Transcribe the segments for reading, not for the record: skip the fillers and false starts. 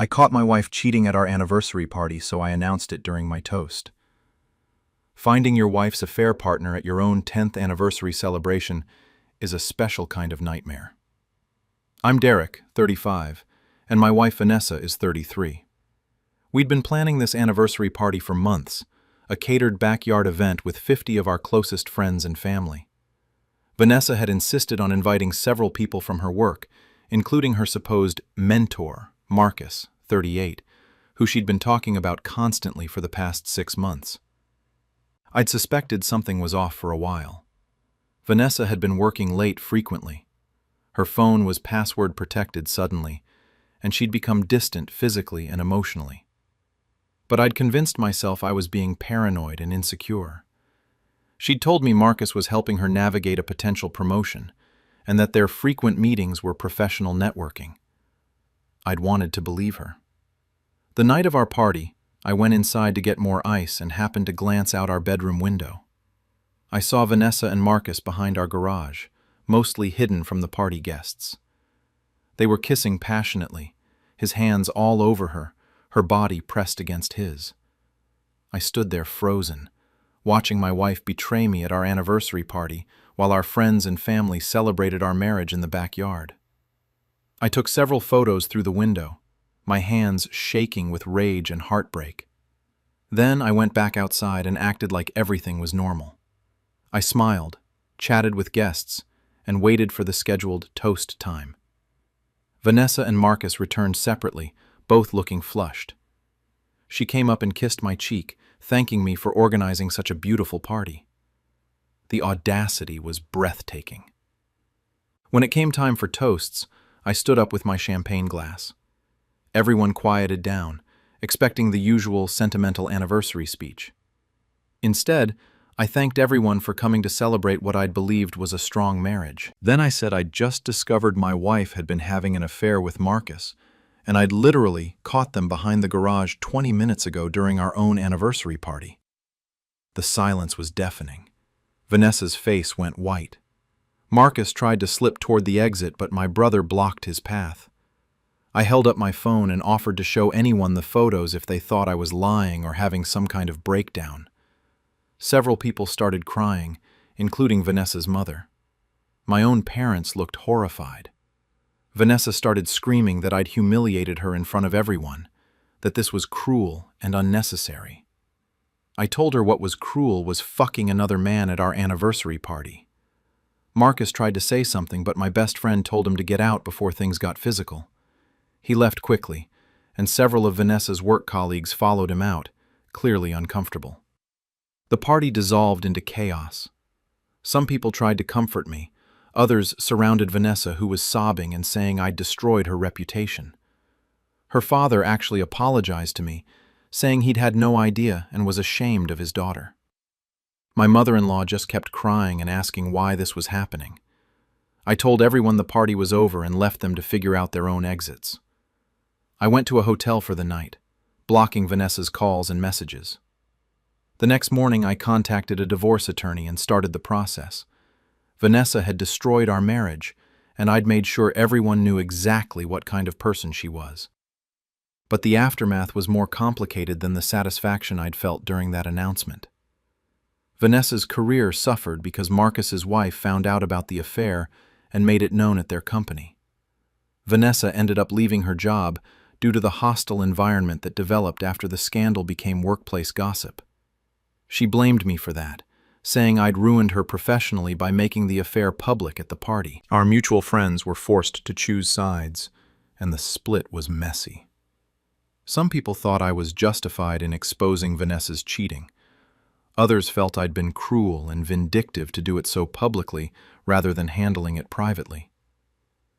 I caught my wife cheating at our anniversary party, so I announced it during my toast. Finding your wife's affair partner at your own 10th anniversary celebration is a special kind of nightmare. I'm Derek, 35, and my wife Vanessa is 33. We'd been planning this anniversary party for months, a catered backyard event with 50 of our closest friends and family. Vanessa had insisted on inviting several people from her work, including her supposed mentor, Marcus, 38, who she'd been talking about constantly for the past 6 months. I'd suspected something was off for a while. Vanessa had been working late frequently. Her phone was password protected suddenly, and she'd become distant physically and emotionally. But I'd convinced myself I was being paranoid and insecure. She'd told me Marcus was helping her navigate a potential promotion, and that their frequent meetings were professional networking. I'd wanted to believe her. The night of our party, I went inside to get more ice and happened to glance out our bedroom window. I saw Vanessa and Marcus behind our garage, mostly hidden from the party guests. They were kissing passionately, his hands all over her body pressed against his. I stood there frozen, watching my wife betray me at our anniversary party while our friends and family celebrated our marriage in the backyard. I took several photos through the window, my hands shaking with rage and heartbreak. Then I went back outside and acted like everything was normal. I smiled, chatted with guests, and waited for the scheduled toast time. Vanessa and Marcus returned separately, both looking flushed. She came up and kissed my cheek, thanking me for organizing such a beautiful party. The audacity was breathtaking. When it came time for toasts, I stood up with my champagne glass. Everyone quieted down, expecting the usual sentimental anniversary speech. Instead, I thanked everyone for coming to celebrate what I'd believed was a strong marriage. Then I said I'd just discovered my wife had been having an affair with Marcus, and I'd literally caught them behind the garage 20 minutes ago during our own anniversary party. The silence was deafening. Vanessa's face went white. Marcus tried to slip toward the exit, but my brother blocked his path. I held up my phone and offered to show anyone the photos if they thought I was lying or having some kind of breakdown. Several people started crying, including Vanessa's mother. My own parents looked horrified. Vanessa started screaming that I'd humiliated her in front of everyone, that this was cruel and unnecessary. I told her what was cruel was fucking another man at our anniversary party. Marcus tried to say something, but my best friend told him to get out before things got physical. He left quickly, and several of Vanessa's work colleagues followed him out, clearly uncomfortable. The party dissolved into chaos. Some people tried to comfort me. Others surrounded Vanessa, who was sobbing and saying I'd destroyed her reputation. Her father actually apologized to me, saying he'd had no idea and was ashamed of his daughter. My mother-in-law just kept crying and asking why this was happening. I told everyone the party was over and left them to figure out their own exits. I went to a hotel for the night, blocking Vanessa's calls and messages. The next morning, I contacted a divorce attorney and started the process. Vanessa had destroyed our marriage, and I'd made sure everyone knew exactly what kind of person she was. But the aftermath was more complicated than the satisfaction I'd felt during that announcement. Vanessa's career suffered because Marcus's wife found out about the affair and made it known at their company. Vanessa ended up leaving her job due to the hostile environment that developed after the scandal became workplace gossip. She blamed me for that, saying I'd ruined her professionally by making the affair public at the party. Our mutual friends were forced to choose sides, and the split was messy. Some people thought I was justified in exposing Vanessa's cheating. Others felt I'd been cruel and vindictive to do it so publicly rather than handling it privately.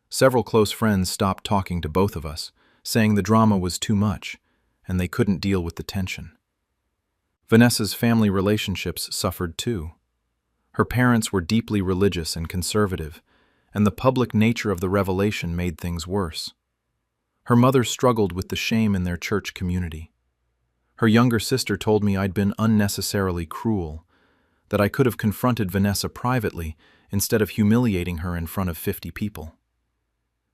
Several close friends stopped talking to both of us, saying the drama was too much, and they couldn't deal with the tension. Vanessa's family relationships suffered too. Her parents were deeply religious and conservative, and the public nature of the revelation made things worse. Her mother struggled with the shame in their church community. Her younger sister told me I'd been unnecessarily cruel, that I could have confronted Vanessa privately instead of humiliating her in front of 50 people.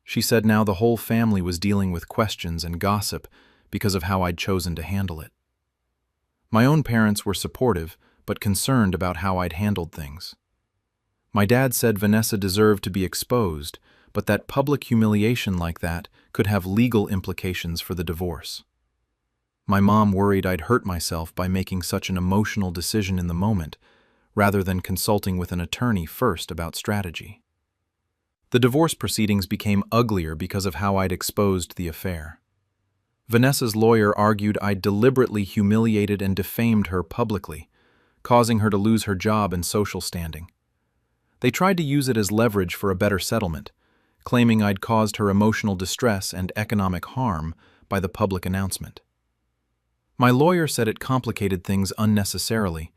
She said now the whole family was dealing with questions and gossip because of how I'd chosen to handle it. My own parents were supportive, but concerned about how I'd handled things. My dad said Vanessa deserved to be exposed, but that public humiliation like that could have legal implications for the divorce. My mom worried I'd hurt myself by making such an emotional decision in the moment, rather than consulting with an attorney first about strategy. The divorce proceedings became uglier because of how I'd exposed the affair. Vanessa's lawyer argued I'd deliberately humiliated and defamed her publicly, causing her to lose her job and social standing. They tried to use it as leverage for a better settlement, claiming I'd caused her emotional distress and economic harm by the public announcement. My lawyer said it complicated things unnecessarily,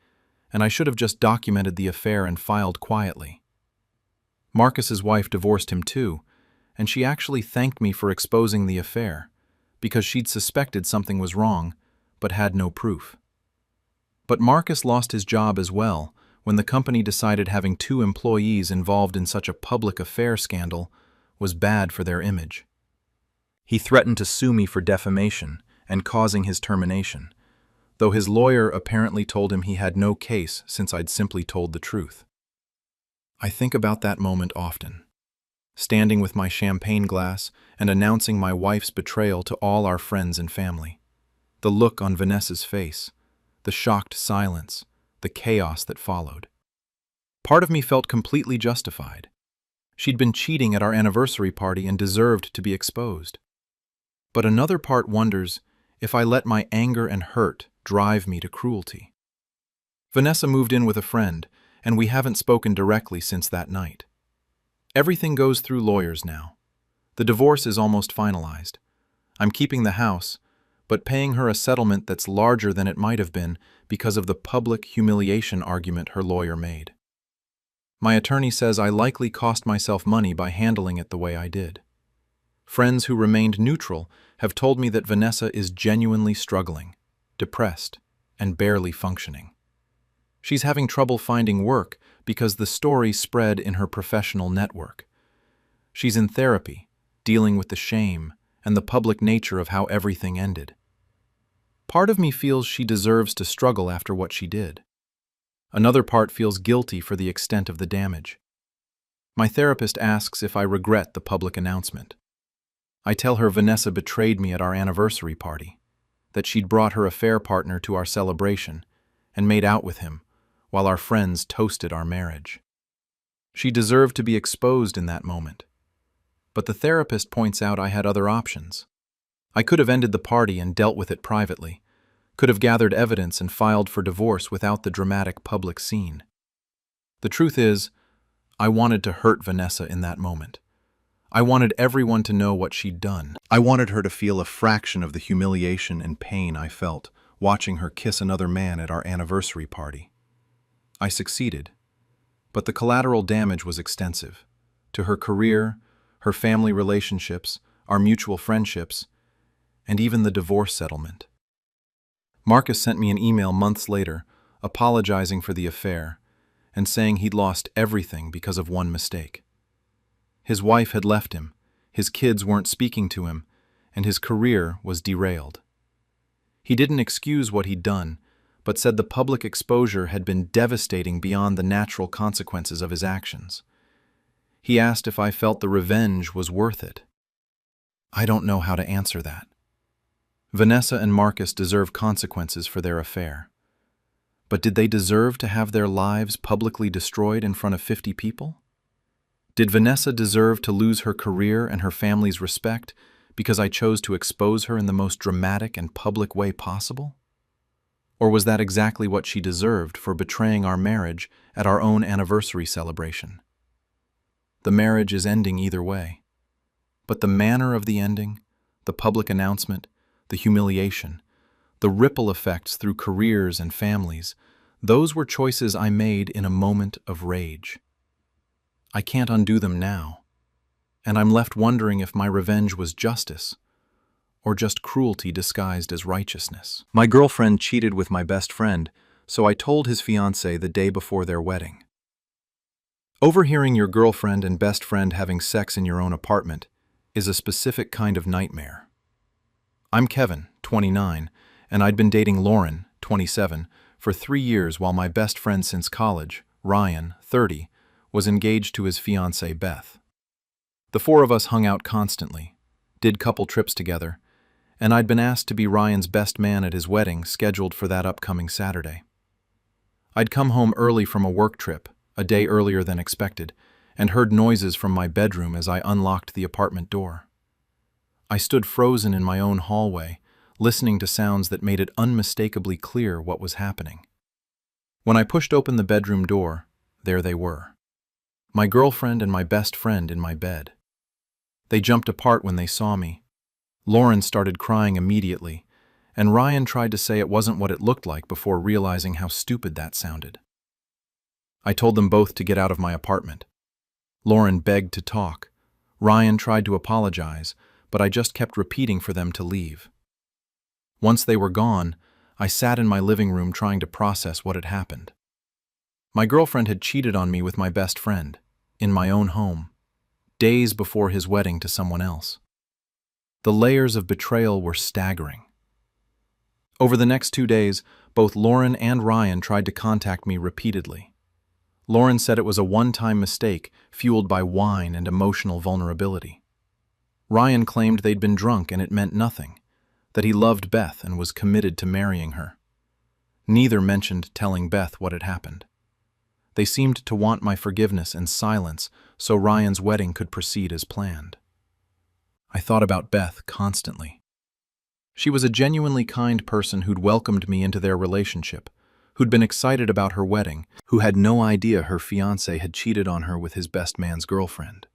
and I should have just documented the affair and filed quietly. Marcus's wife divorced him too, and she actually thanked me for exposing the affair, because she'd suspected something was wrong, but had no proof. But Marcus lost his job as well when the company decided having 2 employees involved in such a public affair scandal was bad for their image. He threatened to sue me for defamation and causing his termination, though his lawyer apparently told him he had no case since I'd simply told the truth. I think about that moment often, standing with my champagne glass and announcing my wife's betrayal to all our friends and family. The look on Vanessa's face, the shocked silence, the chaos that followed. Part of me felt completely justified. She'd been cheating at our anniversary party and deserved to be exposed. But another part wonders if I let my anger and hurt drive me to cruelty. Vanessa moved in with a friend, and we haven't spoken directly since that night. Everything goes through lawyers now. The divorce is almost finalized. I'm keeping the house, but paying her a settlement that's larger than it might have been because of the public humiliation argument her lawyer made. My attorney says I likely cost myself money by handling it the way I did. Friends who remained neutral have told me that Vanessa is genuinely struggling, depressed, and barely functioning. She's having trouble finding work because the story spread in her professional network. She's in therapy, dealing with the shame and the public nature of how everything ended. Part of me feels she deserves to struggle after what she did. Another part feels guilty for the extent of the damage. My therapist asks if I regret the public announcement. I tell her Vanessa betrayed me at our anniversary party, that she'd brought her affair partner to our celebration and made out with him while our friends toasted our marriage. She deserved to be exposed in that moment. But the therapist points out I had other options. I could have ended the party and dealt with it privately, could have gathered evidence and filed for divorce without the dramatic public scene. The truth is, I wanted to hurt Vanessa in that moment. I wanted everyone to know what she'd done. I wanted her to feel a fraction of the humiliation and pain I felt watching her kiss another man at our anniversary party. I succeeded, but the collateral damage was extensive. To her career, her family relationships, our mutual friendships, and even the divorce settlement. Marcus sent me an email months later, apologizing for the affair, and saying he'd lost everything because of one mistake. His wife had left him, his kids weren't speaking to him, and his career was derailed. He didn't excuse what he'd done, but said the public exposure had been devastating beyond the natural consequences of his actions. He asked if I felt the revenge was worth it. I don't know how to answer that. Vanessa and Marcus deserve consequences for their affair. But did they deserve to have their lives publicly destroyed in front of 50 people? Did Vanessa deserve to lose her career and her family's respect because I chose to expose her in the most dramatic and public way possible? Or was that exactly what she deserved for betraying our marriage at our own anniversary celebration? The marriage is ending either way. But the manner of the ending, the public announcement, the humiliation, the ripple effects through careers and families, those were choices I made in a moment of rage. I can't undo them now, and I'm left wondering if my revenge was justice or just cruelty disguised as righteousness. My girlfriend cheated with my best friend, so I told his fiancée the day before their wedding. Overhearing your girlfriend and best friend having sex in your own apartment is a specific kind of nightmare. I'm Kevin, 29, and I'd been dating Lauren, 27, for 3 years while my best friend since college, Ryan, 30, was engaged to his fiancée Beth. The four of us hung out constantly, did couple trips together, and I'd been asked to be Ryan's best man at his wedding scheduled for that upcoming Saturday. I'd come home early from a work trip, a day earlier than expected, and heard noises from my bedroom as I unlocked the apartment door. I stood frozen in my own hallway, listening to sounds that made it unmistakably clear what was happening. When I pushed open the bedroom door, there they were. My girlfriend and my best friend in my bed. They jumped apart when they saw me. Lauren started crying immediately, and Ryan tried to say it wasn't what it looked like before realizing how stupid that sounded. I told them both to get out of my apartment. Lauren begged to talk. Ryan tried to apologize, but I just kept repeating for them to leave. Once they were gone, I sat in my living room trying to process what had happened. My girlfriend had cheated on me with my best friend, in my own home, days before his wedding to someone else. The layers of betrayal were staggering. Over the next 2 days, both Lauren and Ryan tried to contact me repeatedly. Lauren said it was a one-time mistake fueled by wine and emotional vulnerability. Ryan claimed they'd been drunk and it meant nothing, that he loved Beth and was committed to marrying her. Neither mentioned telling Beth what had happened. They seemed to want my forgiveness and silence so Ryan's wedding could proceed as planned. I thought about Beth constantly. She was a genuinely kind person who'd welcomed me into their relationship, who'd been excited about her wedding, who had no idea her fiancé had cheated on her with his best man's girlfriend.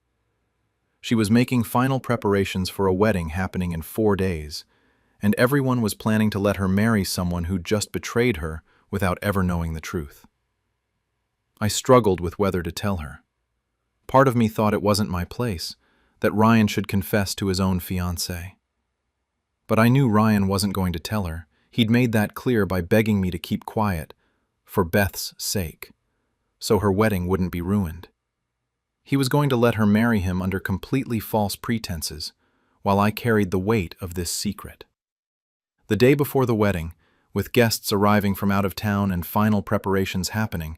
She was making final preparations for a wedding happening in 4 days, and everyone was planning to let her marry someone who'd just betrayed her without ever knowing the truth. I struggled with whether to tell her. Part of me thought it wasn't my place, that Ryan should confess to his own fiancée. But I knew Ryan wasn't going to tell her. He'd made that clear by begging me to keep quiet, for Beth's sake, so her wedding wouldn't be ruined. He was going to let her marry him under completely false pretenses, while I carried the weight of this secret. The day before the wedding, with guests arriving from out of town and final preparations happening,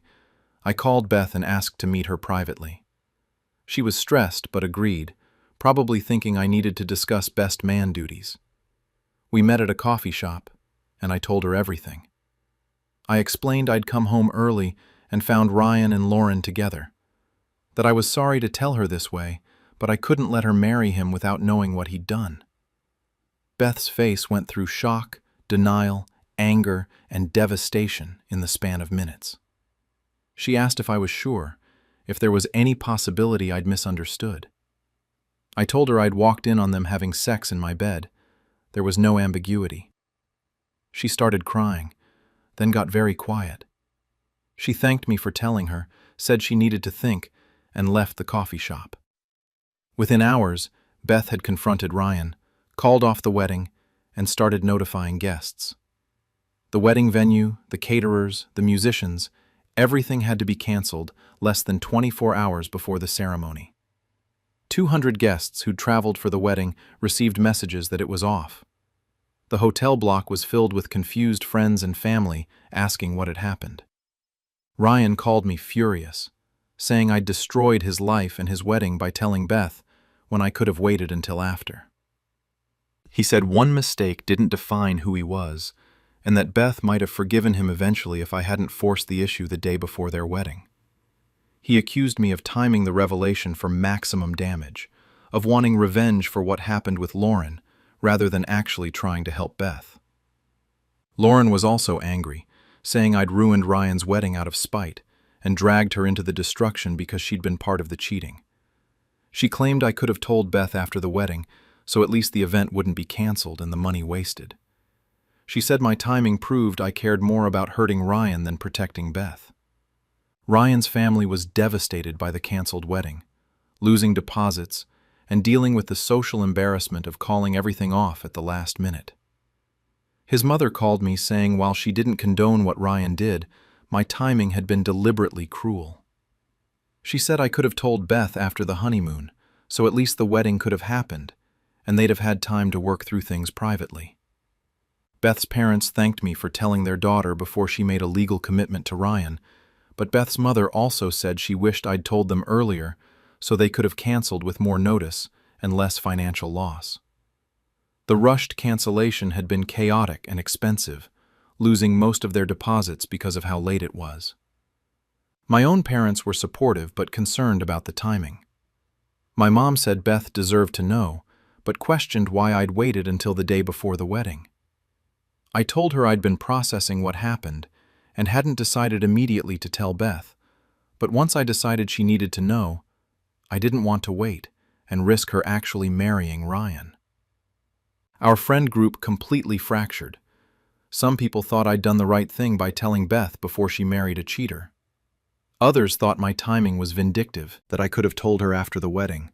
I called Beth and asked to meet her privately. She was stressed but agreed, probably thinking I needed to discuss best man duties. We met at a coffee shop, and I told her everything. I explained I'd come home early and found Ryan and Lauren together, that I was sorry to tell her this way, but I couldn't let her marry him without knowing what he'd done. Beth's face went through shock, denial, anger, and devastation in the span of minutes. She asked if I was sure, if there was any possibility I'd misunderstood. I told her I'd walked in on them having sex in my bed. There was no ambiguity. She started crying, then got very quiet. She thanked me for telling her, said she needed to think, and left the coffee shop. Within hours, Beth had confronted Ryan, called off the wedding, and started notifying guests. The wedding venue, the caterers, the musicians, everything had to be canceled less than 24 hours before the ceremony. 200 guests who'd traveled for the wedding received messages that it was off. The hotel block was filled with confused friends and family asking what had happened. Ryan called me furious, saying I'd destroyed his life and his wedding by telling Beth when I could have waited until after. He said one mistake didn't define who he was, and that Beth might have forgiven him eventually if I hadn't forced the issue the day before their wedding. He accused me of timing the revelation for maximum damage, of wanting revenge for what happened with Lauren, rather than actually trying to help Beth. Lauren was also angry, saying I'd ruined Ryan's wedding out of spite, and dragged her into the destruction because she'd been part of the cheating. She claimed I could have told Beth after the wedding, so at least the event wouldn't be canceled and the money wasted. She said my timing proved I cared more about hurting Ryan than protecting Beth. Ryan's family was devastated by the canceled wedding, losing deposits, and dealing with the social embarrassment of calling everything off at the last minute. His mother called me saying while she didn't condone what Ryan did, my timing had been deliberately cruel. She said I could have told Beth after the honeymoon, so at least the wedding could have happened, and they'd have had time to work through things privately. Beth's parents thanked me for telling their daughter before she made a legal commitment to Ryan, but Beth's mother also said she wished I'd told them earlier so they could have canceled with more notice and less financial loss. The rushed cancellation had been chaotic and expensive, losing most of their deposits because of how late it was. My own parents were supportive but concerned about the timing. My mom said Beth deserved to know, but questioned why I'd waited until the day before the wedding. I told her I'd been processing what happened and hadn't decided immediately to tell Beth, but once I decided she needed to know, I didn't want to wait and risk her actually marrying Ryan. Our friend group completely fractured. Some people thought I'd done the right thing by telling Beth before she married a cheater. Others thought my timing was vindictive, that I could have told her after the wedding,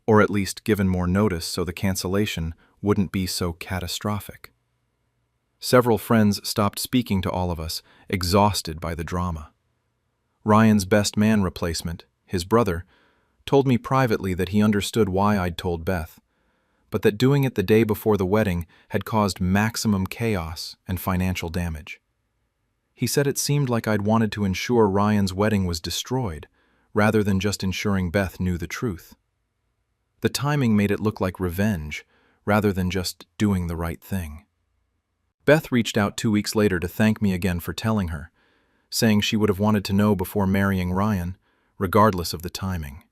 or at least given more notice so the cancellation wouldn't be so catastrophic. Several friends stopped speaking to all of us, exhausted by the drama. Ryan's best man replacement, his brother, told me privately that he understood why I'd told Beth, but that doing it the day before the wedding had caused maximum chaos and financial damage. He said it seemed like I'd wanted to ensure Ryan's wedding was destroyed, rather than just ensuring Beth knew the truth. The timing made it look like revenge, rather than just doing the right thing. Beth reached out 2 weeks later to thank me again for telling her, saying she would have wanted to know before marrying Ryan, regardless of the timing.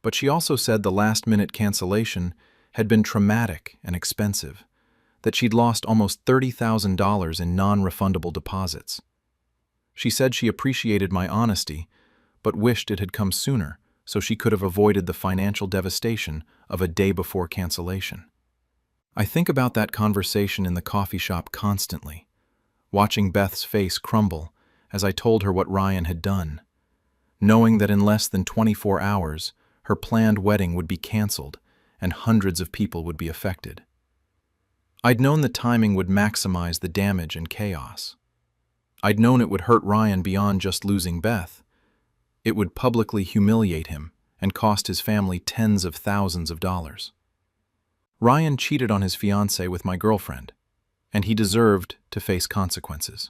But she also said the last-minute cancellation had been traumatic and expensive, that she'd lost almost $30,000 in non-refundable deposits. She said she appreciated my honesty, but wished it had come sooner so she could have avoided the financial devastation of a day before cancellation. I think about that conversation in the coffee shop constantly, watching Beth's face crumble as I told her what Ryan had done, knowing that in less than 24 hours, her planned wedding would be canceled and hundreds of people would be affected. I'd known the timing would maximize the damage and chaos. I'd known it would hurt Ryan beyond just losing Beth. It would publicly humiliate him and cost his family tens of thousands of dollars. Ryan cheated on his fiancée with my girlfriend, and he deserved to face consequences.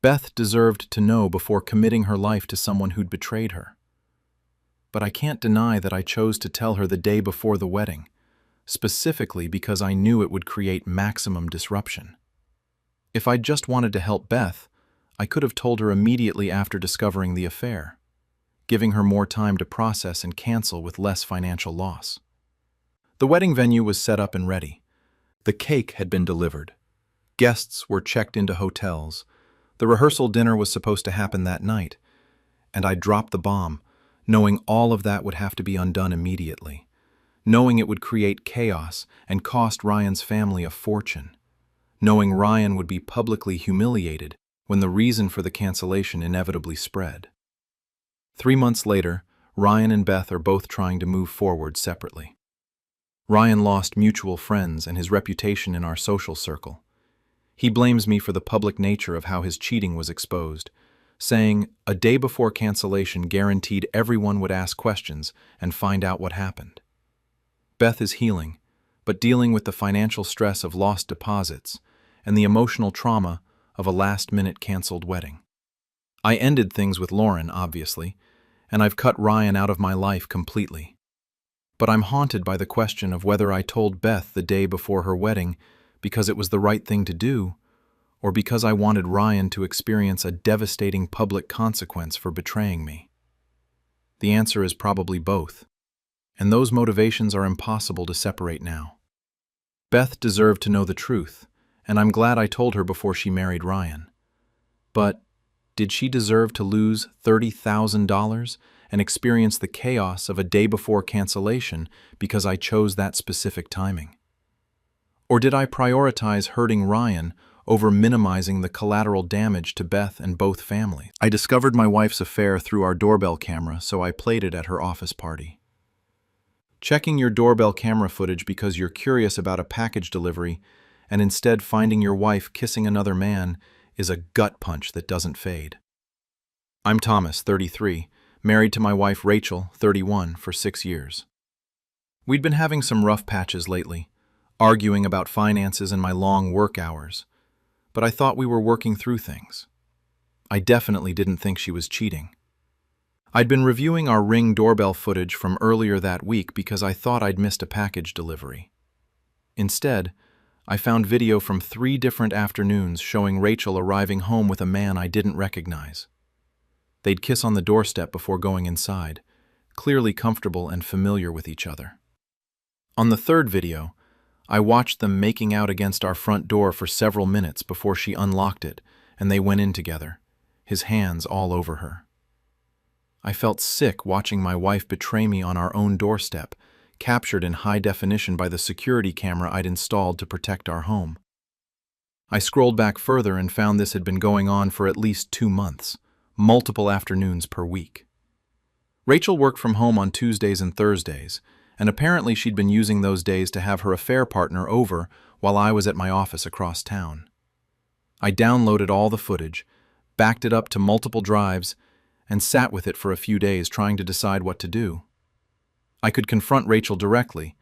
Beth deserved to know before committing her life to someone who'd betrayed her. But I can't deny that I chose to tell her the day before the wedding, specifically because I knew it would create maximum disruption. If I'd just wanted to help Beth, I could have told her immediately after discovering the affair, giving her more time to process and cancel with less financial loss. The wedding venue was set up and ready. The cake had been delivered. Guests were checked into hotels. The rehearsal dinner was supposed to happen that night, and I dropped the bomb, knowing all of that would have to be undone immediately, knowing it would create chaos and cost Ryan's family a fortune, knowing Ryan would be publicly humiliated when the reason for the cancellation inevitably spread. 3 months later, Ryan and Beth are both trying to move forward separately. Ryan lost mutual friends and his reputation in our social circle. He blames me for the public nature of how his cheating was exposed, saying a day before cancellation guaranteed everyone would ask questions and find out what happened. Beth is healing, but dealing with the financial stress of lost deposits and the emotional trauma of a last-minute canceled wedding. I ended things with Lauren, obviously, and I've cut Ryan out of my life completely. But I'm haunted by the question of whether I told Beth the day before her wedding because it was the right thing to do, or because I wanted Ryan to experience a devastating public consequence for betraying me. The answer is probably both, and those motivations are impossible to separate now. Beth deserved to know the truth, and I'm glad I told her before she married Ryan. But did she deserve to lose $30,000 and experience the chaos of a day before cancellation because I chose that specific timing? Or did I prioritize hurting Ryan over minimizing the collateral damage to Beth and both families? I discovered my wife's affair through our doorbell camera, so I played it at her office party. Checking your doorbell camera footage because you're curious about a package delivery and instead finding your wife kissing another man is a gut punch that doesn't fade. I'm Thomas, 33, married to my wife Rachel, 31, for 6 years. We'd been having some rough patches lately, arguing about finances and my long work hours, but I thought we were working through things. I definitely didn't think she was cheating. I'd been reviewing our Ring doorbell footage from earlier that week because I thought I'd missed a package delivery. Instead, I found video from 3 different afternoons showing Rachel arriving home with a man I didn't recognize. They'd kiss on the doorstep before going inside, clearly comfortable and familiar with each other. On the 3rd video, I watched them making out against our front door for several minutes before she unlocked it and they went in together, his hands all over her. I felt sick watching my wife betray me on our own doorstep, captured in high definition by the security camera I'd installed to protect our home. I scrolled back further and found this had been going on for at least 2 months, multiple afternoons per week. Rachel worked from home on Tuesdays and Thursdays, and apparently she'd been using those days to have her affair partner over while I was at my office across town. I downloaded all the footage, backed it up to multiple drives, and sat with it for a few days trying to decide what to do. I could confront Rachel directly,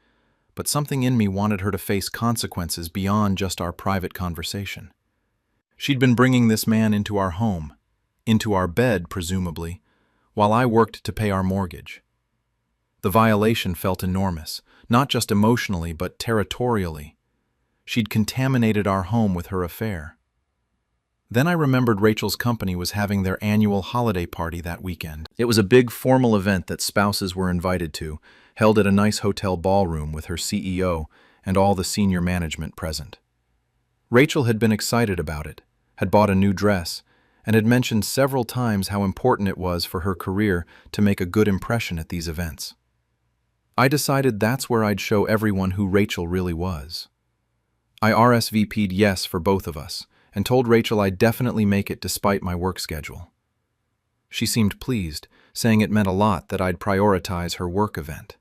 but something in me wanted her to face consequences beyond just our private conversation. She'd been bringing this man into our home, into our bed, presumably, while I worked to pay our mortgage. The violation felt enormous, not just emotionally but territorially. She'd contaminated our home with her affair. Then I remembered Rachel's company was having their annual holiday party that weekend. It was a big formal event that spouses were invited to, held at a nice hotel ballroom with her CEO and all the senior management present. Rachel had been excited about it, had bought a new dress, and had mentioned several times how important it was for her career to make a good impression at these events. I decided that's where I'd show everyone who Rachel really was. I RSVP'd yes for both of us, and told Rachel I'd definitely make it despite my work schedule. She seemed pleased, saying it meant a lot that I'd prioritize her work event.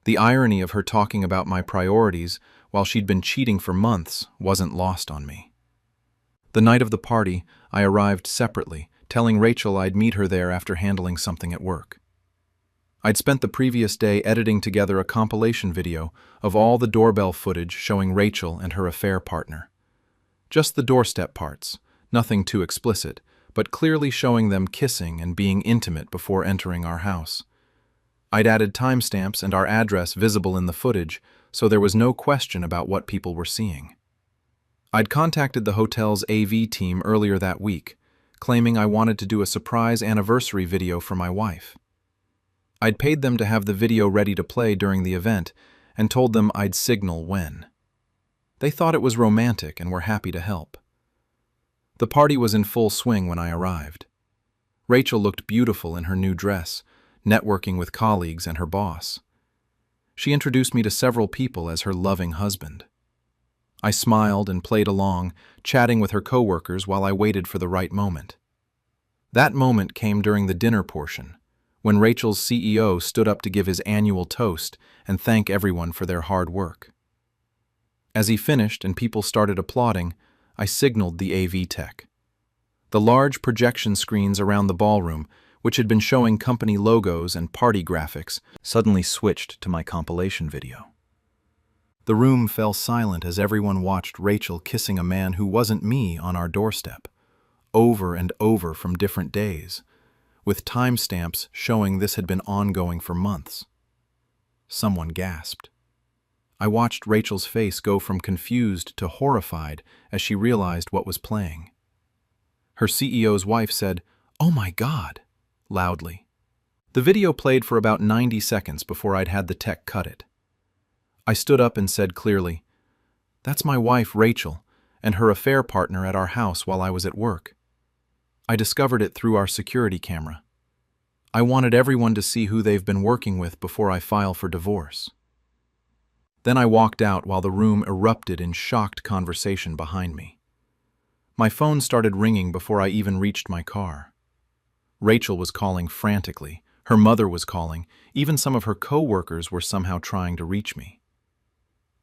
The irony of her talking about my priorities while she'd been cheating for months wasn't lost on me. The night of the party, I arrived separately, telling Rachel I'd meet her there after handling something at work. I'd spent the previous day editing together a compilation video of all the doorbell footage showing Rachel and her affair partner. Just the doorstep parts, nothing too explicit, but clearly showing them kissing and being intimate before entering our house. I'd added timestamps and our address visible in the footage, so there was no question about what people were seeing. I'd contacted the hotel's AV team earlier that week, claiming I wanted to do a surprise anniversary video for my wife. I'd paid them to have the video ready to play during the event and told them I'd signal when. They thought it was romantic and were happy to help. The party was in full swing when I arrived. Rachel looked beautiful in her new dress, networking with colleagues and her boss. She introduced me to several people as her loving husband. I smiled and played along, chatting with her coworkers while I waited for the right moment. That moment came during the dinner portion, when Rachel's CEO stood up to give his annual toast and thank everyone for their hard work. As he finished and people started applauding, I signaled the AV tech. The large projection screens around the ballroom, which had been showing company logos and party graphics, suddenly switched to my compilation video. The room fell silent as everyone watched Rachel kissing a man who wasn't me on our doorstep, over and over from different days, with timestamps showing this had been ongoing for months. Someone gasped. I watched Rachel's face go from confused to horrified as she realized what was playing. Her CEO's wife said, "Oh my God," loudly. The video played for about 90 seconds before I'd had the tech cut it. I stood up and said clearly, "That's my wife, Rachel, and her affair partner at our house while I was at work. I discovered it through our security camera. I wanted everyone to see who they've been working with before I file for divorce." Then I walked out while the room erupted in shocked conversation behind me. My phone started ringing before I even reached my car. Rachel was calling frantically, her mother was calling, even some of her co-workers were somehow trying to reach me.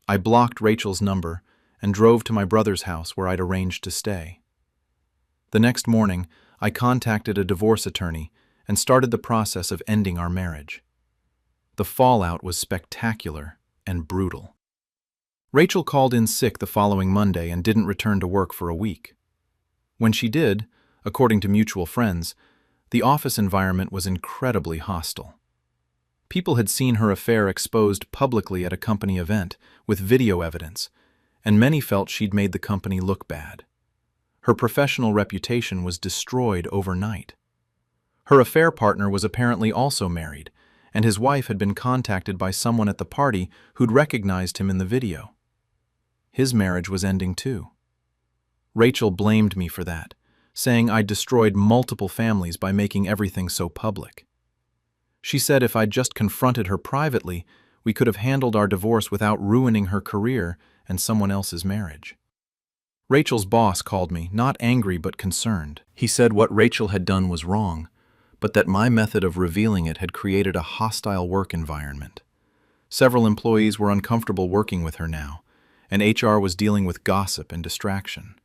I blocked Rachel's number and drove to my brother's house where I'd arranged to stay. The next morning, I contacted a divorce attorney and started the process of ending our marriage. The fallout was spectacular and brutal. Rachel called in sick the following Monday and didn't return to work for a week. When she did, according to mutual friends, the office environment was incredibly hostile. People had seen her affair exposed publicly at a company event with video evidence, and many felt she'd made the company look bad. Her professional reputation was destroyed overnight. Her affair partner was apparently also married, and his wife had been contacted by someone at the party who'd recognized him in the video. His marriage was ending too. Rachel blamed me for that, saying I'd destroyed multiple families by making everything so public. She said if I'd just confronted her privately, we could have handled our divorce without ruining her career and someone else's marriage. Rachel's boss called me, not angry but concerned. He said what Rachel had done was wrong, but that my method of revealing it had created a hostile work environment. Several employees were uncomfortable working with her now, and HR was dealing with gossip and distraction.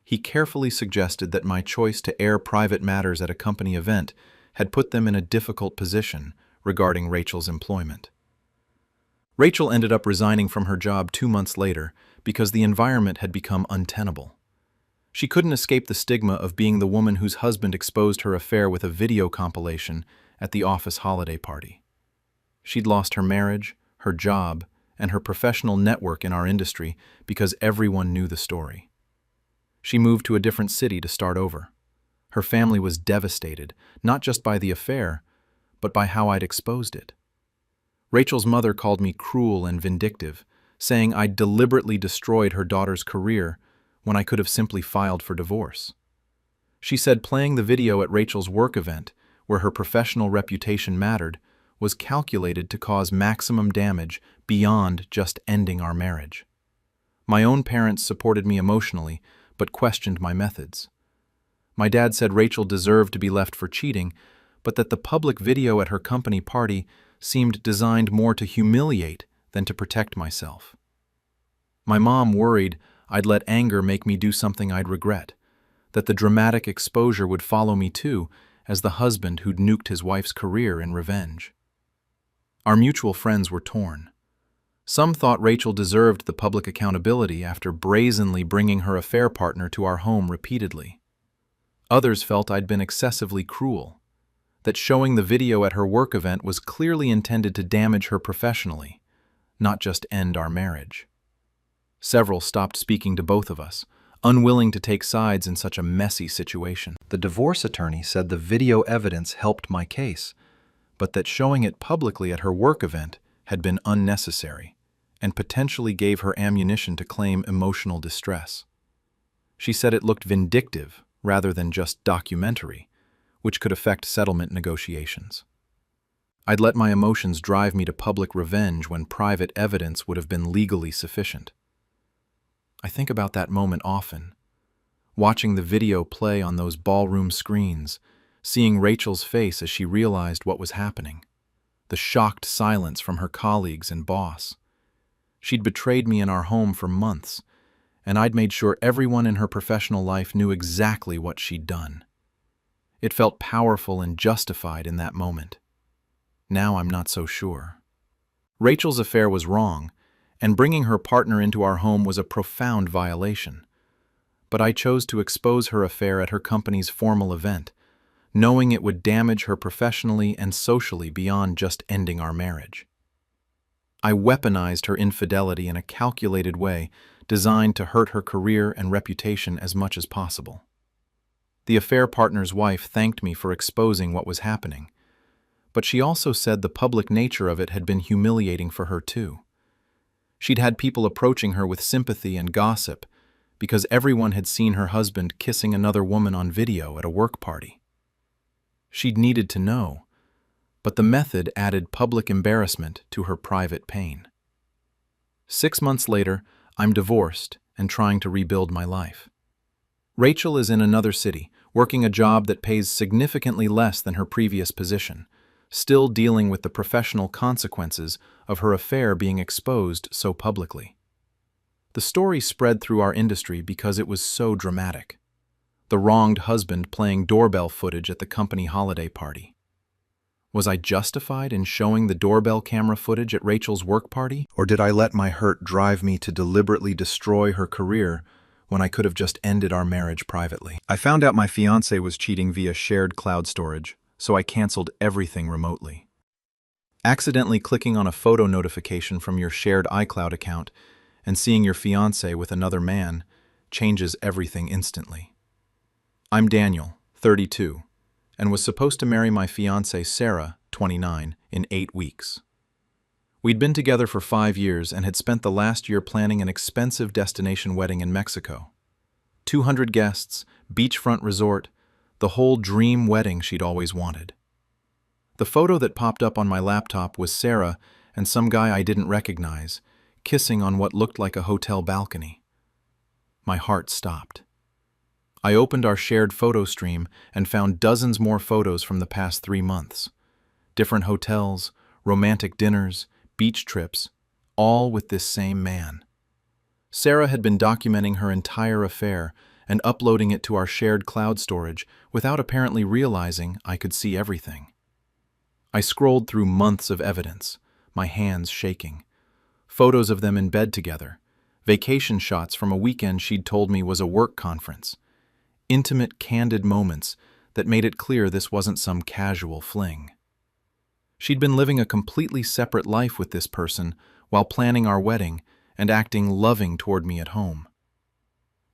He carefully suggested that my choice to air private matters at a company event had put them in a difficult position regarding Rachel's employment. Rachel ended up resigning from her job 2 months later because the environment had become untenable. She couldn't escape the stigma of being the woman whose husband exposed her affair with a video compilation at the office holiday party. She'd lost her marriage, her job, and her professional network in our industry because everyone knew the story. She moved to a different city to start over. Her family was devastated, not just by the affair, but by how I'd exposed it. Rachel's mother called me cruel and vindictive, saying I'd deliberately destroyed her daughter's career when I could have simply filed for divorce. She said playing the video at Rachel's work event, where her professional reputation mattered, was calculated to cause maximum damage beyond just ending our marriage. My own parents supported me emotionally, but questioned my methods. My dad said Rachel deserved to be left for cheating, but that the public video at her company party seemed designed more to humiliate than to protect myself. My mom worried I'd let anger make me do something I'd regret, that the dramatic exposure would follow me too, as the husband who'd nuked his wife's career in revenge. Our mutual friends were torn. Some thought Rachel deserved the public accountability after brazenly bringing her affair partner to our home repeatedly. Others felt I'd been excessively cruel, that showing the video at her work event was clearly intended to damage her professionally, not just end our marriage. Several stopped speaking to both of us, unwilling to take sides in such a messy situation. The divorce attorney said the video evidence helped my case, but that showing it publicly at her work event had been unnecessary and potentially gave her ammunition to claim emotional distress. She said it looked vindictive rather than just documentary, which could affect settlement negotiations. I'd let my emotions drive me to public revenge when private evidence would have been legally sufficient. I think about that moment often, watching the video play on those ballroom screens, seeing Rachel's face as she realized what was happening, the shocked silence from her colleagues and boss. She'd betrayed me in our home for months, and I'd made sure everyone in her professional life knew exactly what she'd done. It felt powerful and justified in that moment. Now I'm not so sure. Rachel's affair was wrong, and bringing her partner into our home was a profound violation. But I chose to expose her affair at her company's formal event, knowing it would damage her professionally and socially beyond just ending our marriage. I weaponized her infidelity in a calculated way designed to hurt her career and reputation as much as possible. The affair partner's wife thanked me for exposing what was happening, but she also said the public nature of it had been humiliating for her too. She'd had people approaching her with sympathy and gossip because everyone had seen her husband kissing another woman on video at a work party. She'd needed to know, but the method added public embarrassment to her private pain. 6 months later, I'm divorced and trying to rebuild my life. Rachel is in another city, working a job that pays significantly less than her previous position, still dealing with the professional consequences of her affair being exposed so publicly. The story spread through our industry because it was so dramatic. the wronged husband playing doorbell footage at the company holiday party. Was I justified in showing the doorbell camera footage at Rachel's work party? Or did I let my hurt drive me to deliberately destroy her career when I could have just ended our marriage privately? I found out my fiancé was cheating via shared cloud storage, so I canceled everything remotely. Accidentally clicking on a photo notification from your shared iCloud account and seeing your fiancé with another man changes everything instantly. I'm Daniel, 32, and was supposed to marry my fiancée Sarah, 29, in 8 weeks. We'd been together for 5 years and had spent the last year planning an expensive destination wedding in Mexico. 200 guests, beachfront resort, the whole dream wedding she'd always wanted. The photo that popped up on my laptop was Sarah and some guy I didn't recognize, kissing on what looked like a hotel balcony. My heart stopped. I opened our shared photo stream and found dozens more photos from the past 3 months. Different hotels, romantic dinners, beach trips, all with this same man. Sarah had been documenting her entire affair and uploading it to our shared cloud storage without apparently realizing I could see everything. I scrolled through months of evidence, my hands shaking. Photos of them in bed together, vacation shots from a weekend she'd told me was a work conference. Intimate, candid moments that made it clear this wasn't some casual fling. She'd been living a completely separate life with this person while planning our wedding and acting loving toward me at home.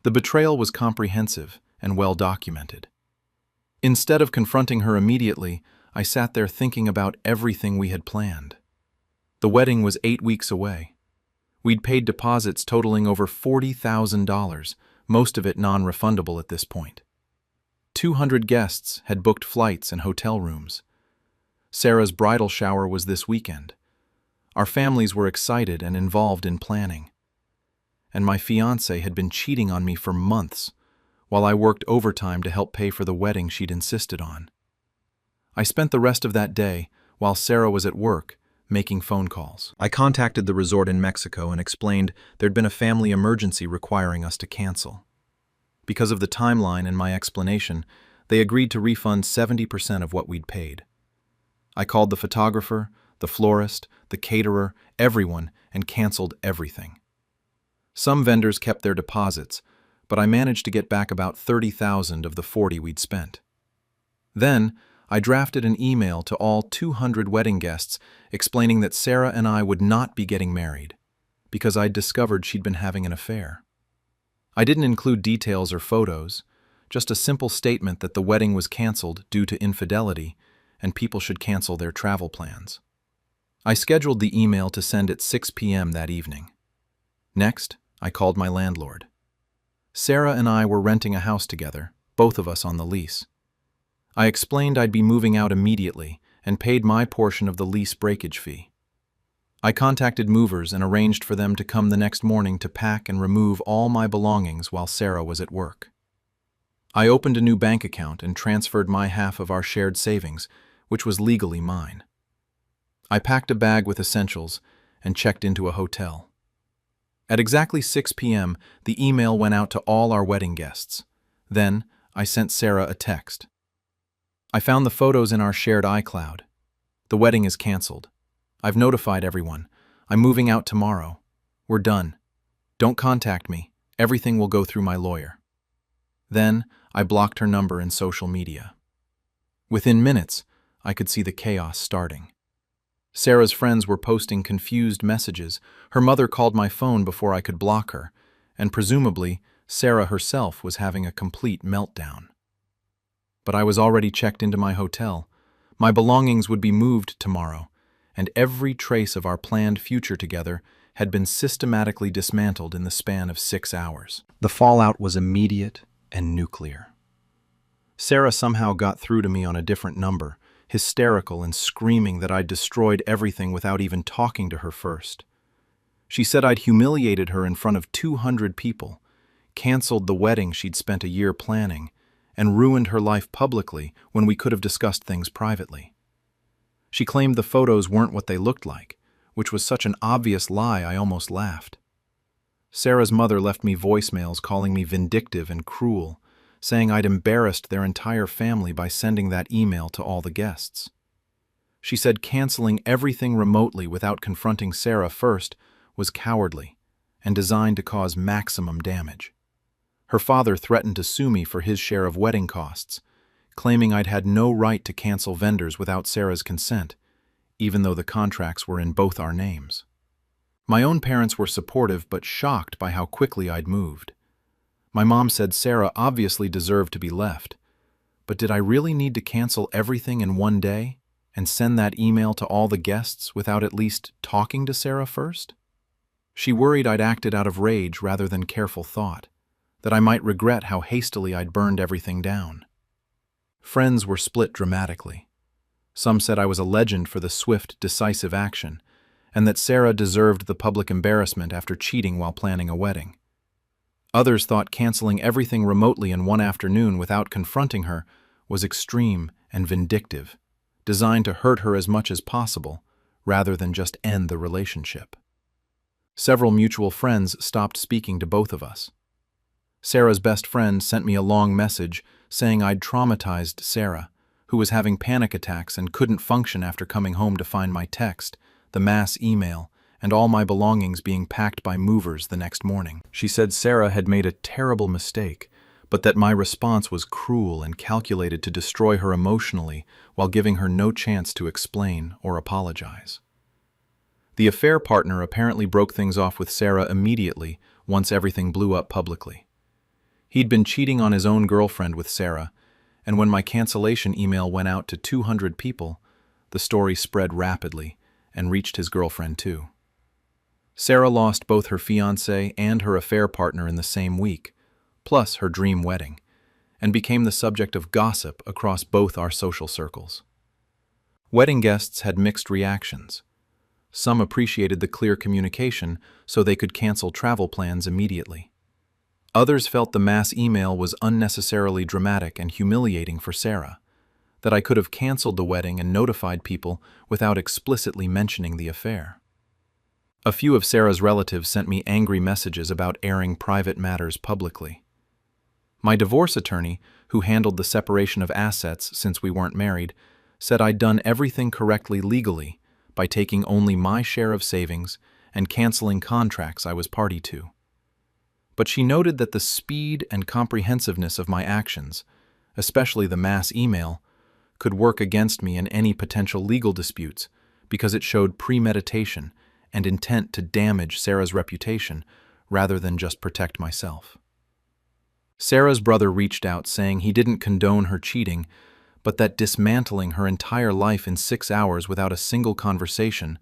The betrayal was comprehensive and well documented. Instead of confronting her immediately, I sat there thinking about everything we had planned. The wedding was 8 weeks away. We'd paid deposits totaling over $40,000, most of it non-refundable at this point. 200 guests had booked flights and hotel rooms. Sarah's bridal shower was this weekend. Our families were excited and involved in planning. And my fiancé had been cheating on me for months, while I worked overtime to help pay for the wedding she'd insisted on. I spent the rest of that day, while Sarah was at work, making phone calls. I contacted the resort in Mexico and explained there'd been a family emergency requiring us to cancel. Because of the timeline and my explanation, they agreed to refund 70% of what we'd paid. I called the photographer, the florist, the caterer, everyone, and canceled everything. Some vendors kept their deposits, but I managed to get back about $30,000 of the $40,000 we'd spent. Then, I drafted an email to all 200 wedding guests explaining that Sarah and I would not be getting married because I'd discovered she'd been having an affair. I didn't include details or photos, just a simple statement that the wedding was canceled due to infidelity and people should cancel their travel plans. I scheduled the email to send at 6 p.m. that evening. Next, I called my landlord. Sarah and I were renting a house together, both of us on the lease. I explained I'd be moving out immediately and paid my portion of the lease breakage fee. I contacted movers and arranged for them to come the next morning to pack and remove all my belongings while Sarah was at work. I opened a new bank account and transferred my half of our shared savings, which was legally mine. I packed a bag with essentials and checked into a hotel. At exactly 6 p.m., the email went out to all our wedding guests. Then, I sent Sarah a text. I found the photos in our shared iCloud. The wedding is canceled. I've notified everyone. I'm moving out tomorrow. We're done. Don't contact me. Everything will go through my lawyer. Then, I blocked her number in social media. Within minutes, I could see the chaos starting. Sarah's friends were posting confused messages. Her mother called my phone before I could block her, and presumably, Sarah herself was having a complete meltdown. But I was already checked into my hotel. My belongings would be moved tomorrow, and every trace of our planned future together had been systematically dismantled in the span of 6 hours. The fallout was immediate and nuclear. Sarah somehow got through to me on a different number, hysterical and screaming that I'd destroyed everything without even talking to her first. She said I'd humiliated her in front of 200 people, canceled the wedding she'd spent a year planning, and ruined her life publicly when we could have discussed things privately. She claimed the photos weren't what they looked like, which was such an obvious lie I almost laughed. Sarah's mother left me voicemails calling me vindictive and cruel, saying I'd embarrassed their entire family by sending that email to all the guests. She said canceling everything remotely without confronting Sarah first was cowardly and designed to cause maximum damage. Her father threatened to sue me for his share of wedding costs, claiming I'd had no right to cancel vendors without Sarah's consent, even though the contracts were in both our names. My own parents were supportive but shocked by how quickly I'd moved. My mom said Sarah obviously deserved to be left, but did I really need to cancel everything in one day and send that email to all the guests without at least talking to Sarah first? She worried I'd acted out of rage rather than careful thought, that I might regret how hastily I'd burned everything down. Friends were split dramatically. Some said I was a legend for the swift, decisive action, and that Sarah deserved the public embarrassment after cheating while planning a wedding. Others thought canceling everything remotely in one afternoon without confronting her was extreme and vindictive, designed to hurt her as much as possible, rather than just end the relationship. Several mutual friends stopped speaking to both of us. Sarah's best friend sent me a long message saying I'd traumatized Sarah, who was having panic attacks and couldn't function after coming home to find my text, the mass email, and all my belongings being packed by movers the next morning. She said Sarah had made a terrible mistake, but that my response was cruel and calculated to destroy her emotionally while giving her no chance to explain or apologize. The affair partner apparently broke things off with Sarah immediately once everything blew up publicly. He'd been cheating on his own girlfriend with Sarah, and when my cancellation email went out to 200 people, the story spread rapidly and reached his girlfriend too. Sarah lost both her fiancé and her affair partner in the same week, plus her dream wedding, and became the subject of gossip across both our social circles. Wedding guests had mixed reactions. Some appreciated the clear communication so they could cancel travel plans immediately. Others felt the mass email was unnecessarily dramatic and humiliating for Sarah, that I could have canceled the wedding and notified people without explicitly mentioning the affair. A few of Sarah's relatives sent me angry messages about airing private matters publicly. My divorce attorney, who handled the separation of assets since we weren't married, said I'd done everything correctly legally by taking only my share of savings and canceling contracts I was party to. But she noted that the speed and comprehensiveness of my actions, especially the mass email, could work against me in any potential legal disputes because it showed premeditation and intent to damage Sarah's reputation rather than just protect myself. Sarah's brother reached out saying he didn't condone her cheating, but that dismantling her entire life in 6 hours without a single conversation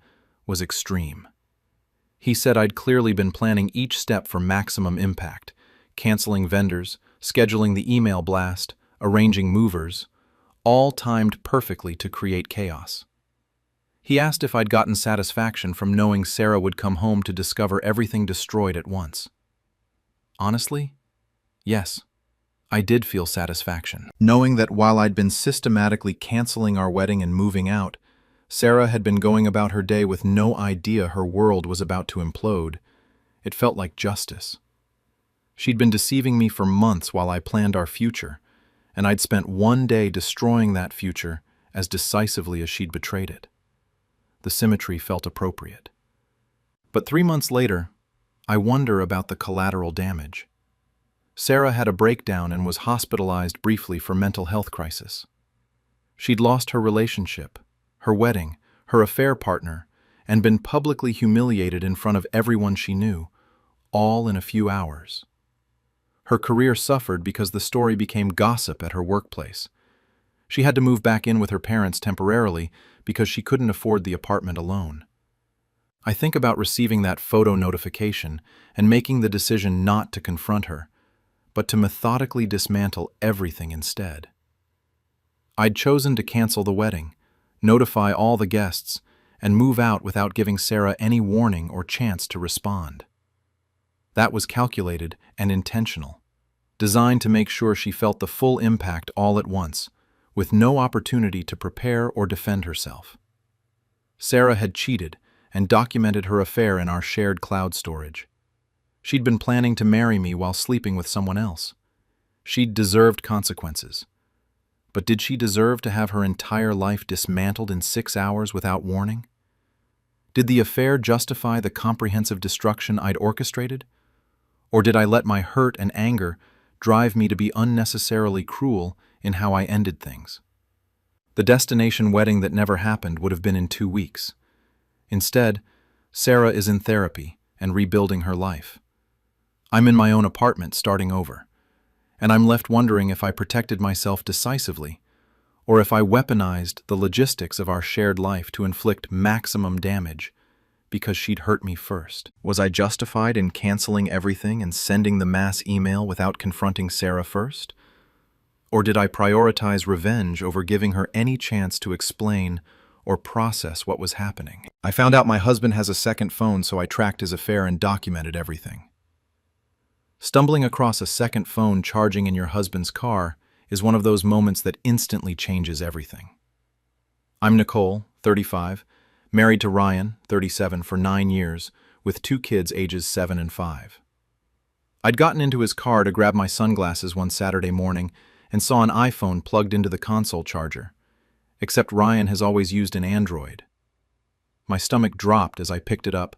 was extreme. He said I'd clearly been planning each step for maximum impact, canceling vendors, scheduling the email blast, arranging movers, all timed perfectly to create chaos. He asked if I'd gotten satisfaction from knowing Sarah would come home to discover everything destroyed at once. Honestly, yes, I did feel satisfaction, knowing that while I'd been systematically canceling our wedding and moving out, Sarah had been going about her day with no idea her world was about to implode. It felt like justice. She'd been deceiving me for months while I planned our future, and I'd spent one day destroying that future as decisively as she'd betrayed it. The symmetry felt appropriate. But 3 months later, I wonder about the collateral damage. Sarah had a breakdown and was hospitalized briefly for mental health crisis. She'd lost her relationship, her wedding, her affair partner, and been publicly humiliated in front of everyone she knew, all in a few hours. Her career suffered because the story became gossip at her workplace. She had to move back in with her parents temporarily because she couldn't afford the apartment alone. I think about receiving that photo notification and making the decision not to confront her, but to methodically dismantle everything instead. I'd chosen to cancel the wedding, notify all the guests, and move out without giving Sarah any warning or chance to respond. That was calculated and intentional, designed to make sure she felt the full impact all at once, with no opportunity to prepare or defend herself. Sarah had cheated and documented her affair in our shared cloud storage. She'd been planning to marry me while sleeping with someone else. She deserved consequences. But did she deserve to have her entire life dismantled in 6 hours without warning? Did the affair justify the comprehensive destruction I'd orchestrated? Or did I let my hurt and anger drive me to be unnecessarily cruel in how I ended things? The destination wedding that never happened would have been in 2 weeks. Instead, Sarah is in therapy and rebuilding her life. I'm in my own apartment starting over, and I'm left wondering if I protected myself decisively, or if I weaponized the logistics of our shared life to inflict maximum damage because she'd hurt me first. Was I justified in canceling everything and sending the mass email without confronting Sarah first? Or did I prioritize revenge over giving her any chance to explain or process what was happening? I found out my husband has a second phone, so I tracked his affair and documented everything. Stumbling across a second phone charging in your husband's car is one of those moments that instantly changes everything. I'm Nicole, 35, married to Ryan, 37, for 9 years, with 2 kids ages 7 and 5. I'd gotten into his car to grab my sunglasses one Saturday morning and saw an iPhone plugged into the console charger, except Ryan has always used an Android. My stomach dropped as I picked it up,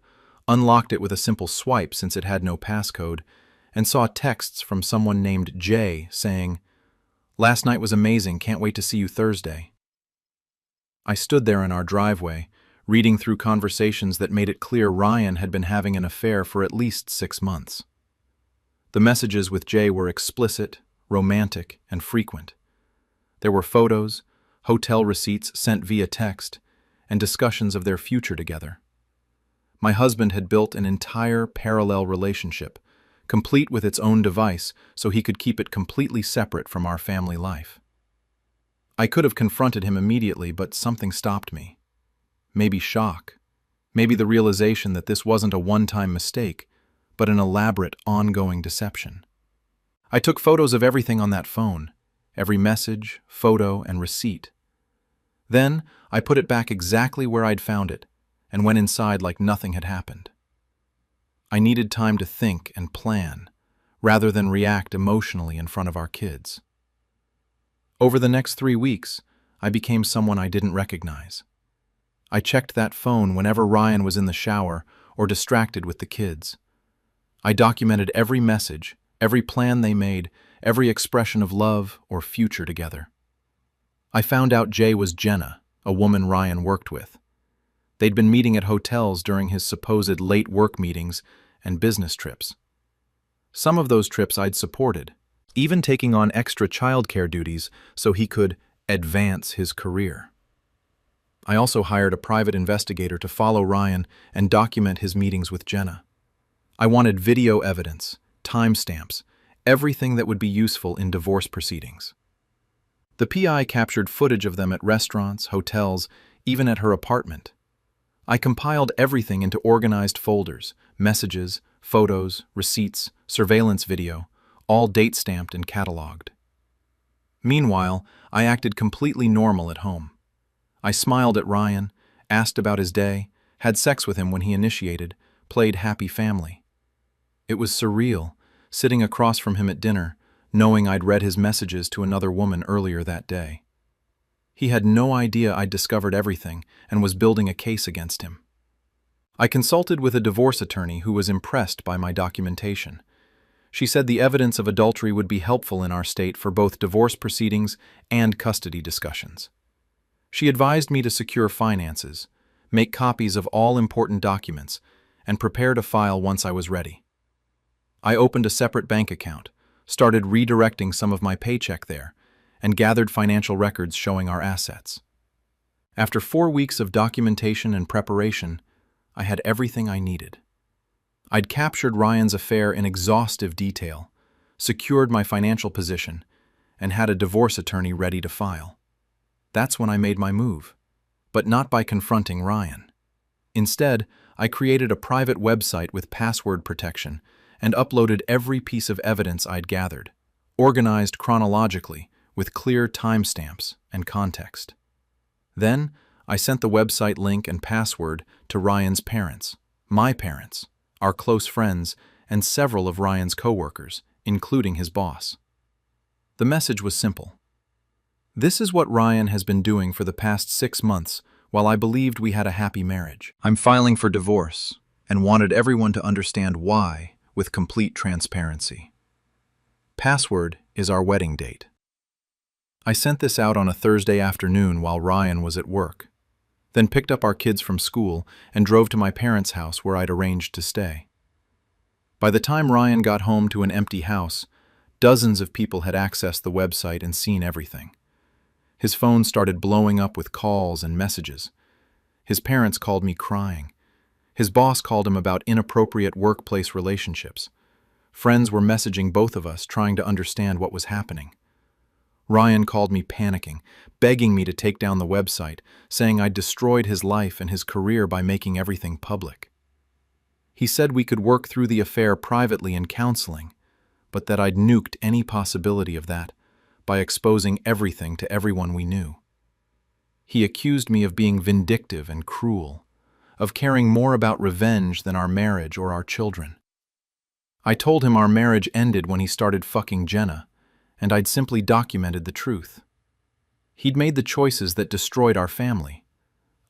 unlocked it with a simple swipe since it had no passcode, and saw texts from someone named Jay saying, "Last night was amazing, can't wait to see you Thursday." I stood there in our driveway, reading through conversations that made it clear Ryan had been having an affair for at least 6 months. The messages with Jay were explicit, romantic, and frequent. There were photos, hotel receipts sent via text, and discussions of their future together. My husband had built an entire parallel relationship, complete with its own device, so he could keep it completely separate from our family life. I could have confronted him immediately, but something stopped me. Maybe shock. Maybe the realization that this wasn't a one-time mistake, but an elaborate, ongoing deception. I took photos of everything on that phone, every message, photo, and receipt. Then I put it back exactly where I'd found it, and went inside like nothing had happened. I needed time to think and plan, rather than react emotionally in front of our kids. Over the next 3 weeks, I became someone I didn't recognize. I checked that phone whenever Ryan was in the shower or distracted with the kids. I documented every message, every plan they made, every expression of love or future together. I found out Jay was Jenna, a woman Ryan worked with. They'd been meeting at hotels during his supposed late work meetings and business trips. Some of those trips I'd supported, even taking on extra childcare duties so he could advance his career. I also hired a private investigator to follow Ryan and document his meetings with Jenna. I wanted video evidence, timestamps, everything that would be useful in divorce proceedings. The PI captured footage of them at restaurants, hotels, even at her apartment. I compiled everything into organized folders, messages, photos, receipts, surveillance video, all date-stamped and cataloged. Meanwhile, I acted completely normal at home. I smiled at Ryan, asked about his day, had sex with him when he initiated, played happy family. It was surreal, sitting across from him at dinner, knowing I'd read his messages to another woman earlier that day. He had no idea I'd discovered everything and was building a case against him. I consulted with a divorce attorney who was impressed by my documentation. She said the evidence of adultery would be helpful in our state for both divorce proceedings and custody discussions. She advised me to secure finances, make copies of all important documents, and prepare to file once I was ready. I opened a separate bank account, started redirecting some of my paycheck there, and gathered financial records showing our assets. After 4 weeks of documentation and preparation, I had everything I needed. I'd captured Ryan's affair in exhaustive detail, secured my financial position, and had a divorce attorney ready to file. That's when I made my move, but not by confronting Ryan. Instead, I created a private website with password protection and uploaded every piece of evidence I'd gathered, organized chronologically with clear timestamps and context. Then, I sent the website link and password to Ryan's parents, my parents, our close friends, and several of Ryan's coworkers, including his boss. The message was simple. This is what Ryan has been doing for the past 6 months while I believed we had a happy marriage. I'm filing for divorce and wanted everyone to understand why with complete transparency. Password is our wedding date. I sent this out on a Thursday afternoon while Ryan was at work, then picked up our kids from school and drove to my parents' house where I'd arranged to stay. By the time Ryan got home to an empty house, dozens of people had accessed the website and seen everything. His phone started blowing up with calls and messages. His parents called me crying. His boss called him about inappropriate workplace relationships. Friends were messaging both of us, trying to understand what was happening. Ryan called me panicking, begging me to take down the website, saying I'd destroyed his life and his career by making everything public. He said we could work through the affair privately in counseling, but that I'd nuked any possibility of that by exposing everything to everyone we knew. He accused me of being vindictive and cruel, of caring more about revenge than our marriage or our children. I told him our marriage ended when he started fucking Jenna, and I'd simply documented the truth. He'd made the choices that destroyed our family.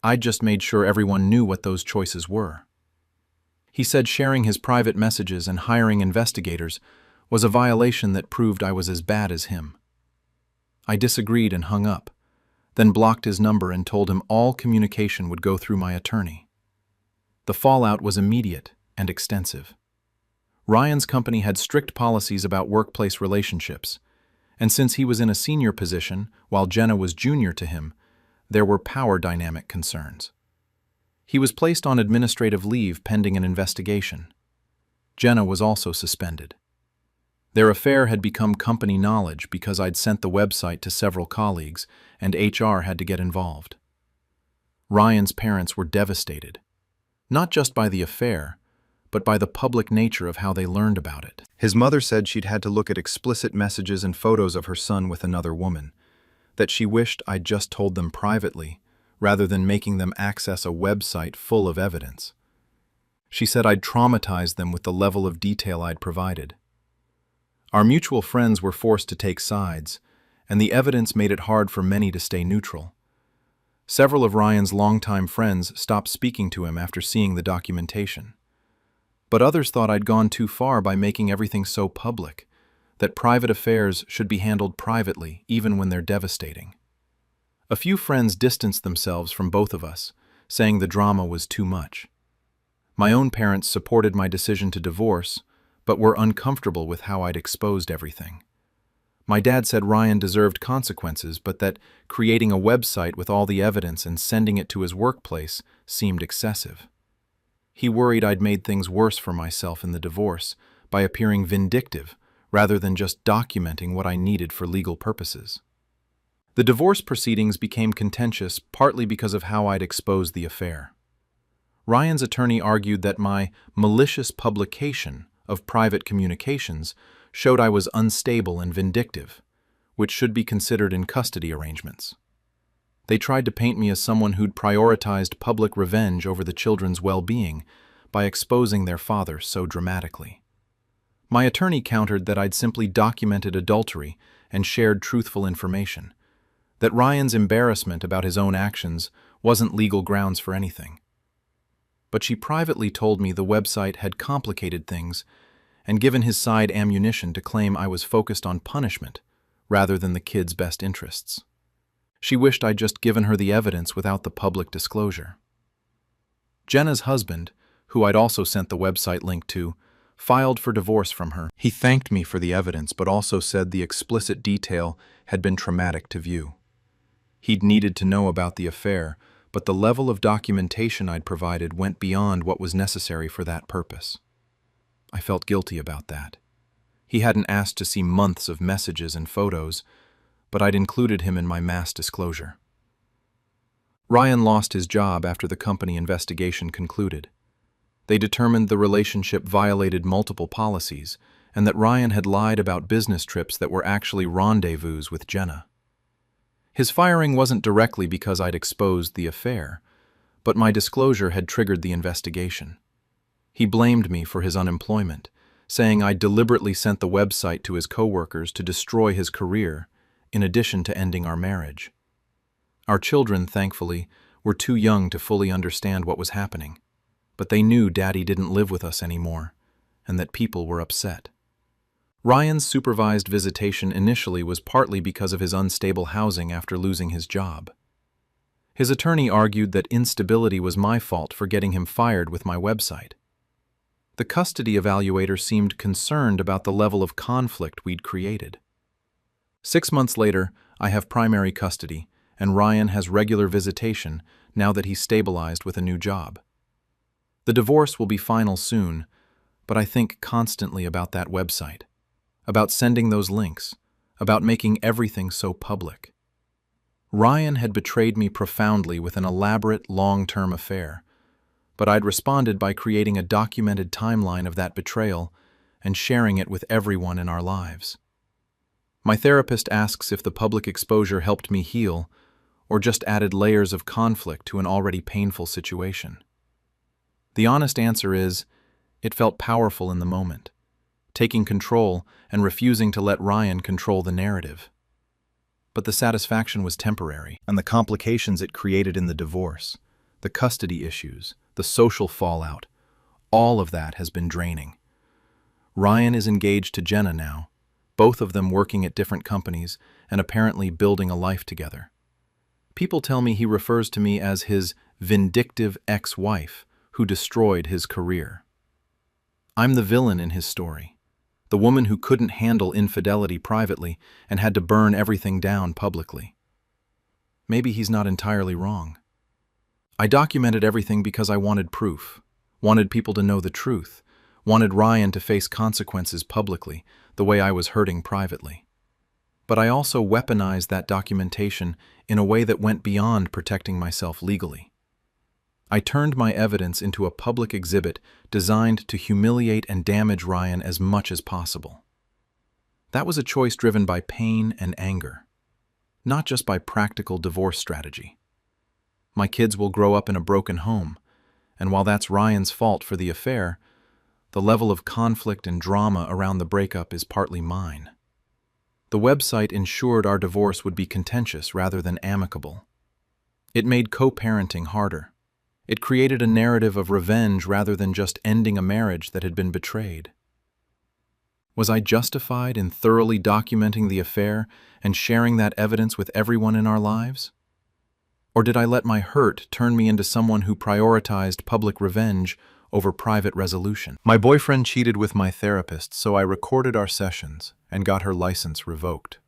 I'd just made sure everyone knew what those choices were. He said sharing his private messages and hiring investigators was a violation that proved I was as bad as him. I disagreed and hung up, then blocked his number and told him all communication would go through my attorney. The fallout was immediate and extensive. Ryan's company had strict policies about workplace relationships, and since he was in a senior position while Jenna was junior to him, there were power dynamic concerns. He was placed on administrative leave pending an investigation. Jenna was also suspended. Their affair had become company knowledge because I'd sent the website to several colleagues, and HR had to get involved. Ryan's parents were devastated, not just by the affair, but by the public nature of how they learned about it. His mother said she'd had to look at explicit messages and photos of her son with another woman, that she wished I'd just told them privately, rather than making them access a website full of evidence. She said I'd traumatized them with the level of detail I'd provided. Our mutual friends were forced to take sides, and the evidence made it hard for many to stay neutral. Several of Ryan's longtime friends stopped speaking to him after seeing the documentation. But others thought I'd gone too far by making everything so public, that private affairs should be handled privately even when they're devastating. A few friends distanced themselves from both of us, saying the drama was too much. My own parents supported my decision to divorce, but were uncomfortable with how I'd exposed everything. My dad said Ryan deserved consequences, but that creating a website with all the evidence and sending it to his workplace seemed excessive. He worried I'd made things worse for myself in the divorce by appearing vindictive rather than just documenting what I needed for legal purposes. The divorce proceedings became contentious partly because of how I'd exposed the affair. Ryan's attorney argued that my malicious publication of private communications showed I was unstable and vindictive, which should be considered in custody arrangements. They tried to paint me as someone who'd prioritized public revenge over the children's well-being by exposing their father so dramatically. My attorney countered that I'd simply documented adultery and shared truthful information, that Ryan's embarrassment about his own actions wasn't legal grounds for anything. But she privately told me the website had complicated things and given his side ammunition to claim I was focused on punishment rather than the kids' best interests. She wished I'd just given her the evidence without the public disclosure. Jenna's husband, who I'd also sent the website link to, filed for divorce from her. He thanked me for the evidence, but also said the explicit detail had been traumatic to view. He'd needed to know about the affair, but the level of documentation I'd provided went beyond what was necessary for that purpose. I felt guilty about that. He hadn't asked to see months of messages and photos, but I'd included him in my mass disclosure. Ryan lost his job after the company investigation concluded. They determined the relationship violated multiple policies and that Ryan had lied about business trips that were actually rendezvous with Jenna. His firing wasn't directly because I'd exposed the affair, but my disclosure had triggered the investigation. He blamed me for his unemployment, saying I deliberately sent the website to his coworkers to destroy his career, in addition to ending our marriage. Our children, thankfully, were too young to fully understand what was happening, but they knew Daddy didn't live with us anymore, and that people were upset. Ryan's supervised visitation initially was partly because of his unstable housing after losing his job. His attorney argued that instability was my fault for getting him fired with my website. The custody evaluator seemed concerned about the level of conflict we'd created. 6 months later, I have primary custody, and Ryan has regular visitation now that he's stabilized with a new job. The divorce will be final soon, but I think constantly about that website, about sending those links, about making everything so public. Ryan had betrayed me profoundly with an elaborate, long-term affair, but I'd responded by creating a documented timeline of that betrayal and sharing it with everyone in our lives. My therapist asks if the public exposure helped me heal or just added layers of conflict to an already painful situation. The honest answer is, it felt powerful in the moment, taking control and refusing to let Ryan control the narrative. But the satisfaction was temporary, and the complications it created in the divorce, the custody issues, the social fallout, all of that has been draining. Ryan is engaged to Jenna now, both of them working at different companies and apparently building a life together. People tell me he refers to me as his vindictive ex-wife who destroyed his career. I'm the villain in his story, the woman who couldn't handle infidelity privately and had to burn everything down publicly. Maybe he's not entirely wrong. I documented everything because I wanted proof, wanted people to know the truth, wanted Ryan to face consequences publicly, the way I was hurting privately. But I also weaponized that documentation in a way that went beyond protecting myself legally. I turned my evidence into a public exhibit designed to humiliate and damage Ryan as much as possible. That was a choice driven by pain and anger, not just by practical divorce strategy. My kids will grow up in a broken home, and while that's Ryan's fault for the affair, the level of conflict and drama around the breakup is partly mine. The website ensured our divorce would be contentious rather than amicable. It made co-parenting harder. It created a narrative of revenge rather than just ending a marriage that had been betrayed. Was I justified in thoroughly documenting the affair and sharing that evidence with everyone in our lives? Or did I let my hurt turn me into someone who prioritized public revenge over private resolution? My boyfriend cheated with my therapist, so I recorded our sessions and got her license revoked.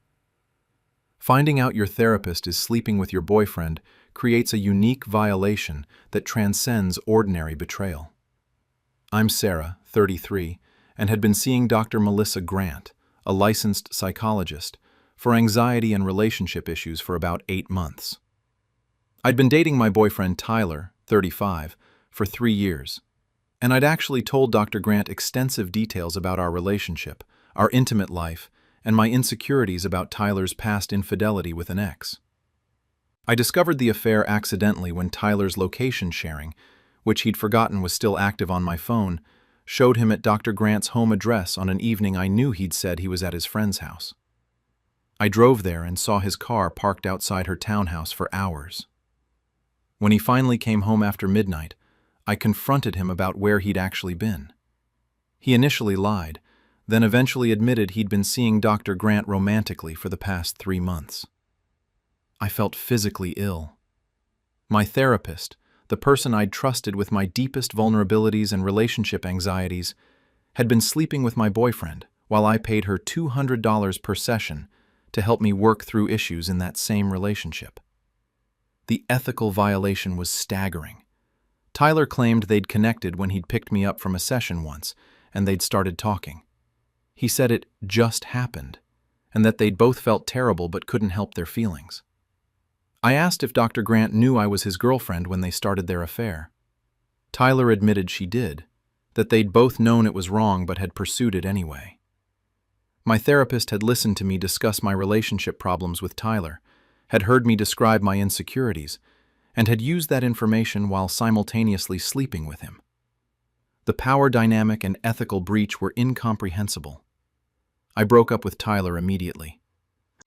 Finding out your therapist is sleeping with your boyfriend creates a unique violation that transcends ordinary betrayal. I'm Sarah, 33, and had been seeing Dr. Melissa Grant, a licensed psychologist, for anxiety and relationship issues for about 8 months. I'd been dating my boyfriend Tyler, 35, for 3 years, and I'd actually told Dr. Grant extensive details about our relationship, our intimate life, and my insecurities about Tyler's past infidelity with an ex. I discovered the affair accidentally when Tyler's location sharing, which he'd forgotten was still active on my phone, showed him at Dr. Grant's home address on an evening I knew he'd said he was at his friend's house. I drove there and saw his car parked outside her townhouse for hours. When he finally came home after midnight, I confronted him about where he'd actually been. He initially lied, then eventually admitted he'd been seeing Dr. Grant romantically for the past 3 months. I felt physically ill. My therapist, the person I'd trusted with my deepest vulnerabilities and relationship anxieties, had been sleeping with my boyfriend while I paid her $200 per session to help me work through issues in that same relationship. The ethical violation was staggering. Tyler claimed they'd connected when he'd picked me up from a session once, and they'd started talking. He said it just happened, and that they'd both felt terrible but couldn't help their feelings. I asked if Dr. Grant knew I was his girlfriend when they started their affair. Tyler admitted she did, that they'd both known it was wrong but had pursued it anyway. My therapist had listened to me discuss my relationship problems with Tyler, had heard me describe my insecurities, and had used that information while simultaneously sleeping with him. The power dynamic and ethical breach were incomprehensible. I broke up with Tyler immediately.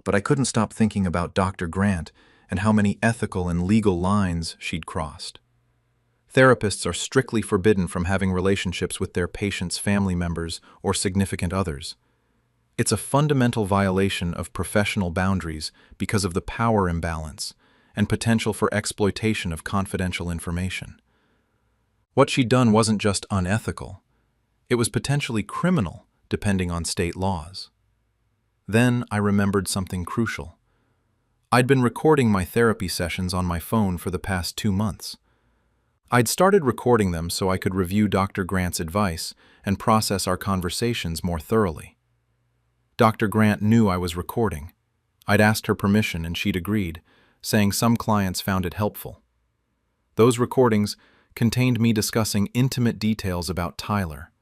But I couldn't stop thinking about Dr. Grant and how many ethical and legal lines she'd crossed. Therapists are strictly forbidden from having relationships with their patients' family members or significant others. It's a fundamental violation of professional boundaries because of the power imbalance and potential for exploitation of confidential information. What she'd done wasn't just unethical, it was potentially criminal, depending on state laws. Then I remembered something crucial. I'd been recording my therapy sessions on my phone for the past 2 months. I'd started recording them so I could review Dr. Grant's advice and process our conversations more thoroughly. Dr. Grant knew I was recording. I'd asked her permission and she'd agreed, saying some clients found it helpful. Those recordings contained me discussing intimate details about Tyler,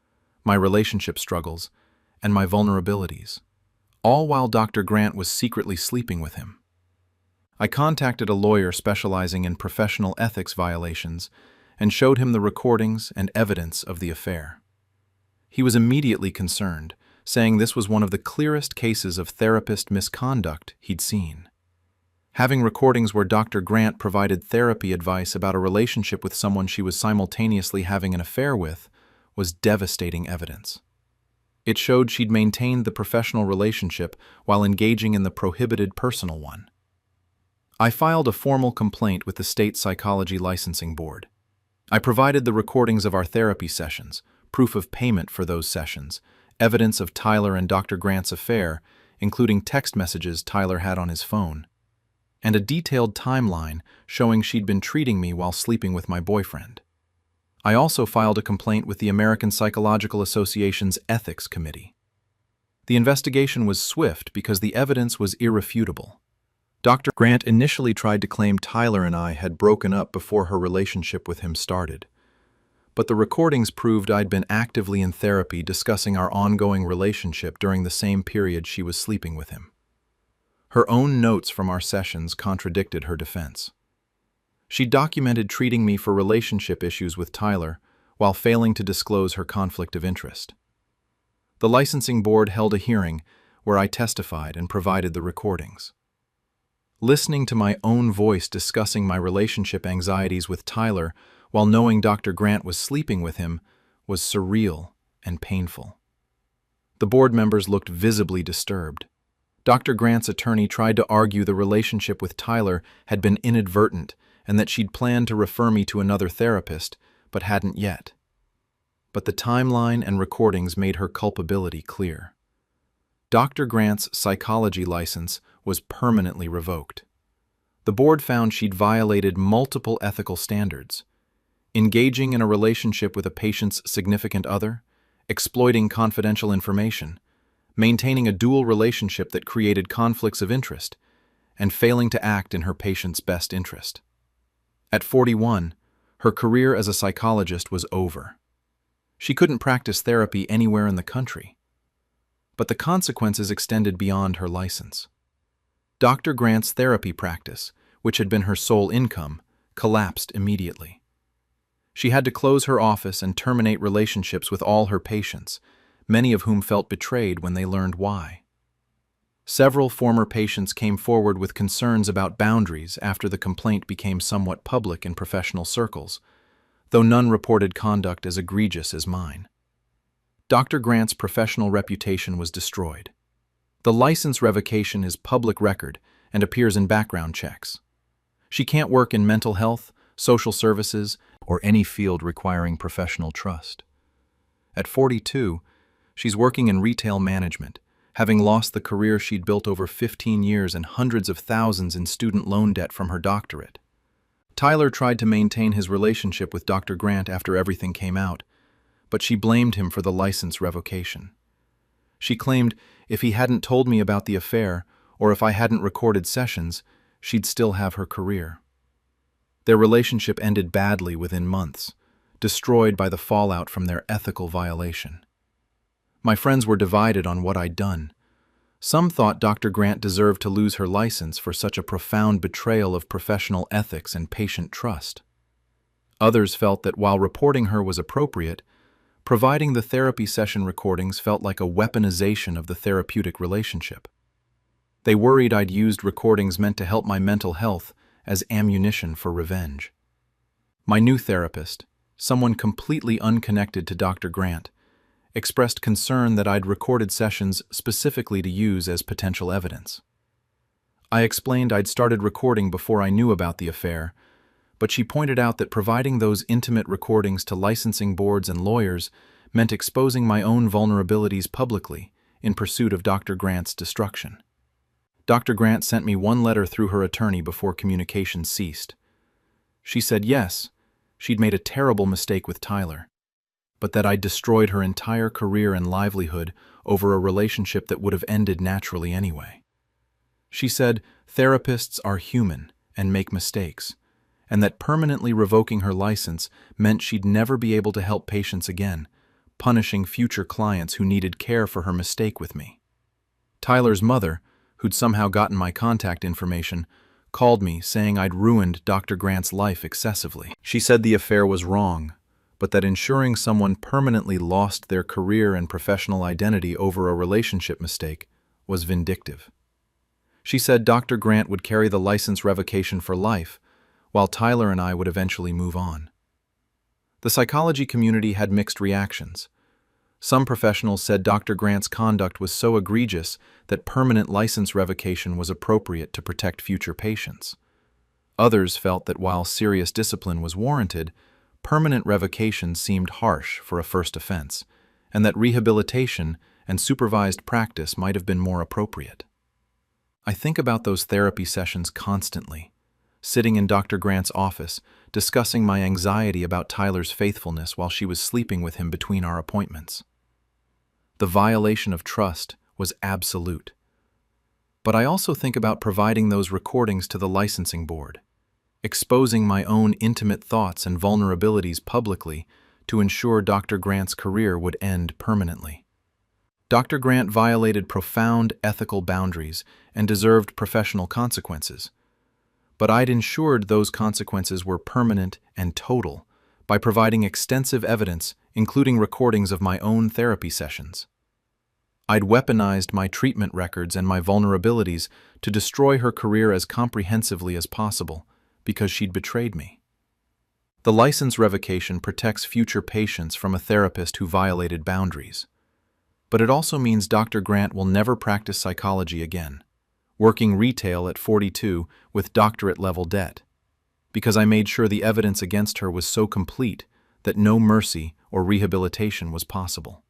my relationship struggles, and my vulnerabilities, all while Dr. Grant was secretly sleeping with him. I contacted a lawyer specializing in professional ethics violations and showed him the recordings and evidence of the affair. He was immediately concerned, saying this was one of the clearest cases of therapist misconduct he'd seen. Having recordings where Dr. Grant provided therapy advice about a relationship with someone she was simultaneously having an affair with was devastating evidence. It showed she'd maintained the professional relationship while engaging in the prohibited personal one. I filed a formal complaint with the State Psychology Licensing Board. I provided the recordings of our therapy sessions, proof of payment for those sessions, evidence of Tyler and Dr. Grant's affair, including text messages Tyler had on his phone, and a detailed timeline showing she'd been treating me while sleeping with my boyfriend. I also filed a complaint with the American Psychological Association's Ethics Committee. The investigation was swift because the evidence was irrefutable. Dr. Grant initially tried to claim Tyler and I had broken up before her relationship with him started. But the recordings proved I'd been actively in therapy discussing our ongoing relationship during the same period she was sleeping with him. Her own notes from our sessions contradicted her defense. She documented treating me for relationship issues with Tyler while failing to disclose her conflict of interest. The licensing board held a hearing where I testified and provided the recordings. Listening to my own voice discussing my relationship anxieties with Tyler while knowing Dr. Grant was sleeping with him was surreal and painful. The board members looked visibly disturbed. Dr. Grant's attorney tried to argue the relationship with Tyler had been inadvertent and that she'd planned to refer me to another therapist, but hadn't yet. But the timeline and recordings made her culpability clear. Dr. Grant's psychology license was permanently revoked. The board found she'd violated multiple ethical standards: engaging in a relationship with a patient's significant other, exploiting confidential information, maintaining a dual relationship that created conflicts of interest, and failing to act in her patient's best interest. At 41, her career as a psychologist was over. She couldn't practice therapy anywhere in the country. But the consequences extended beyond her license. Dr. Grant's therapy practice, which had been her sole income, collapsed immediately. She had to close her office and terminate relationships with all her patients, many of whom felt betrayed when they learned why. Several former patients came forward with concerns about boundaries after the complaint became somewhat public in professional circles, though none reported conduct as egregious as mine. Dr. Grant's professional reputation was destroyed. The license revocation is public record and appears in background checks. She can't work in mental health, social services, or any field requiring professional trust. At 42, she's working in retail management, having lost the career she'd built over 15 years and hundreds of thousands in student loan debt from her doctorate. Tyler tried to maintain his relationship with Dr. Grant after everything came out, but she blamed him for the license revocation. She claimed if he hadn't told me about the affair, or if I hadn't recorded sessions, she'd still have her career. Their relationship ended badly within months, destroyed by the fallout from their ethical violation. My friends were divided on what I'd done. Some thought Dr. Grant deserved to lose her license for such a profound betrayal of professional ethics and patient trust. Others felt that while reporting her was appropriate, Providing the therapy session recordings felt like a weaponization of the therapeutic relationship. They worried I'd used recordings meant to help my mental health as ammunition for revenge. My new therapist, someone completely unconnected to Dr. Grant, expressed concern that I'd recorded sessions specifically to use as potential evidence. I explained I'd started recording before I knew about the affair, but she pointed out that providing those intimate recordings to licensing boards and lawyers meant exposing my own vulnerabilities publicly in pursuit of Dr. Grant's destruction. Dr. Grant sent me one letter through her attorney before communication ceased. She said yes, she'd made a terrible mistake with Tyler, but that I'd destroyed her entire career and livelihood over a relationship that would have ended naturally anyway. She said therapists are human and make mistakes, and that permanently revoking her license meant she'd never be able to help patients again, punishing future clients who needed care for her mistake with me. Tyler's mother, who'd somehow gotten my contact information, called me saying I'd ruined Dr. Grant's life excessively. She said the affair was wrong, but that ensuring someone permanently lost their career and professional identity over a relationship mistake was vindictive. She said Dr. Grant would carry the license revocation for life, while Tyler and I would eventually move on. The psychology community had mixed reactions. Some professionals said Dr. Grant's conduct was so egregious that permanent license revocation was appropriate to protect future patients. Others felt that while serious discipline was warranted, permanent revocation seemed harsh for a first offense, and that rehabilitation and supervised practice might have been more appropriate. I think about those therapy sessions constantly, sitting in Dr. Grant's office, discussing my anxiety about Tyler's faithfulness while she was sleeping with him between our appointments. The violation of trust was absolute. But I also think about providing those recordings to the licensing board, exposing my own intimate thoughts and vulnerabilities publicly to ensure Dr. Grant's career would end permanently. Dr. Grant violated profound ethical boundaries and deserved professional consequences. But I'd ensured those consequences were permanent and total by providing extensive evidence, including recordings of my own therapy sessions. I'd weaponized my treatment records and my vulnerabilities to destroy her career as comprehensively as possible because she'd betrayed me. The license revocation protects future patients from a therapist who violated boundaries. But it also means Dr. Grant will never practice psychology again, working retail at 42 with doctorate-level debt, because I made sure the evidence against her was so complete that no mercy or rehabilitation was possible.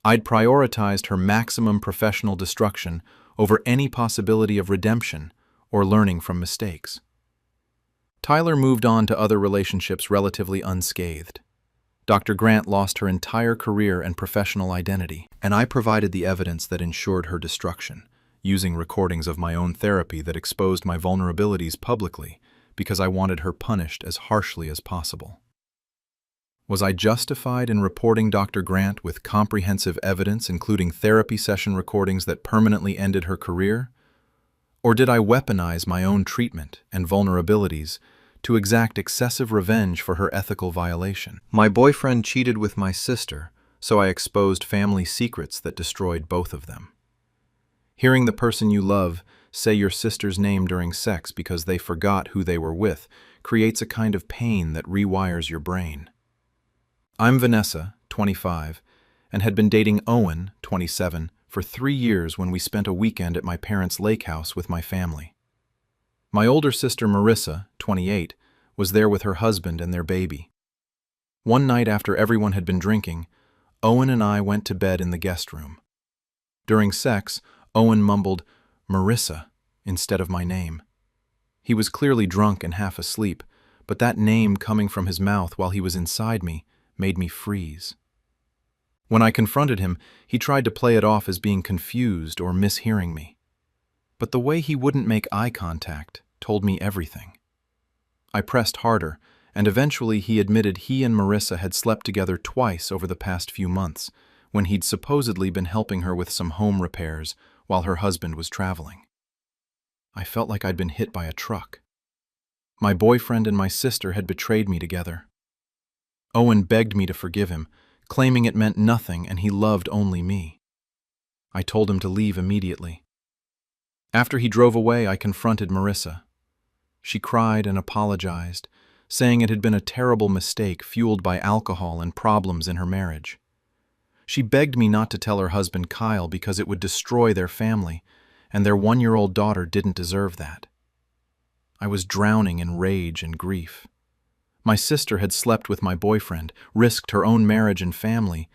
I'd prioritized her maximum professional destruction over any possibility of redemption or learning from mistakes. Tyler moved on to other relationships relatively unscathed. Dr. Grant lost her entire career and professional identity, and I provided the evidence that ensured her destruction, using recordings of my own therapy that exposed my vulnerabilities publicly because I wanted her punished as harshly as possible. Was I justified in reporting Dr. Grant with comprehensive evidence, including therapy session recordings that permanently ended her career? Or did I weaponize my own treatment and vulnerabilities to exact excessive revenge for her ethical violation? My boyfriend cheated with my sister, so I exposed family secrets that destroyed both of them. Hearing the person you love say your sister's name during sex because they forgot who they were with creates a kind of pain that rewires your brain. I'm Vanessa, 25, and had been dating Owen, 27, for 3 years when we spent a weekend at my parents' lake house with my family. My older sister Marissa, 28, was there with her husband and their baby. One night after everyone had been drinking, Owen and I went to bed in the guest room. During sex, Owen mumbled, "Marissa," instead of my name. He was clearly drunk and half asleep, but that name coming from his mouth while he was inside me made me freeze. When I confronted him, he tried to play it off as being confused or mishearing me. But the way he wouldn't make eye contact told me everything. I pressed harder, and eventually he admitted he and Marissa had slept together twice over the past few months, when he'd supposedly been helping her with some home repairs while her husband was traveling. I felt like I'd been hit by a truck. My boyfriend and my sister had betrayed me together. Owen begged me to forgive him, claiming it meant nothing and he loved only me. I told him to leave immediately. After he drove away, I confronted Marissa. She cried and apologized, saying it had been a terrible mistake fueled by alcohol and problems in her marriage. She begged me not to tell her husband Kyle because it would destroy their family, and their 1-year-old daughter didn't deserve that. I was drowning in rage and grief. My sister had slept with my boyfriend, risked her own marriage and family,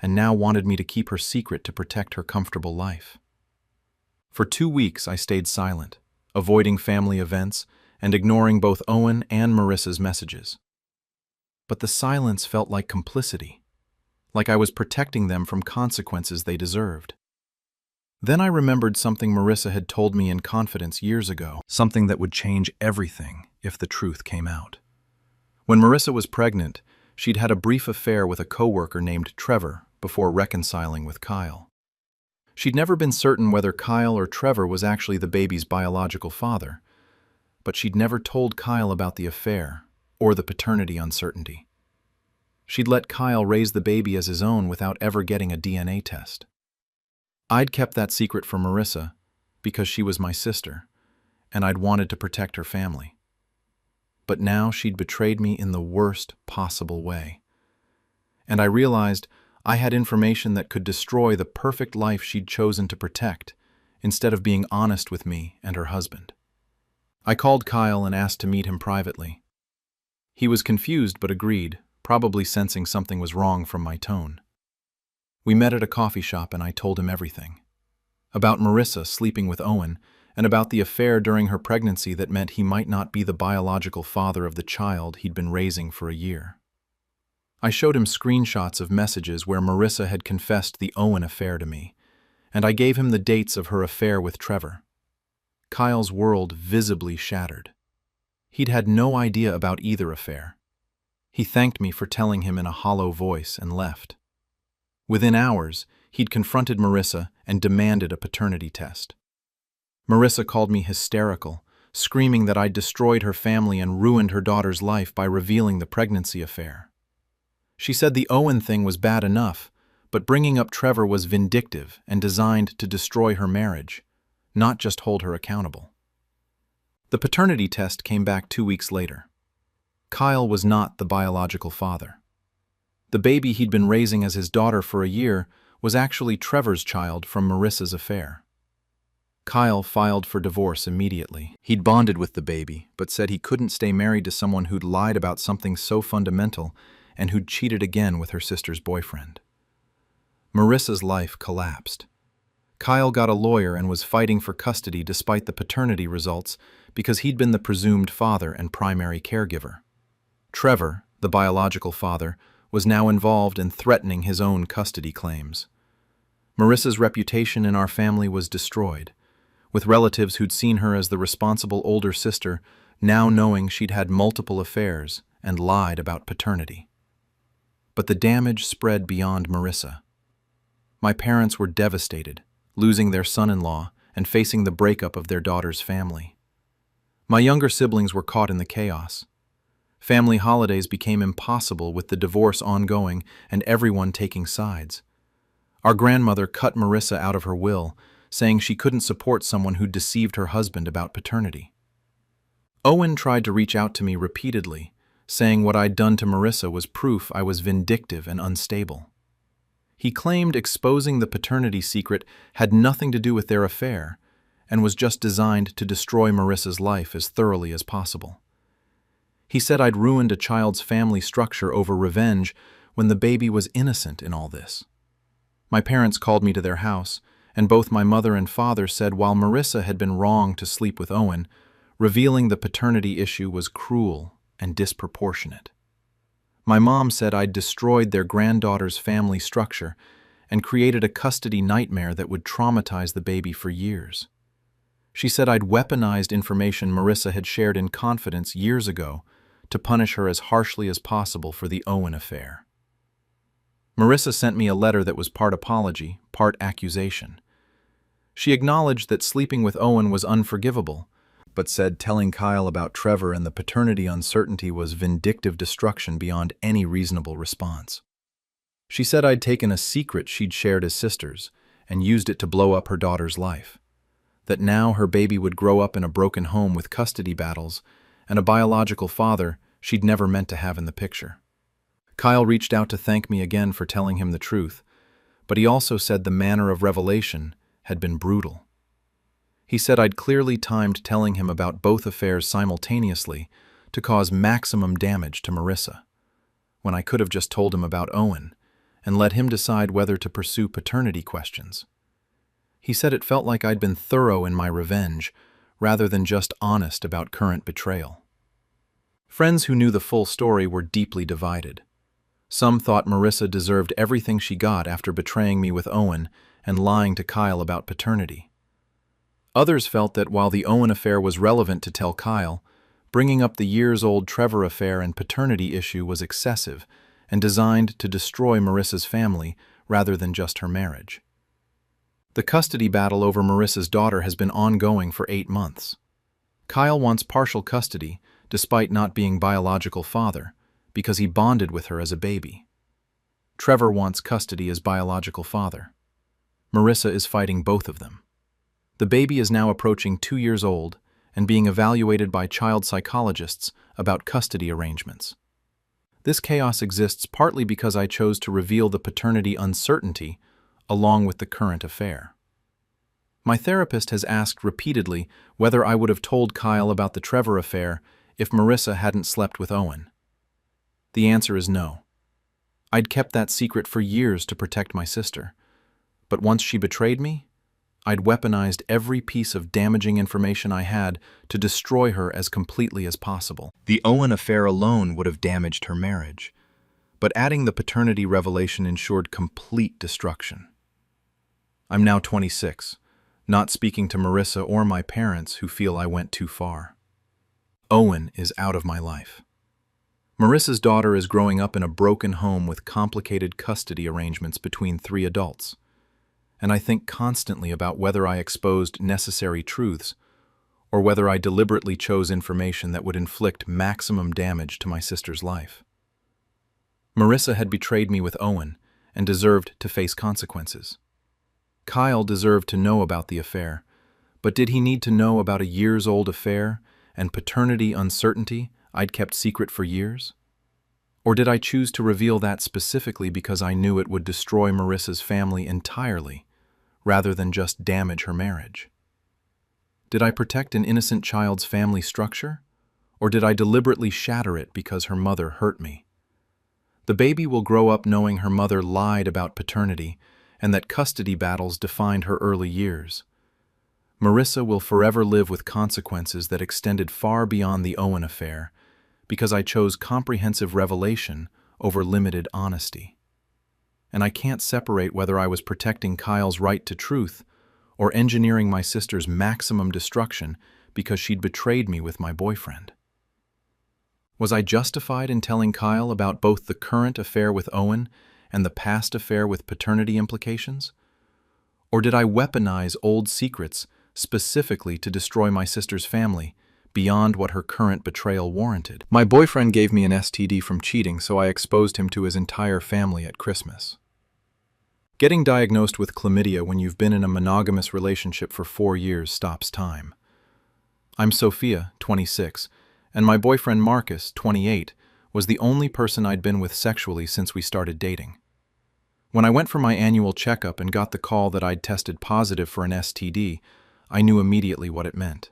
and now wanted me to keep her secret to protect her comfortable life. For 2 weeks I stayed silent, avoiding family events and ignoring both Owen and Marissa's messages. But the silence felt like complicity, like I was protecting them from consequences they deserved. Then I remembered something Marissa had told me in confidence years ago, something that would change everything if the truth came out. When Marissa was pregnant, she'd had a brief affair with a coworker named Trevor before reconciling with Kyle. She'd never been certain whether Kyle or Trevor was actually the baby's biological father, but she'd never told Kyle about the affair or the paternity uncertainty. She'd let Kyle raise the baby as his own without ever getting a DNA test. I'd kept that secret from Marissa because she was my sister, and I'd wanted to protect her family. But now she'd betrayed me in the worst possible way. And I realized I had information that could destroy the perfect life she'd chosen to protect, instead of being honest with me and her husband. I called Kyle and asked to meet him privately. He was confused but agreed, probably sensing something was wrong from my tone. We met at a coffee shop and I told him everything. About Marissa sleeping with Owen, and about the affair during her pregnancy that meant he might not be the biological father of the child he'd been raising for a year. I showed him screenshots of messages where Marissa had confessed the Owen affair to me, and I gave him the dates of her affair with Trevor. Kyle's world visibly shattered. He'd had no idea about either affair. He thanked me for telling him in a hollow voice and left. Within hours, he'd confronted Marissa and demanded a paternity test. Marissa called me hysterical, screaming that I'd destroyed her family and ruined her daughter's life by revealing the pregnancy affair. She said the Owen thing was bad enough, but bringing up Trevor was vindictive and designed to destroy her marriage, not just hold her accountable. The paternity test came back 2 weeks later. Kyle was not the biological father. The baby he'd been raising as his daughter for a year was actually Trevor's child from Marissa's affair. Kyle filed for divorce immediately. He'd bonded with the baby, but said he couldn't stay married to someone who'd lied about something so fundamental and who'd cheated again with her sister's boyfriend. Marissa's life collapsed. Kyle got a lawyer and was fighting for custody despite the paternity results because he'd been the presumed father and primary caregiver. Trevor, the biological father, was now involved in threatening his own custody claims. Marissa's reputation in our family was destroyed, with relatives who'd seen her as the responsible older sister now knowing she'd had multiple affairs and lied about paternity. But the damage spread beyond Marissa. My parents were devastated, losing their son-in-law and facing the breakup of their daughter's family. My younger siblings were caught in the chaos. Family holidays became impossible with the divorce ongoing and everyone taking sides. Our grandmother cut Marissa out of her will, saying she couldn't support someone who deceived her husband about paternity. Owen tried to reach out to me repeatedly, saying what I'd done to Marissa was proof I was vindictive and unstable. He claimed exposing the paternity secret had nothing to do with their affair and was just designed to destroy Marissa's life as thoroughly as possible. He said I'd ruined a child's family structure over revenge when the baby was innocent in all this. My parents called me to their house, and both my mother and father said while Marissa had been wrong to sleep with Owen, revealing the paternity issue was cruel and disproportionate. My mom said I'd destroyed their granddaughter's family structure and created a custody nightmare that would traumatize the baby for years. She said I'd weaponized information Marissa had shared in confidence years ago to punish her as harshly as possible for the Owen affair. Marissa sent me a letter that was part apology, part accusation. She acknowledged that sleeping with Owen was unforgivable, but said telling Kyle about Trevor and the paternity uncertainty was vindictive destruction beyond any reasonable response. She said I'd taken a secret she'd shared as sisters and used it to blow up her daughter's life. That now her baby would grow up in a broken home with custody battles and a biological father she'd never meant to have in the picture. Kyle reached out to thank me again for telling him the truth, but he also said the manner of revelation had been brutal. He said I'd clearly timed telling him about both affairs simultaneously to cause maximum damage to Marissa, when I could have just told him about Owen and let him decide whether to pursue paternity questions. He said it felt like I'd been thorough in my revenge rather than just honest about current betrayal. Friends who knew the full story were deeply divided. Some thought Marissa deserved everything she got after betraying me with Owen and lying to Kyle about paternity. Others felt that while the Owen affair was relevant to tell Kyle, bringing up the years-old Trevor affair and paternity issue was excessive and designed to destroy Marissa's family rather than just her marriage. The custody battle over Marissa's daughter has been ongoing for 8 months. Kyle wants partial custody, despite not being biological father, because he bonded with her as a baby. Trevor wants custody as biological father. Marissa is fighting both of them. The baby is now approaching 2 years old and being evaluated by child psychologists about custody arrangements. This chaos exists partly because I chose to reveal the paternity uncertainty along with the current affair. My therapist has asked repeatedly whether I would have told Kyle about the Trevor affair if Marissa hadn't slept with Owen. The answer is no. I'd kept that secret for years to protect my sister, but once she betrayed me, I'd weaponized every piece of damaging information I had to destroy her as completely as possible. The Owen affair alone would have damaged her marriage, but adding the paternity revelation ensured complete destruction. I'm now 26, not speaking to Marissa or my parents who feel I went too far. Owen is out of my life. Marissa's daughter is growing up in a broken home with complicated custody arrangements between 3 adults. And I think constantly about whether I exposed necessary truths or whether I deliberately chose information that would inflict maximum damage to my sister's life. Marissa had betrayed me with Owen and deserved to face consequences. Kyle deserved to know about the affair, but did he need to know about a years-old affair and paternity uncertainty I'd kept secret for years? Or did I choose to reveal that specifically because I knew it would destroy Marissa's family entirely, rather than just damage her marriage? Did I protect an innocent child's family structure, or did I deliberately shatter it because her mother hurt me? The baby will grow up knowing her mother lied about paternity and that custody battles defined her early years. Marissa will forever live with consequences that extended far beyond the Owen affair because I chose comprehensive revelation over limited honesty. And I can't separate whether I was protecting Kyle's right to truth or engineering my sister's maximum destruction because she'd betrayed me with my boyfriend. Was I justified in telling Kyle about both the current affair with Owen and the past affair with paternity implications? Or did I weaponize old secrets specifically to destroy my sister's family beyond what her current betrayal warranted? My boyfriend gave me an STD from cheating, so I exposed him to his entire family at Christmas. Getting diagnosed with chlamydia when you've been in a monogamous relationship for 4 years stops time. I'm Sophia, 26, and my boyfriend Marcus, 28, was the only person I'd been with sexually since we started dating. When I went for my annual checkup and got the call that I'd tested positive for an STD, I knew immediately what it meant.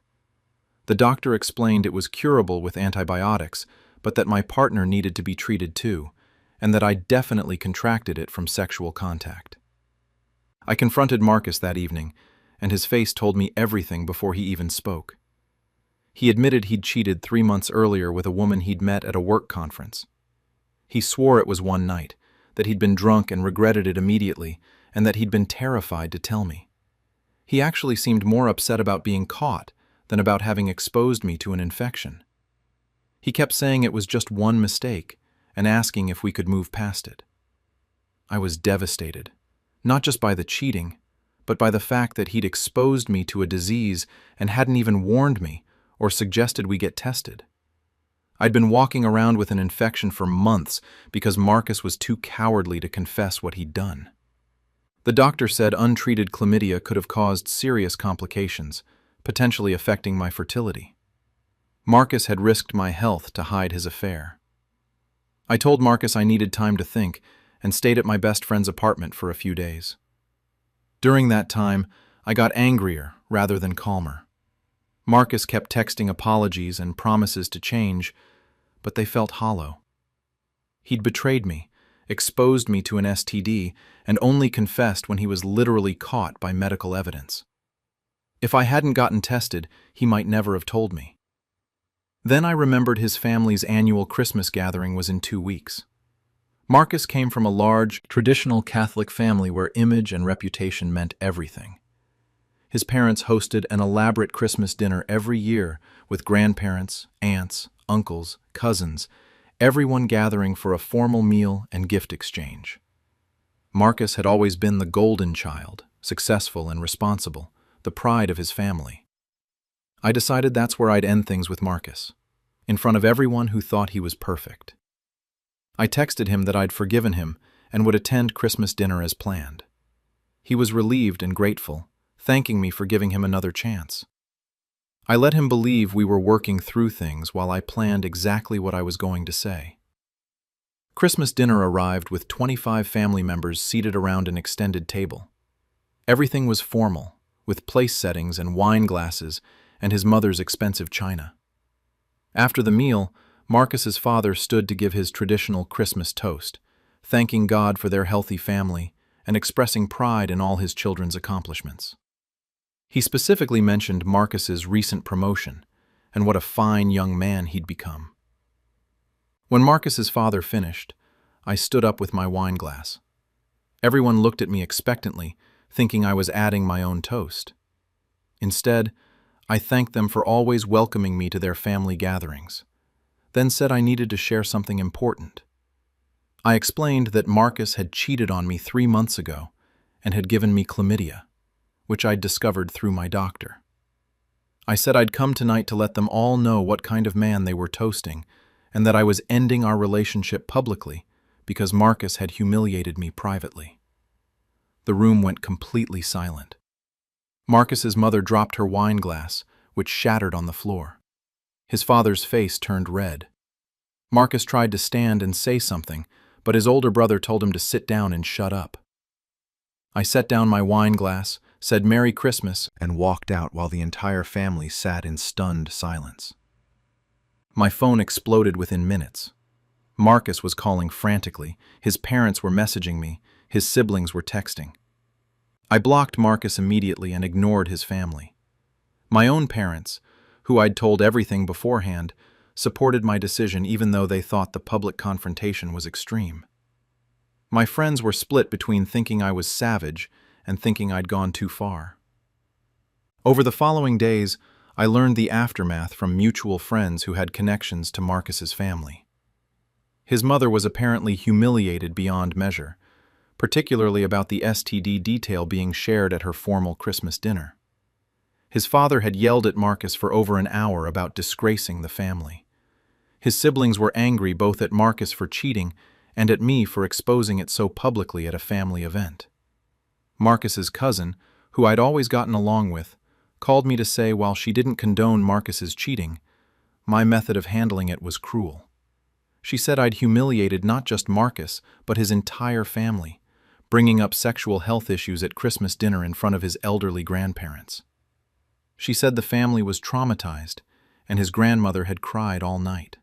The doctor explained it was curable with antibiotics, but that my partner needed to be treated too, and that I definitely contracted it from sexual contact. I confronted Marcus that evening, and his face told me everything before he even spoke. He admitted he'd cheated 3 months earlier with a woman he'd met at a work conference. He swore it was one night, that he'd been drunk and regretted it immediately, and that he'd been terrified to tell me. He actually seemed more upset about being caught than about having exposed me to an infection. He kept saying it was just one mistake and asking if we could move past it. I was devastated, not just by the cheating, but by the fact that he'd exposed me to a disease and hadn't even warned me or suggested we get tested. I'd been walking around with an infection for months because Marcus was too cowardly to confess what he'd done. The doctor said untreated chlamydia could have caused serious complications, potentially affecting my fertility. Marcus had risked my health to hide his affair. I told Marcus I needed time to think and stayed at my best friend's apartment for a few days. During that time, I got angrier rather than calmer. Marcus kept texting apologies and promises to change, but they felt hollow. He'd betrayed me, exposed me to an STD, and only confessed when he was literally caught by medical evidence. If I hadn't gotten tested, he might never have told me. Then I remembered his family's annual Christmas gathering was in 2 weeks. Marcus came from a large, traditional Catholic family where image and reputation meant everything. His parents hosted an elaborate Christmas dinner every year with grandparents, aunts, uncles, cousins, everyone gathering for a formal meal and gift exchange. Marcus had always been the golden child, successful and responsible, the pride of his family. I decided that's where I'd end things with Marcus, in front of everyone who thought he was perfect. I texted him that I'd forgiven him and would attend Christmas dinner as planned. He was relieved and grateful, thanking me for giving him another chance. I let him believe we were working through things while I planned exactly what I was going to say. Christmas dinner arrived with 25 family members seated around an extended table. Everything was formal, with place settings and wine glasses and his mother's expensive china. After the meal, Marcus's father stood to give his traditional Christmas toast, thanking God for their healthy family and expressing pride in all his children's accomplishments. He specifically mentioned Marcus's recent promotion and what a fine young man he'd become. When Marcus's father finished, I stood up with my wine glass. Everyone looked at me expectantly, thinking I was adding my own toast. Instead, I thanked them for always welcoming me to their family gatherings, then said I needed to share something important. I explained that Marcus had cheated on me 3 months ago and had given me chlamydia, which I'd discovered through my doctor. I said I'd come tonight to let them all know what kind of man they were toasting and that I was ending our relationship publicly because Marcus had humiliated me privately. The room went completely silent. Marcus's mother dropped her wine glass, which shattered on the floor. His father's face turned red. Marcus tried to stand and say something, but his older brother told him to sit down and shut up. I set down my wine glass, said Merry Christmas, and walked out while the entire family sat in stunned silence. My phone exploded within minutes. Marcus was calling frantically, his parents were messaging me, his siblings were texting. I blocked Marcus immediately and ignored his family. My own parents, who I'd told everything beforehand, supported my decision even though they thought the public confrontation was extreme. My friends were split between thinking I was savage and thinking I'd gone too far. Over the following days, I learned the aftermath from mutual friends who had connections to Marcus's family. His mother was apparently humiliated beyond measure, particularly about the STD detail being shared at her formal Christmas dinner. His father had yelled at Marcus for over an hour about disgracing the family. His siblings were angry both at Marcus for cheating and at me for exposing it so publicly at a family event. Marcus's cousin, who I'd always gotten along with, called me to say while she didn't condone Marcus's cheating, my method of handling it was cruel. She said I'd humiliated not just Marcus, but his entire family, bringing up sexual health issues at Christmas dinner in front of his elderly grandparents. She said the family was traumatized, and his grandmother had cried all night.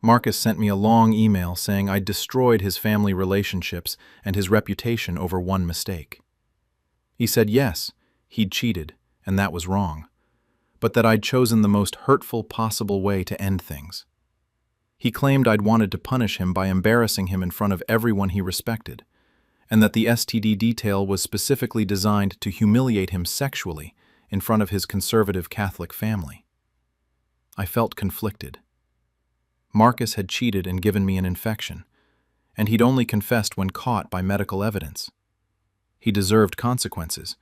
Marcus sent me a long email saying I'd destroyed his family relationships and his reputation over one mistake. He said yes, he'd cheated, and that was wrong, but that I'd chosen the most hurtful possible way to end things. He claimed I'd wanted to punish him by embarrassing him in front of everyone he respected, and that the STD detail was specifically designed to humiliate him sexually in front of his conservative Catholic family. I felt conflicted. Marcus had cheated and given me an infection, and he'd only confessed when caught by medical evidence. He deserved consequences,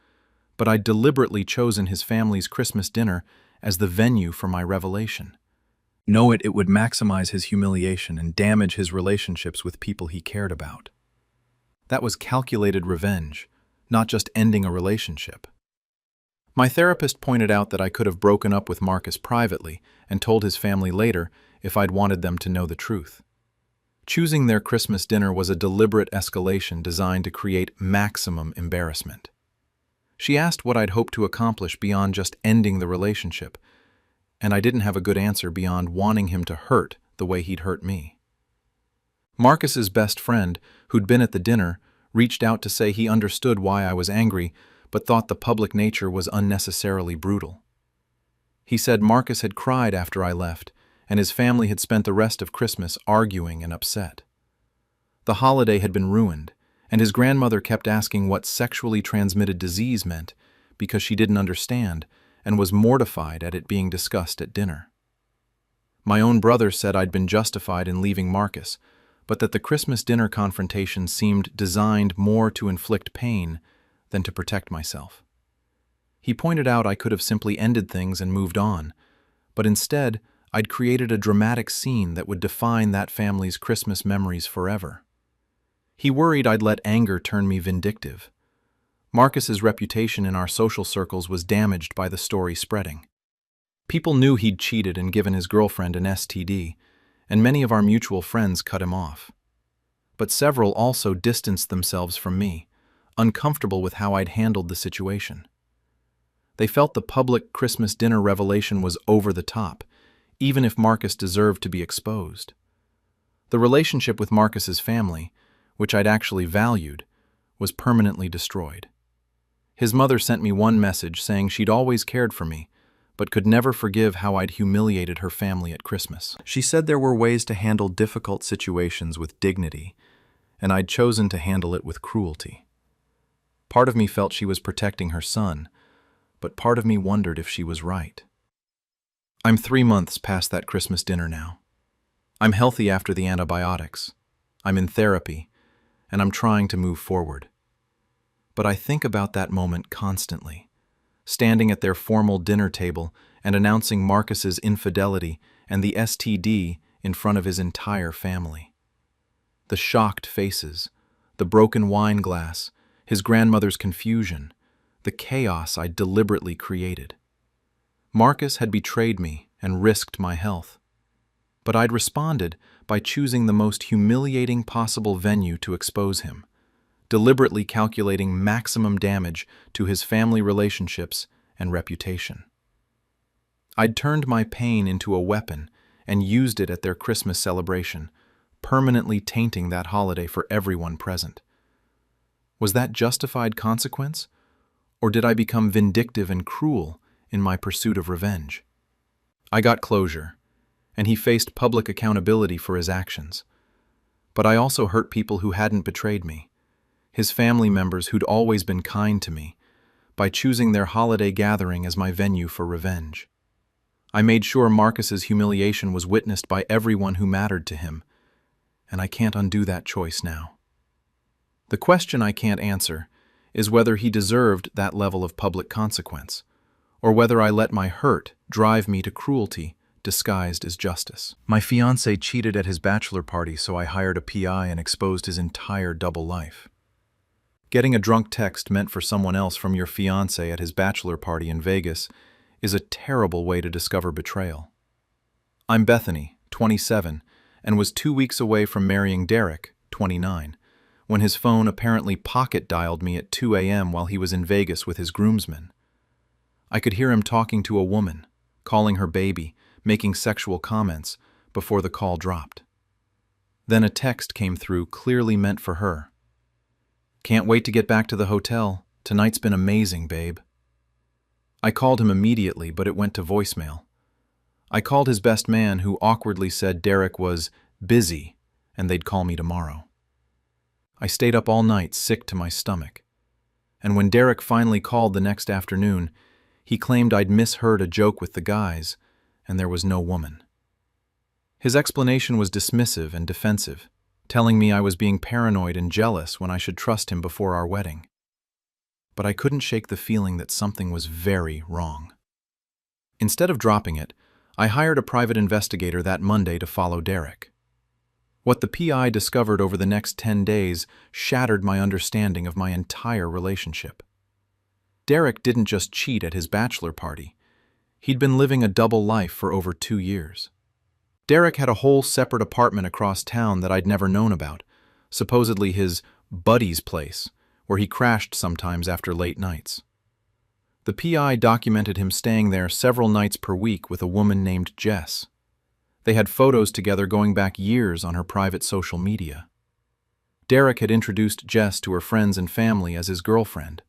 but I'd deliberately chosen his family's Christmas dinner as the venue for my revelation. It would maximize his humiliation and damage his relationships with people he cared about. That was calculated revenge, not just ending a relationship. My therapist pointed out that I could have broken up with Marcus privately and told his family later if I'd wanted them to know the truth. Choosing their Christmas dinner was a deliberate escalation designed to create maximum embarrassment. She asked what I'd hoped to accomplish beyond just ending the relationship, and I didn't have a good answer beyond wanting him to hurt the way he'd hurt me. Marcus's best friend, who'd been at the dinner, reached out to say he understood why I was angry, but thought the public nature was unnecessarily brutal. He said Marcus had cried after I left, and his family had spent the rest of Christmas arguing and upset. The holiday had been ruined, and his grandmother kept asking what sexually transmitted disease meant because she didn't understand and was mortified at it being discussed at dinner. My own brother said I'd been justified in leaving Marcus, but that the Christmas dinner confrontation seemed designed more to inflict pain than to protect myself. He pointed out I could have simply ended things and moved on, but instead I'd created a dramatic scene that would define that family's Christmas memories forever. He worried I'd let anger turn me vindictive. Marcus's reputation in our social circles was damaged by the story spreading. People knew he'd cheated and given his girlfriend an STD, and many of our mutual friends cut him off. But several also distanced themselves from me, uncomfortable with how I'd handled the situation. They felt the public Christmas dinner revelation was over the top, even if Marcus deserved to be exposed. The relationship with Marcus's family, which I'd actually valued, was permanently destroyed. His mother sent me one message saying she'd always cared for me, but could never forgive how I'd humiliated her family at Christmas. She said there were ways to handle difficult situations with dignity, and I'd chosen to handle it with cruelty. Part of me felt she was protecting her son, but part of me wondered if she was right. I'm 3 months past that Christmas dinner now. I'm healthy after the antibiotics. I'm in therapy, and I'm trying to move forward. But I think about that moment constantly, standing at their formal dinner table and announcing Marcus's infidelity and the STD in front of his entire family. The shocked faces, the broken wine glass, his grandmother's confusion, the chaos I deliberately created. Marcus had betrayed me and risked my health. But I'd responded by choosing the most humiliating possible venue to expose him, deliberately calculating maximum damage to his family relationships and reputation. I'd turned my pain into a weapon and used it at their Christmas celebration, permanently tainting that holiday for everyone present. Was that justified consequence, or did I become vindictive and cruel in my pursuit of revenge? I got closure, and he faced public accountability for his actions. But I also hurt people who hadn't betrayed me, his family members who'd always been kind to me, by choosing their holiday gathering as my venue for revenge. I made sure Marcus's humiliation was witnessed by everyone who mattered to him, and I can't undo that choice now. The question I can't answer is whether he deserved that level of public consequence, or whether I let my hurt drive me to cruelty disguised as justice. My fiancé cheated at his bachelor party, so I hired a PI and exposed his entire double life. Getting a drunk text meant for someone else from your fiancé at his bachelor party in Vegas is a terrible way to discover betrayal. I'm Bethany, 27, and was 2 weeks away from marrying Derek, 29, when his phone apparently pocket-dialed me at 2 a.m. while he was in Vegas with his groomsmen. I could hear him talking to a woman, calling her baby, making sexual comments, before the call dropped. Then a text came through clearly meant for her. "Can't wait to get back to the hotel. Tonight's been amazing, babe." I called him immediately, but it went to voicemail. I called his best man, who awkwardly said Derek was busy and they'd call me tomorrow. I stayed up all night, sick to my stomach. And when Derek finally called the next afternoon, he claimed I'd misheard a joke with the guys, and there was no woman. His explanation was dismissive and defensive, telling me I was being paranoid and jealous when I should trust him before our wedding. But I couldn't shake the feeling that something was very wrong. Instead of dropping it, I hired a private investigator that Monday to follow Derek. What the PI discovered over the next 10 days shattered my understanding of my entire relationship. Derek didn't just cheat at his bachelor party. He'd been living a double life for over 2 years. Derek had a whole separate apartment across town that I'd never known about, supposedly his buddy's place, where he crashed sometimes after late nights. The PI documented him staying there several nights per week with a woman named Jess. They had photos together going back years on her private social media. Derek had introduced Jess to her friends and family as his girlfriend.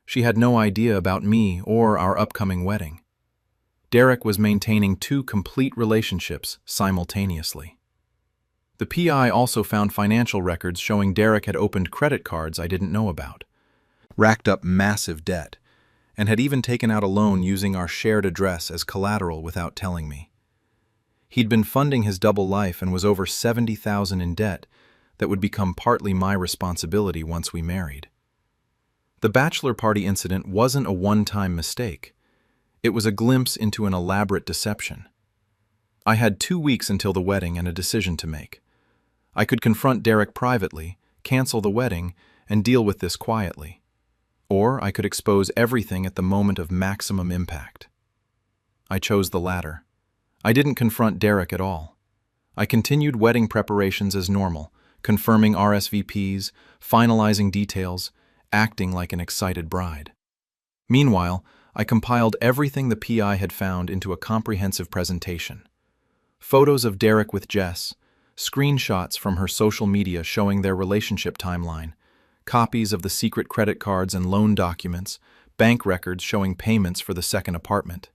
She had no idea about me or our upcoming wedding. Derek was maintaining 2 complete relationships simultaneously. The PI also found financial records showing Derek had opened credit cards I didn't know about, racked up massive debt, and had even taken out a loan using our shared address as collateral without telling me. He'd been funding his double life and was over $70,000 in debt that would become partly my responsibility once we married. The bachelor party incident wasn't a one-time mistake. It was a glimpse into an elaborate deception. I had 2 weeks until the wedding and a decision to make. I could confront Derek privately, cancel the wedding, and deal with this quietly. Or I could expose everything at the moment of maximum impact. I chose the latter. I didn't confront Derek at all. I continued wedding preparations as normal, confirming RSVPs, finalizing details, acting like an excited bride. Meanwhile, I compiled everything the PI had found into a comprehensive presentation. Photos of Derek with Jess, screenshots from her social media showing their relationship timeline, copies of the secret credit cards and loan documents, bank records showing payments for the second apartment.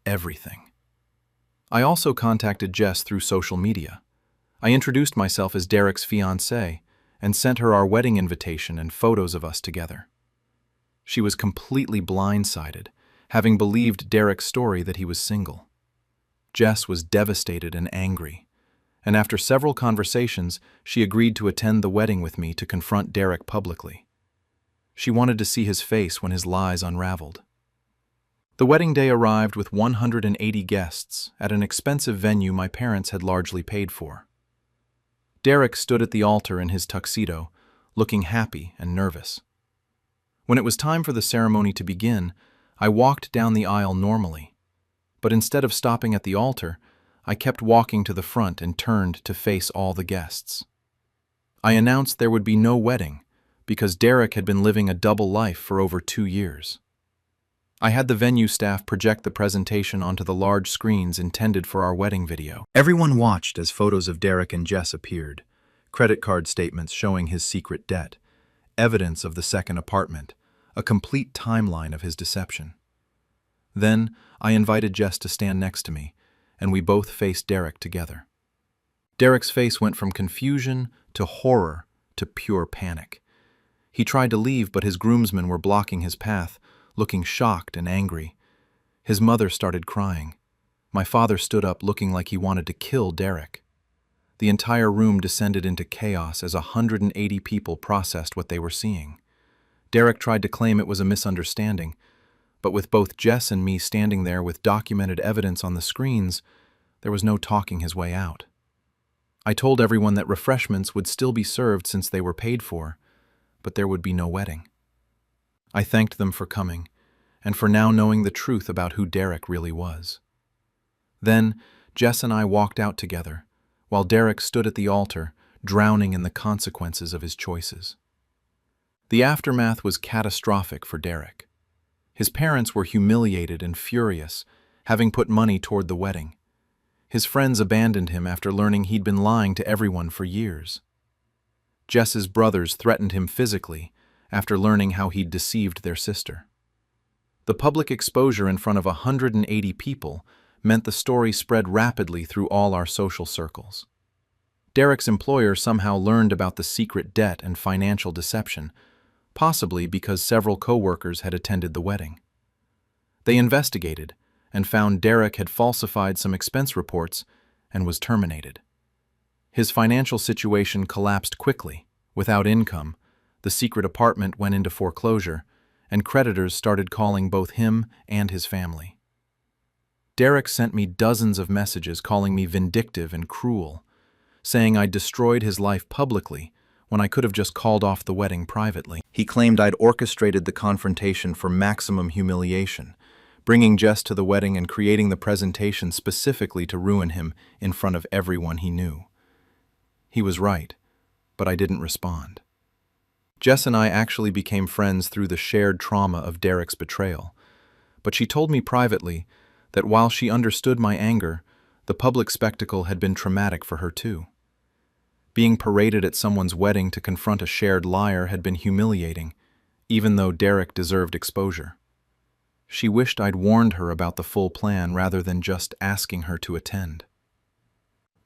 Everything. I also contacted Jess through social media. I introduced myself as Derek's fiancée and sent her our wedding invitation and photos of us together. She was completely blindsided, having believed Derek's story that he was single. Jess was devastated and angry, and after several conversations, she agreed to attend the wedding with me to confront Derek publicly. She wanted to see his face when his lies unraveled. The wedding day arrived with 180 guests at an expensive venue my parents had largely paid for. Derek stood at the altar in his tuxedo, looking happy and nervous. When it was time for the ceremony to begin, I walked down the aisle normally. But instead of stopping at the altar, I kept walking to the front and turned to face all the guests. I announced there would be no wedding because Derek had been living a double life for over 2 years. I had the venue staff project the presentation onto the large screens intended for our wedding video. Everyone watched as photos of Derek and Jess appeared, credit card statements showing his secret debt, evidence of the second apartment, a complete timeline of his deception. Then I invited Jess to stand next to me, and we both faced Derek together. Derek's face went from confusion to horror to pure panic. He tried to leave, but his groomsmen were blocking his path, looking shocked and angry. His mother started crying. My father stood up looking like he wanted to kill Derek. The entire room descended into chaos as 180 people processed what they were seeing. Derek tried to claim it was a misunderstanding, but with both Jess and me standing there with documented evidence on the screens, there was no talking his way out. I told everyone that refreshments would still be served since they were paid for, but there would be no wedding. I thanked them for coming, and for now knowing the truth about who Derek really was. Then, Jess and I walked out together, while Derek stood at the altar, drowning in the consequences of his choices. The aftermath was catastrophic for Derek. His parents were humiliated and furious, having put money toward the wedding. His friends abandoned him after learning he'd been lying to everyone for years. Jess's brothers threatened him physically after learning how he'd deceived their sister. The public exposure in front of 180 people meant the story spread rapidly through all our social circles. Derek's employer somehow learned about the secret debt and financial deception, possibly because several co-workers had attended the wedding. They investigated and found Derek had falsified some expense reports and was terminated. His financial situation collapsed quickly. Without income, the secret apartment went into foreclosure, and creditors started calling both him and his family. Derek sent me dozens of messages calling me vindictive and cruel, saying I'd destroyed his life publicly when I could have just called off the wedding privately. He claimed I'd orchestrated the confrontation for maximum humiliation, bringing Jess to the wedding and creating the presentation specifically to ruin him in front of everyone he knew. He was right, but I didn't respond. Jess and I actually became friends through the shared trauma of Derek's betrayal, but she told me privately that while she understood my anger, the public spectacle had been traumatic for her too. Being paraded at someone's wedding to confront a shared liar had been humiliating, even though Derek deserved exposure. She wished I'd warned her about the full plan rather than just asking her to attend.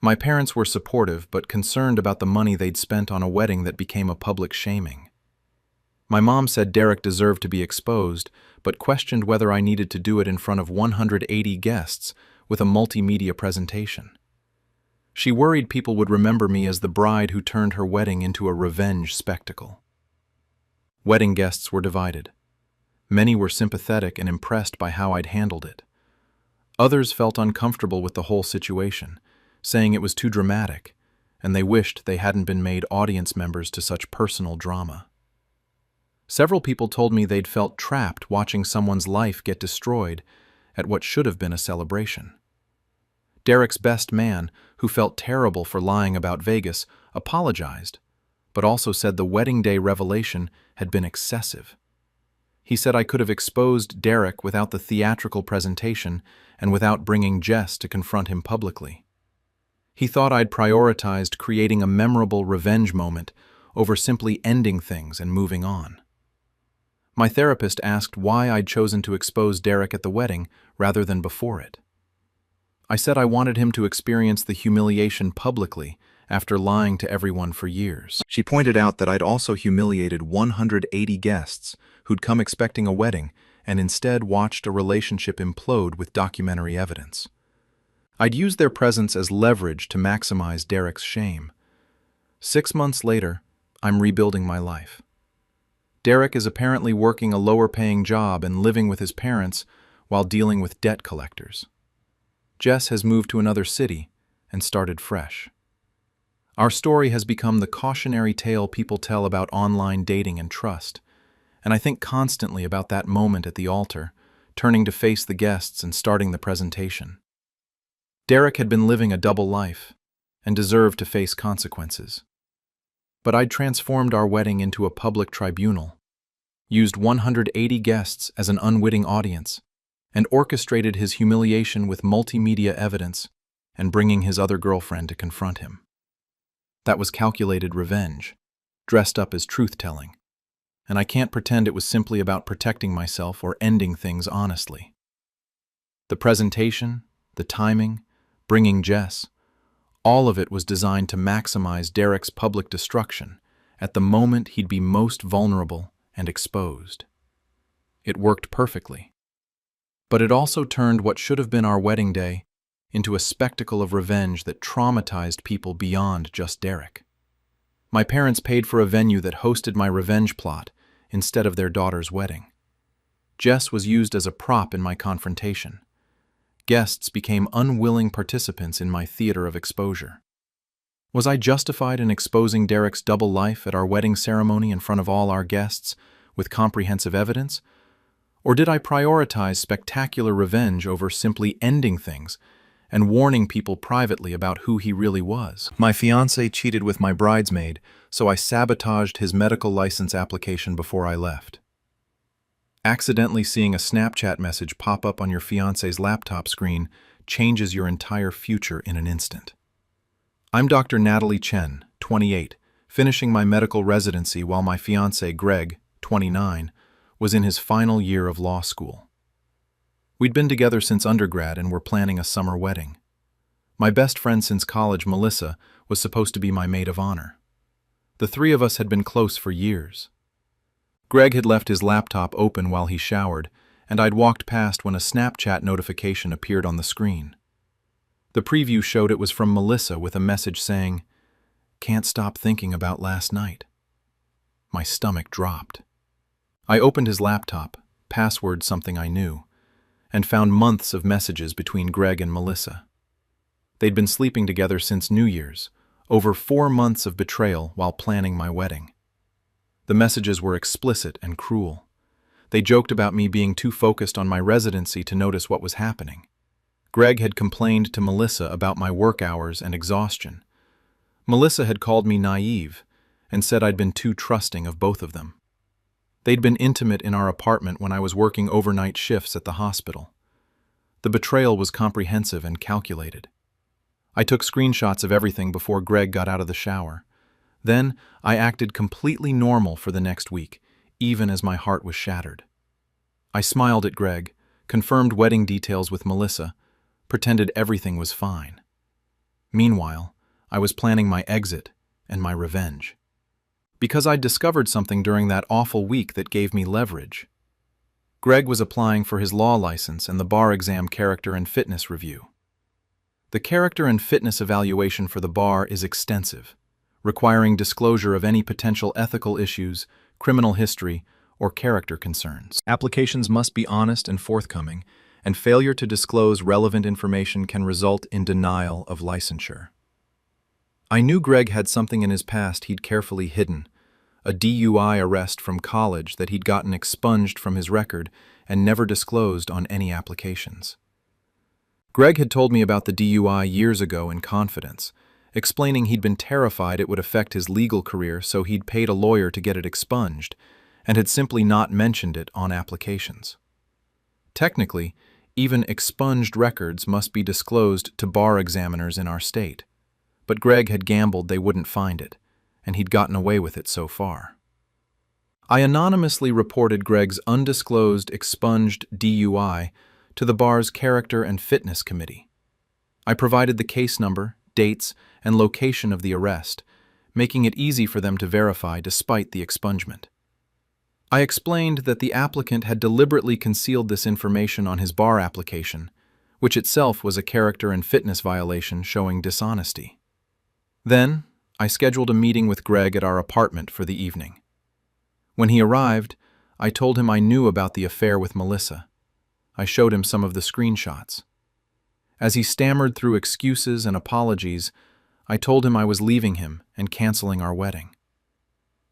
My parents were supportive but concerned about the money they'd spent on a wedding that became a public shaming. My mom said Derek deserved to be exposed, but questioned whether I needed to do it in front of 180 guests with a multimedia presentation. She worried people would remember me as the bride who turned her wedding into a revenge spectacle. Wedding guests were divided. Many were sympathetic and impressed by how I'd handled it. Others felt uncomfortable with the whole situation, saying it was too dramatic, and they wished they hadn't been made audience members to such personal drama. Several people told me they'd felt trapped watching someone's life get destroyed at what should have been a celebration. Derek's best man, who felt terrible for lying about Vegas, apologized, but also said the wedding day revelation had been excessive. He said I could have exposed Derek without the theatrical presentation and without bringing Jess to confront him publicly. He thought I'd prioritized creating a memorable revenge moment over simply ending things and moving on. My therapist asked why I'd chosen to expose Derek at the wedding rather than before it. I said I wanted him to experience the humiliation publicly after lying to everyone for years. She pointed out that I'd also humiliated 180 guests who'd come expecting a wedding and instead watched a relationship implode with documentary evidence. I'd used their presence as leverage to maximize Derek's shame. 6 months later, I'm rebuilding my life. Derek is apparently working a lower-paying job and living with his parents while dealing with debt collectors. Jess has moved to another city and started fresh. Our story has become the cautionary tale people tell about online dating and trust, and I think constantly about that moment at the altar, turning to face the guests and starting the presentation. Derek had been living a double life and deserved to face consequences. But I'd transformed our wedding into a public tribunal, used 180 guests as an unwitting audience, and orchestrated his humiliation with multimedia evidence and bringing his other girlfriend to confront him. That was calculated revenge, dressed up as truth-telling, and I can't pretend it was simply about protecting myself or ending things honestly. The presentation, the timing, bringing Jess, all of it was designed to maximize Derek's public destruction at the moment he'd be most vulnerable and exposed. It worked perfectly. But it also turned what should have been our wedding day into a spectacle of revenge that traumatized people beyond just Derek. My parents paid for a venue that hosted my revenge plot instead of their daughter's wedding. Jess was used as a prop in my confrontation. Guests became unwilling participants in my theater of exposure. Was I justified in exposing Derek's double life at our wedding ceremony in front of all our guests with comprehensive evidence? Or did I prioritize spectacular revenge over simply ending things and warning people privately about who he really was? My fiancé cheated with my bridesmaid, so I sabotaged his medical license application before I left. Accidentally seeing a Snapchat message pop up on your fiancé's laptop screen changes your entire future in an instant. I'm Dr. Natalie Chen, 28, finishing my medical residency while my fiancé Greg, 29, was in his final year of law school. We'd been together since undergrad and were planning a summer wedding. My best friend since college, Melissa, was supposed to be my maid of honor. The three of us had been close for years. Greg had left his laptop open while he showered, and I'd walked past when a Snapchat notification appeared on the screen. The preview showed it was from Melissa with a message saying, "Can't stop thinking about last night." My stomach dropped. I opened his laptop, password something I knew, and found months of messages between Greg and Melissa. They'd been sleeping together since New Year's, over 4 months of betrayal while planning my wedding. The messages were explicit and cruel. They joked about me being too focused on my residency to notice what was happening. Greg had complained to Melissa about my work hours and exhaustion. Melissa had called me naive and said I'd been too trusting of both of them. They'd been intimate in our apartment when I was working overnight shifts at the hospital. The betrayal was comprehensive and calculated. I took screenshots of everything before Greg got out of the shower. Then I acted completely normal for the next week, even as my heart was shattered. I smiled at Greg, confirmed wedding details with Melissa, pretended everything was fine. Meanwhile, I was planning my exit and my revenge. Because I'd discovered something during that awful week that gave me leverage. Greg was applying for his law license and the bar exam character and fitness review. The character and fitness evaluation for the bar is extensive, requiring disclosure of any potential ethical issues, criminal history, or character concerns. Applications must be honest and forthcoming, and failure to disclose relevant information can result in denial of licensure. I knew Greg had something in his past he'd carefully hidden, a DUI arrest from college that he'd gotten expunged from his record and never disclosed on any applications. Greg had told me about the DUI years ago in confidence, explaining he'd been terrified it would affect his legal career, so he'd paid a lawyer to get it expunged, and had simply not mentioned it on applications. Technically, even expunged records must be disclosed to bar examiners in our state, but Greg had gambled they wouldn't find it, and he'd gotten away with it so far. I anonymously reported Greg's undisclosed expunged DUI to the bar's Character and Fitness Committee. I provided the case number, dates, and location of the arrest, making it easy for them to verify despite the expungement. I explained that the applicant had deliberately concealed this information on his bar application, which itself was a character and fitness violation showing dishonesty. Then, I scheduled a meeting with Greg at our apartment for the evening. When he arrived, I told him I knew about the affair with Melissa. I showed him some of the screenshots. As he stammered through excuses and apologies, I told him I was leaving him and canceling our wedding.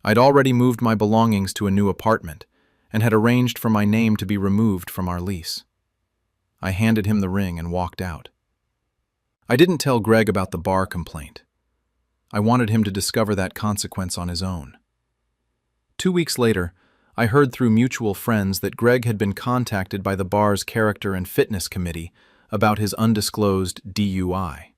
I'd already moved my belongings to a new apartment and had arranged for my name to be removed from our lease. I handed him the ring and walked out. I didn't tell Greg about the bar complaint. I wanted him to discover that consequence on his own. 2 weeks later, I heard through mutual friends that Greg had been contacted by the bar's Character and Fitness Committee about his undisclosed DUI.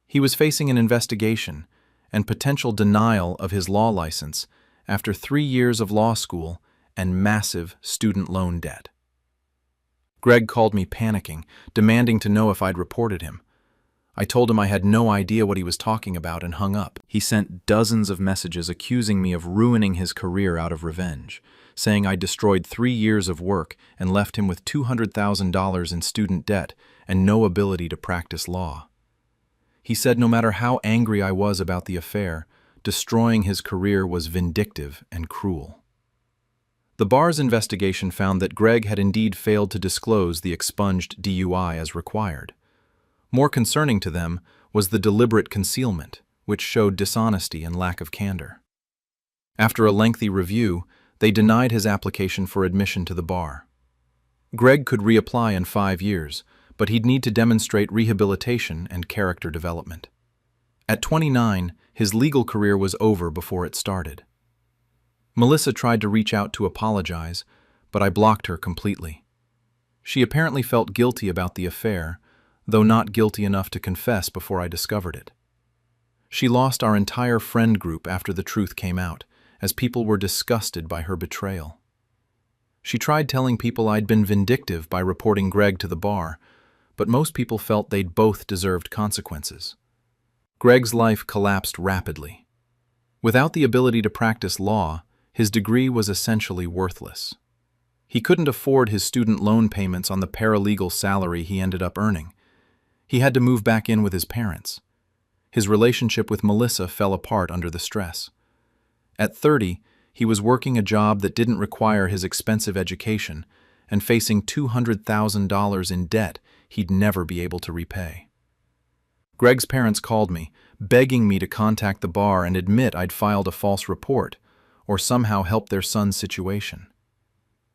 He was facing an investigation and potential denial of his law license after 3 years of law school and massive student loan debt. Greg called me panicking, demanding to know if I'd reported him. I told him I had no idea what he was talking about and hung up. He sent dozens of messages accusing me of ruining his career out of revenge, saying I destroyed 3 years of work and left him with $200,000 in student debt and no ability to practice law. He said no matter how angry I was about the affair, destroying his career was vindictive and cruel. The bar's investigation found that Greg had indeed failed to disclose the expunged DUI as required. More concerning to them was the deliberate concealment, which showed dishonesty and lack of candor. After a lengthy review, they denied his application for admission to the bar. Greg could reapply in 5 years, but he'd need to demonstrate rehabilitation and character development. At 29, his legal career was over before it started. Melissa tried to reach out to apologize, but I blocked her completely. She apparently felt guilty about the affair, though not guilty enough to confess before I discovered it. She lost our entire friend group after the truth came out, as people were disgusted by her betrayal. She tried telling people I'd been vindictive by reporting Greg to the bar, but most people felt they'd both deserved consequences. Greg's life collapsed rapidly. Without the ability to practice law, his degree was essentially worthless. He couldn't afford his student loan payments on the paralegal salary he ended up earning. He had to move back in with his parents. His relationship with Melissa fell apart under the stress. At 30, he was working a job that didn't require his expensive education and facing $200,000 in debt he'd never be able to repay. Greg's parents called me, begging me to contact the bar and admit I'd filed a false report or somehow help their son's situation.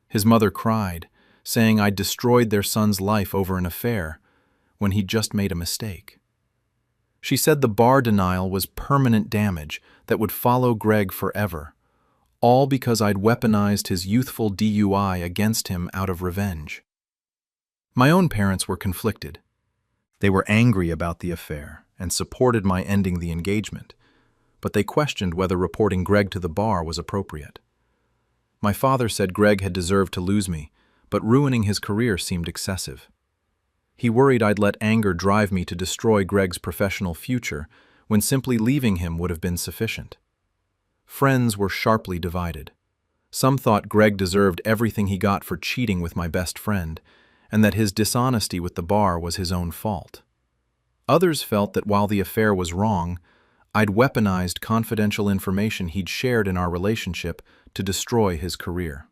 His mother cried, saying I'd destroyed their son's life over an affair when he'd just made a mistake. She said the bar denial was permanent damage that would follow Greg forever, all because I'd weaponized his youthful DUI against him out of revenge. My own parents were conflicted. They were angry about the affair and supported my ending the engagement, but they questioned whether reporting Greg to the bar was appropriate. My father said Greg had deserved to lose me, but ruining his career seemed excessive. He worried I'd let anger drive me to destroy Greg's professional future when simply leaving him would have been sufficient. Friends were sharply divided. Some thought Greg deserved everything he got for cheating with my best friend, and that his dishonesty with the bar was his own fault. Others felt that while the affair was wrong, I'd weaponized confidential information he'd shared in our relationship to destroy his career.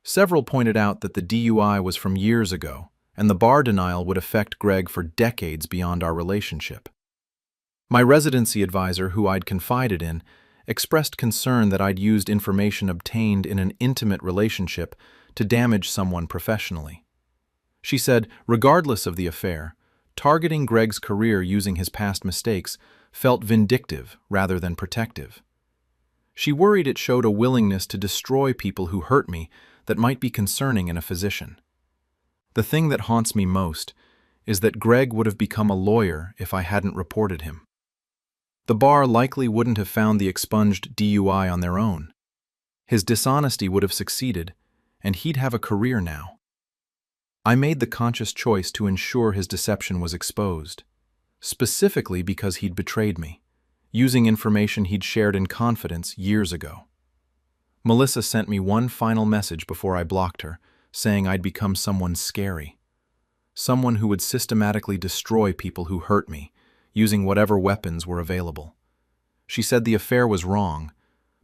Several pointed out that the DUI was from years ago, and the bar denial would affect Greg for decades beyond our relationship. My residency advisor, who I'd confided in, expressed concern that I'd used information obtained in an intimate relationship to damage someone professionally. She said, regardless of the affair, targeting Greg's career using his past mistakes felt vindictive rather than protective. She worried it showed a willingness to destroy people who hurt me that might be concerning in a physician. The thing that haunts me most is that Greg would have become a lawyer if I hadn't reported him. The bar likely wouldn't have found the expunged DUI on their own. His dishonesty would have succeeded, and he'd have a career now. I made the conscious choice to ensure his deception was exposed, specifically because he'd betrayed me, using information he'd shared in confidence years ago. Melissa sent me one final message before I blocked her, saying I'd become someone scary, someone who would systematically destroy people who hurt me, using whatever weapons were available. She said the affair was wrong,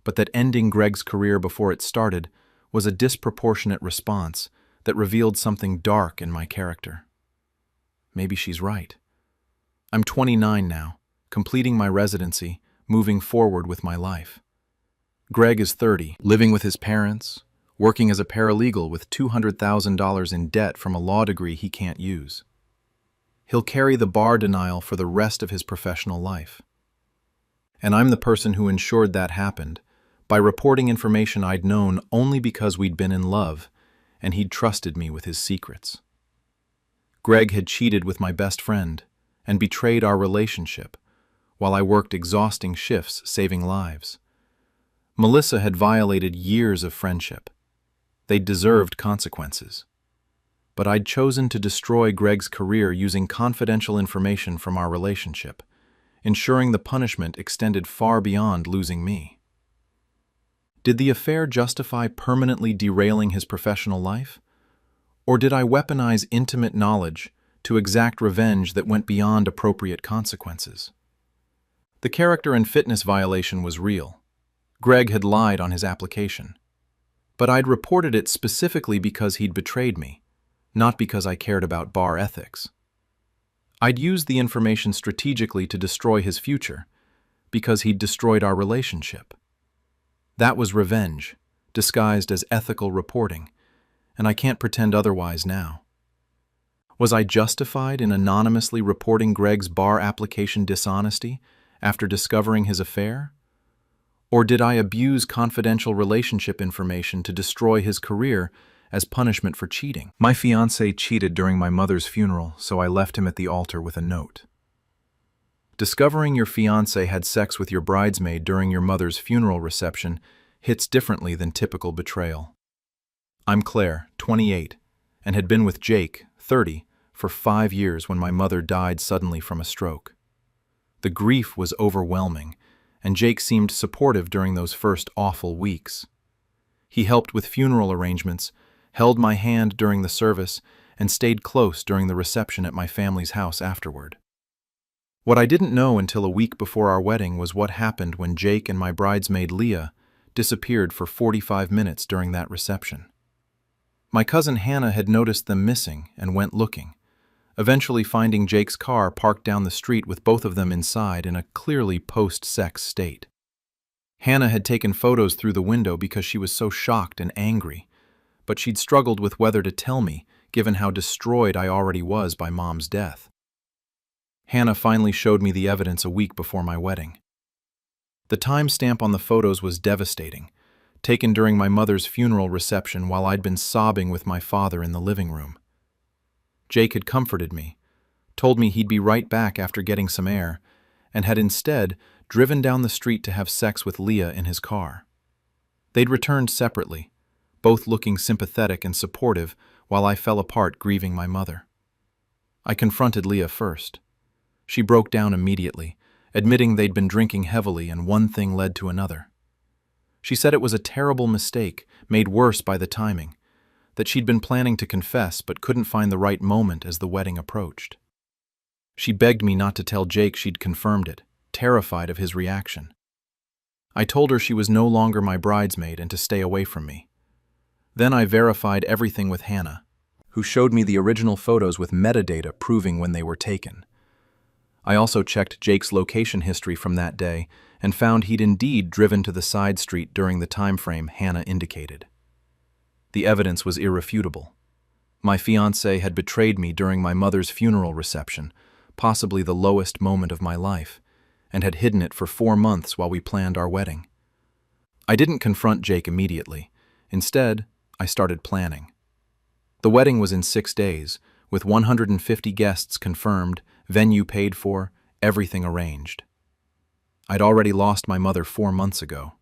but that ending Greg's career before it started was a disproportionate response that revealed something dark in my character. Maybe she's right. I'm 29 now, completing my residency, moving forward with my life. Greg is 30, living with his parents, working as a paralegal with $200,000 in debt from a law degree he can't use. He'll carry the bar denial for the rest of his professional life. And I'm the person who ensured that happened by reporting information I'd known only because we'd been in love and he'd trusted me with his secrets. Greg had cheated with my best friend and betrayed our relationship while I worked exhausting shifts saving lives. Melissa had violated years of friendship. They deserved consequences. But I'd chosen to destroy Greg's career using confidential information from our relationship, ensuring the punishment extended far beyond losing me. Did the affair justify permanently derailing his professional life? Or did I weaponize intimate knowledge to exact revenge that went beyond appropriate consequences? The character and fitness violation was real. Greg had lied on his application. But I'd reported it specifically because he'd betrayed me, not because I cared about bar ethics. I'd used the information strategically to destroy his future, because he'd destroyed our relationship. That was revenge, disguised as ethical reporting, and I can't pretend otherwise now. Was I justified in anonymously reporting Greg's bar application dishonesty after discovering his affair? Or did I abuse confidential relationship information to destroy his career as punishment for cheating? My fiancé cheated during my mother's funeral, so I left him at the altar with a note. Discovering your fiancé had sex with your bridesmaid during your mother's funeral reception hits differently than typical betrayal. I'm Claire, 28, and had been with Jake, 30, for 5 years when my mother died suddenly from a stroke. The grief was overwhelming, and Jake seemed supportive during those first awful weeks. He helped with funeral arrangements, held my hand during the service, and stayed close during the reception at my family's house afterward. What I didn't know until a week before our wedding was what happened when Jake and my bridesmaid Leah disappeared for 45 minutes during that reception. My cousin Hannah had noticed them missing and went looking, eventually finding Jake's car parked down the street with both of them inside in a clearly post-sex state. Hannah had taken photos through the window because she was so shocked and angry, but she'd struggled with whether to tell me, given how destroyed I already was by Mom's death. Hannah finally showed me the evidence a week before my wedding. The timestamp on the photos was devastating, taken during my mother's funeral reception while I'd been sobbing with my father in the living room. Jake had comforted me, told me he'd be right back after getting some air, and had instead driven down the street to have sex with Leah in his car. They'd returned separately, both looking sympathetic and supportive while I fell apart grieving my mother. I confronted Leah first. She broke down immediately, admitting they'd been drinking heavily and one thing led to another. She said it was a terrible mistake, made worse by the timing, that she'd been planning to confess but couldn't find the right moment as the wedding approached. She begged me not to tell Jake she'd confirmed it, terrified of his reaction. I told her she was no longer my bridesmaid and to stay away from me. Then I verified everything with Hannah, who showed me the original photos with metadata proving when they were taken. I also checked Jake's location history from that day and found he'd indeed driven to the side street during the time frame Hannah indicated. The evidence was irrefutable. My fiancé had betrayed me during my mother's funeral reception, possibly the lowest moment of my life, and had hidden it for 4 months while we planned our wedding. I didn't confront Jake immediately. Instead, I started planning. The wedding was in 6 days, with 150 guests confirmed, venue paid for, everything arranged. I'd already lost my mother 4 months ago.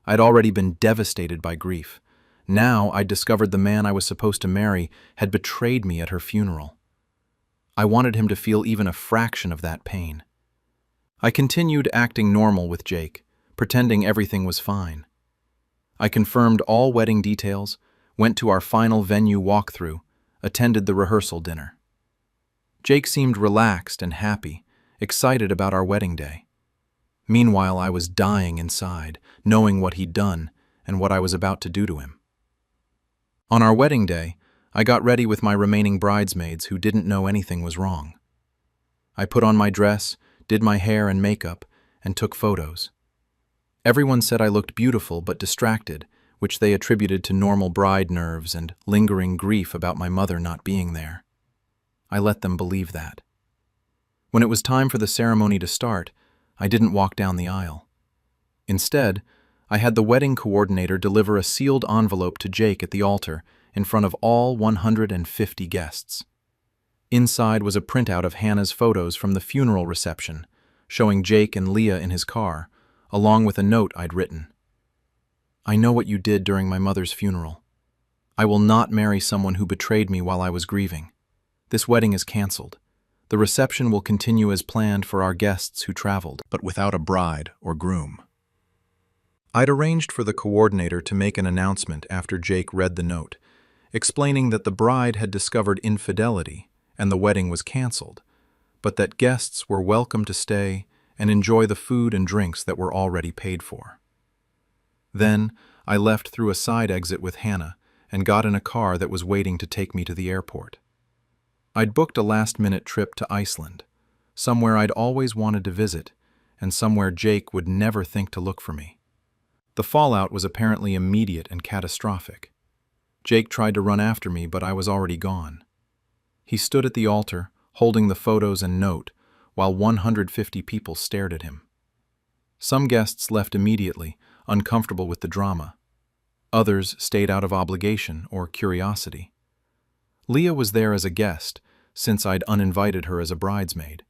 I'd already been devastated by grief. Now I'd discovered the man I was supposed to marry had betrayed me at her funeral. I wanted him to feel even a fraction of that pain. I continued acting normal with Jake, pretending everything was fine. I confirmed all wedding details, went to our final venue walkthrough, attended the rehearsal dinner. Jake seemed relaxed and happy, excited about our wedding day. Meanwhile, I was dying inside, knowing what he'd done and what I was about to do to him. On our wedding day, I got ready with my remaining bridesmaids who didn't know anything was wrong. I put on my dress, did my hair and makeup, and took photos. Everyone said I looked beautiful but distracted, which they attributed to normal bride nerves and lingering grief about my mother not being there. I let them believe that. When it was time for the ceremony to start, I didn't walk down the aisle. Instead, I had the wedding coordinator deliver a sealed envelope to Jake at the altar in front of all 150 guests. Inside was a printout of Hannah's photos from the funeral reception, showing Jake and Leah in his car, along with a note I'd written. I know what you did during my mother's funeral. I will not marry someone who betrayed me while I was grieving. This wedding is canceled. The reception will continue as planned for our guests who traveled, but without a bride or groom. I'd arranged for the coordinator to make an announcement after Jake read the note, explaining that the bride had discovered infidelity and the wedding was canceled, but that guests were welcome to stay and enjoy the food and drinks that were already paid for. Then, I left through a side exit with Hannah and got in a car that was waiting to take me to the airport. I'd booked a last-minute trip to Iceland, somewhere I'd always wanted to visit, and somewhere Jake would never think to look for me. The fallout was apparently immediate and catastrophic. Jake tried to run after me, but I was already gone. He stood at the altar, holding the photos and note, while 150 people stared at him. Some guests left immediately, uncomfortable with the drama. Others stayed out of obligation or curiosity. Leah was there as a guest, since I'd uninvited her as a bridesmaid,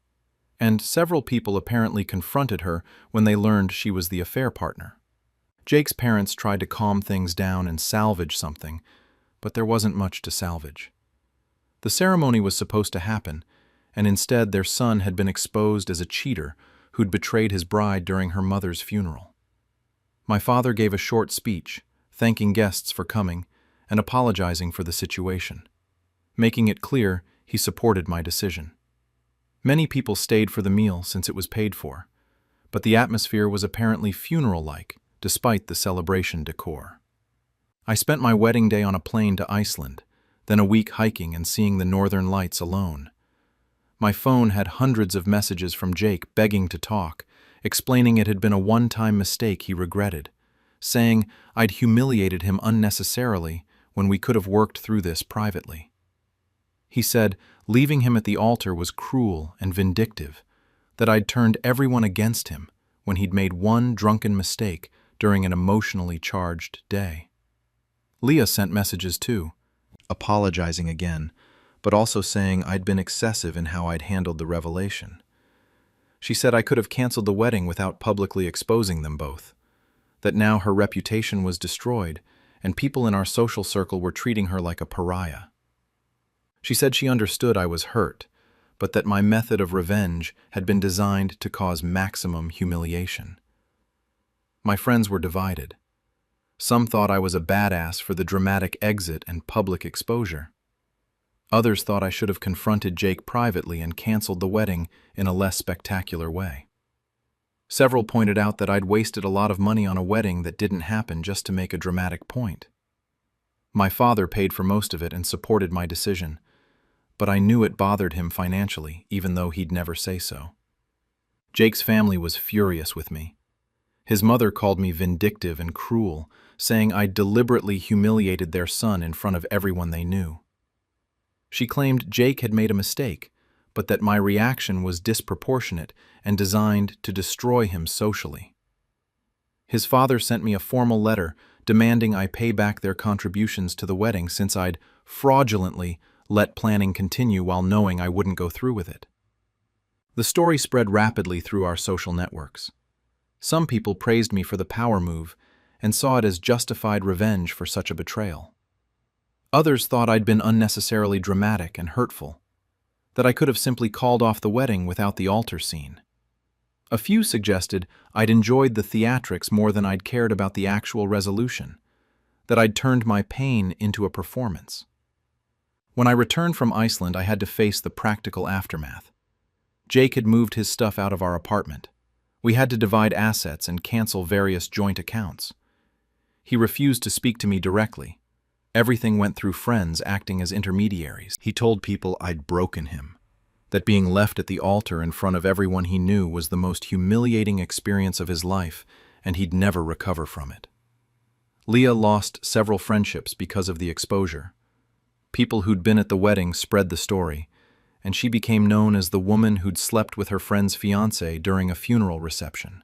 and several people apparently confronted her when they learned she was the affair partner. Jake's parents tried to calm things down and salvage something, but there wasn't much to salvage. The ceremony was supposed to happen, and instead their son had been exposed as a cheater who'd betrayed his bride during her mother's funeral. My father gave a short speech, thanking guests for coming and apologizing for the situation. Making it clear he supported my decision. Many people stayed for the meal since it was paid for, but the atmosphere was apparently funeral-like, despite the celebration decor. I spent my wedding day on a plane to Iceland, then a week hiking and seeing the northern lights alone. My phone had hundreds of messages from Jake begging to talk, explaining it had been a one-time mistake he regretted, saying I'd humiliated him unnecessarily when we could have worked through this privately. He said leaving him at the altar was cruel and vindictive, that I'd turned everyone against him when he'd made one drunken mistake during an emotionally charged day. Leah sent messages too, apologizing again, but also saying I'd been excessive in how I'd handled the revelation. She said I could have canceled the wedding without publicly exposing them both, that now her reputation was destroyed and people in our social circle were treating her like a pariah. She said she understood I was hurt, but that my method of revenge had been designed to cause maximum humiliation. My friends were divided. Some thought I was a badass for the dramatic exit and public exposure. Others thought I should have confronted Jake privately and canceled the wedding in a less spectacular way. Several pointed out that I'd wasted a lot of money on a wedding that didn't happen just to make a dramatic point. My father paid for most of it and supported my decision, but I knew it bothered him financially, even though he'd never say so. Jake's family was furious with me. His mother called me vindictive and cruel, saying I'd deliberately humiliated their son in front of everyone they knew. She claimed Jake had made a mistake, but that my reaction was disproportionate and designed to destroy him socially. His father sent me a formal letter demanding I pay back their contributions to the wedding since I'd fraudulently let planning continue while knowing I wouldn't go through with it. The story spread rapidly through our social networks. Some people praised me for the power move and saw it as justified revenge for such a betrayal. Others thought I'd been unnecessarily dramatic and hurtful, that I could have simply called off the wedding without the altar scene. A few suggested I'd enjoyed the theatrics more than I'd cared about the actual resolution, that I'd turned my pain into a performance. When I returned from Iceland, I had to face the practical aftermath. Jake had moved his stuff out of our apartment. We had to divide assets and cancel various joint accounts. He refused to speak to me directly. Everything went through friends acting as intermediaries. He told people I'd broken him, that being left at the altar in front of everyone he knew was the most humiliating experience of his life, and he'd never recover from it. Leah lost several friendships because of the exposure. People who'd been at the wedding spread the story, and she became known as the woman who'd slept with her friend's fiancé during a funeral reception.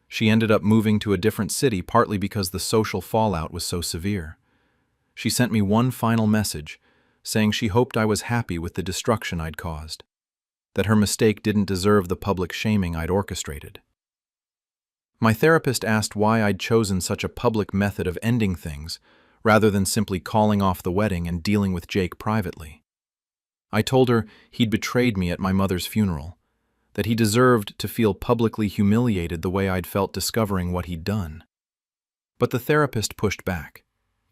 She ended up moving to a different city partly because the social fallout was so severe. She sent me one final message, saying she hoped I was happy with the destruction I'd caused, that her mistake didn't deserve the public shaming I'd orchestrated. My therapist asked why I'd chosen such a public method of ending things, rather than simply calling off the wedding and dealing with Jake privately. I told her he'd betrayed me at my mother's funeral, that he deserved to feel publicly humiliated the way I'd felt discovering what he'd done. But the therapist pushed back,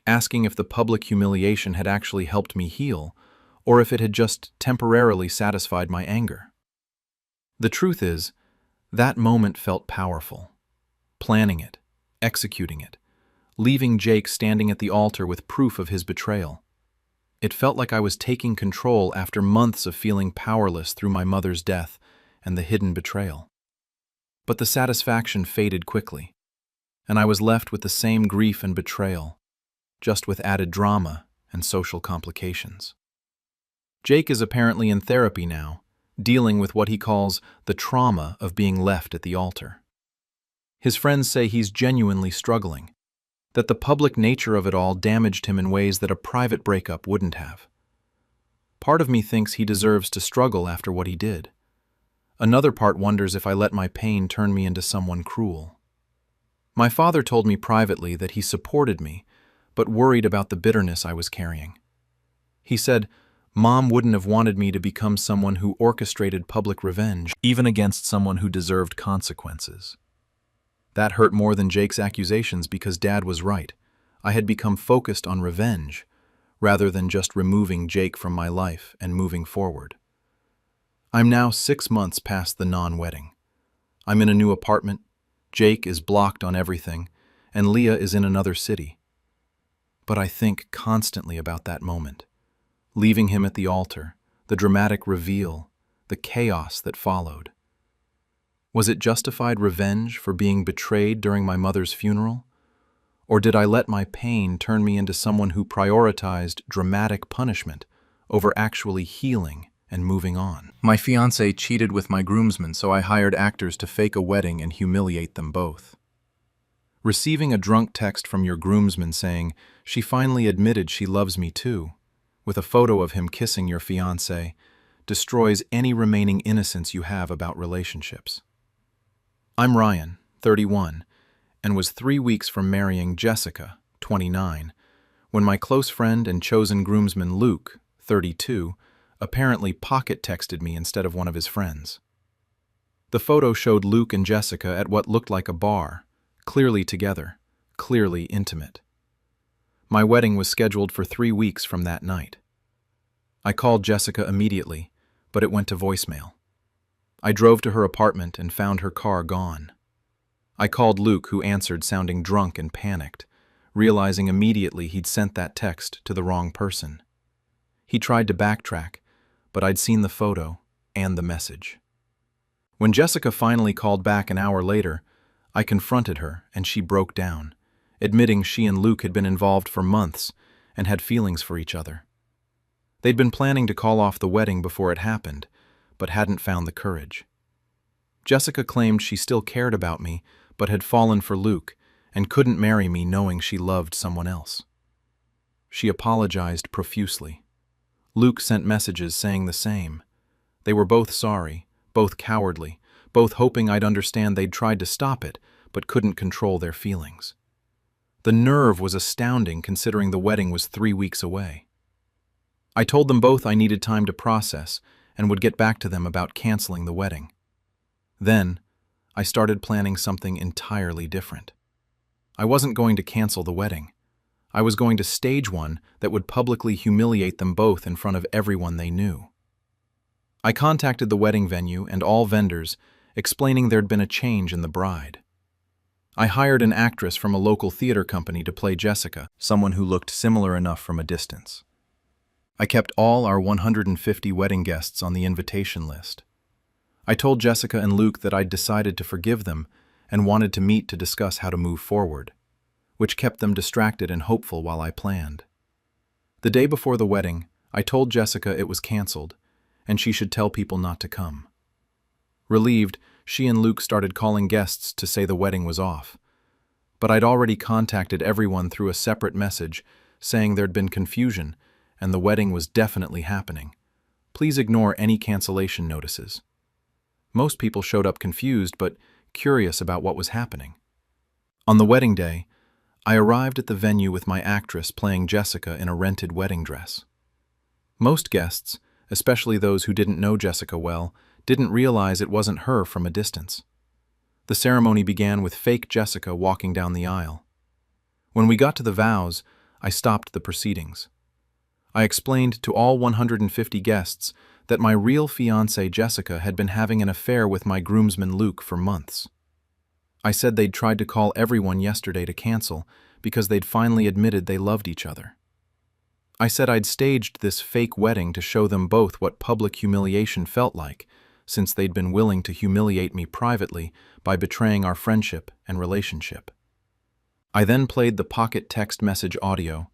asking if the public humiliation had actually helped me heal, or if it had just temporarily satisfied my anger. The truth is, that moment felt powerful. Planning it, executing it, leaving Jake standing at the altar with proof of his betrayal. It felt like I was taking control after months of feeling powerless through my mother's death and the hidden betrayal. But the satisfaction faded quickly, and I was left with the same grief and betrayal, just with added drama and social complications. Jake is apparently in therapy now, dealing with what he calls the trauma of being left at the altar. His friends say he's genuinely struggling, that the public nature of it all damaged him in ways that a private breakup wouldn't have. Part of me thinks he deserves to struggle after what he did. Another part wonders if I let my pain turn me into someone cruel. My father told me privately that he supported me, but worried about the bitterness I was carrying. He said, Mom wouldn't have wanted me to become someone who orchestrated public revenge, even against someone who deserved consequences. That hurt more than Jake's accusations because Dad was right. I had become focused on revenge, rather than just removing Jake from my life and moving forward. I'm now 6 months past the non-wedding. I'm in a new apartment, Jake is blocked on everything, and Leah is in another city. but I think constantly about that moment. Leaving him at the altar, the dramatic reveal, the chaos that followed. Was it justified revenge for being betrayed during my mother's funeral? Or did I let my pain turn me into someone who prioritized dramatic punishment over actually healing and moving on? My fiancé cheated with my groomsmen, so I hired actors to fake a wedding and humiliate them both. Receiving a drunk text from your groomsman saying, "She finally admitted she loves me too," with a photo of him kissing your fiancé, destroys any remaining innocence you have about relationships. I'm Ryan, 31, and was 3 weeks from marrying Jessica, 29, when my close friend and chosen groomsman Luke, 32, apparently pocket texted me instead of one of his friends. The photo showed Luke and Jessica at what looked like a bar, clearly together, clearly intimate. My wedding was scheduled for 3 weeks from that night. I called Jessica immediately, but it went to voicemail. I drove to her apartment and found her car gone. I called Luke, who answered sounding drunk and panicked, realizing immediately he'd sent that text to the wrong person. He tried to backtrack, but I'd seen the photo and the message. When Jessica finally called back an hour later, I confronted her and she broke down, admitting she and Luke had been involved for months and had feelings for each other. They'd been planning to call off the wedding before it happened, but hadn't found the courage. Jessica claimed she still cared about me, but had fallen for Luke and couldn't marry me knowing she loved someone else. She apologized profusely. Luke sent messages saying the same. They were both sorry, both cowardly, both hoping I'd understand they'd tried to stop it, but couldn't control their feelings. The nerve was astounding considering the wedding was 3 weeks away. I told them both I needed time to process and would get back to them about canceling the wedding. Then, I started planning something entirely different. I wasn't going to cancel the wedding. I was going to stage one that would publicly humiliate them both in front of everyone they knew. I contacted the wedding venue and all vendors, explaining there'd been a change in the bride. I hired an actress from a local theater company to play Jessica, someone who looked similar enough from a distance. I kept all our 150 wedding guests on the invitation list. I told Jessica and Luke that I'd decided to forgive them and wanted to meet to discuss how to move forward, which kept them distracted and hopeful while I planned. The day before the wedding, I told Jessica it was canceled, and she should tell people not to come. Relieved, she and Luke started calling guests to say the wedding was off. But I'd already contacted everyone through a separate message saying there'd been confusion and the wedding was definitely happening. Please ignore any cancellation notices. Most people showed up confused but curious about what was happening. On the wedding day, I arrived at the venue with my actress playing Jessica in a rented wedding dress. Most guests, especially those who didn't know Jessica well, didn't realize it wasn't her from a distance. The ceremony began with fake Jessica walking down the aisle. When we got to the vows, I stopped the proceedings. I explained to all 150 guests that my real fiancée Jessica had been having an affair with my groomsman Luke for months. I said they'd tried to call everyone yesterday to cancel because they'd finally admitted they loved each other. I said I'd staged this fake wedding to show them both what public humiliation felt like, since they'd been willing to humiliate me privately by betraying our friendship and relationship. I then played the pocket text message audio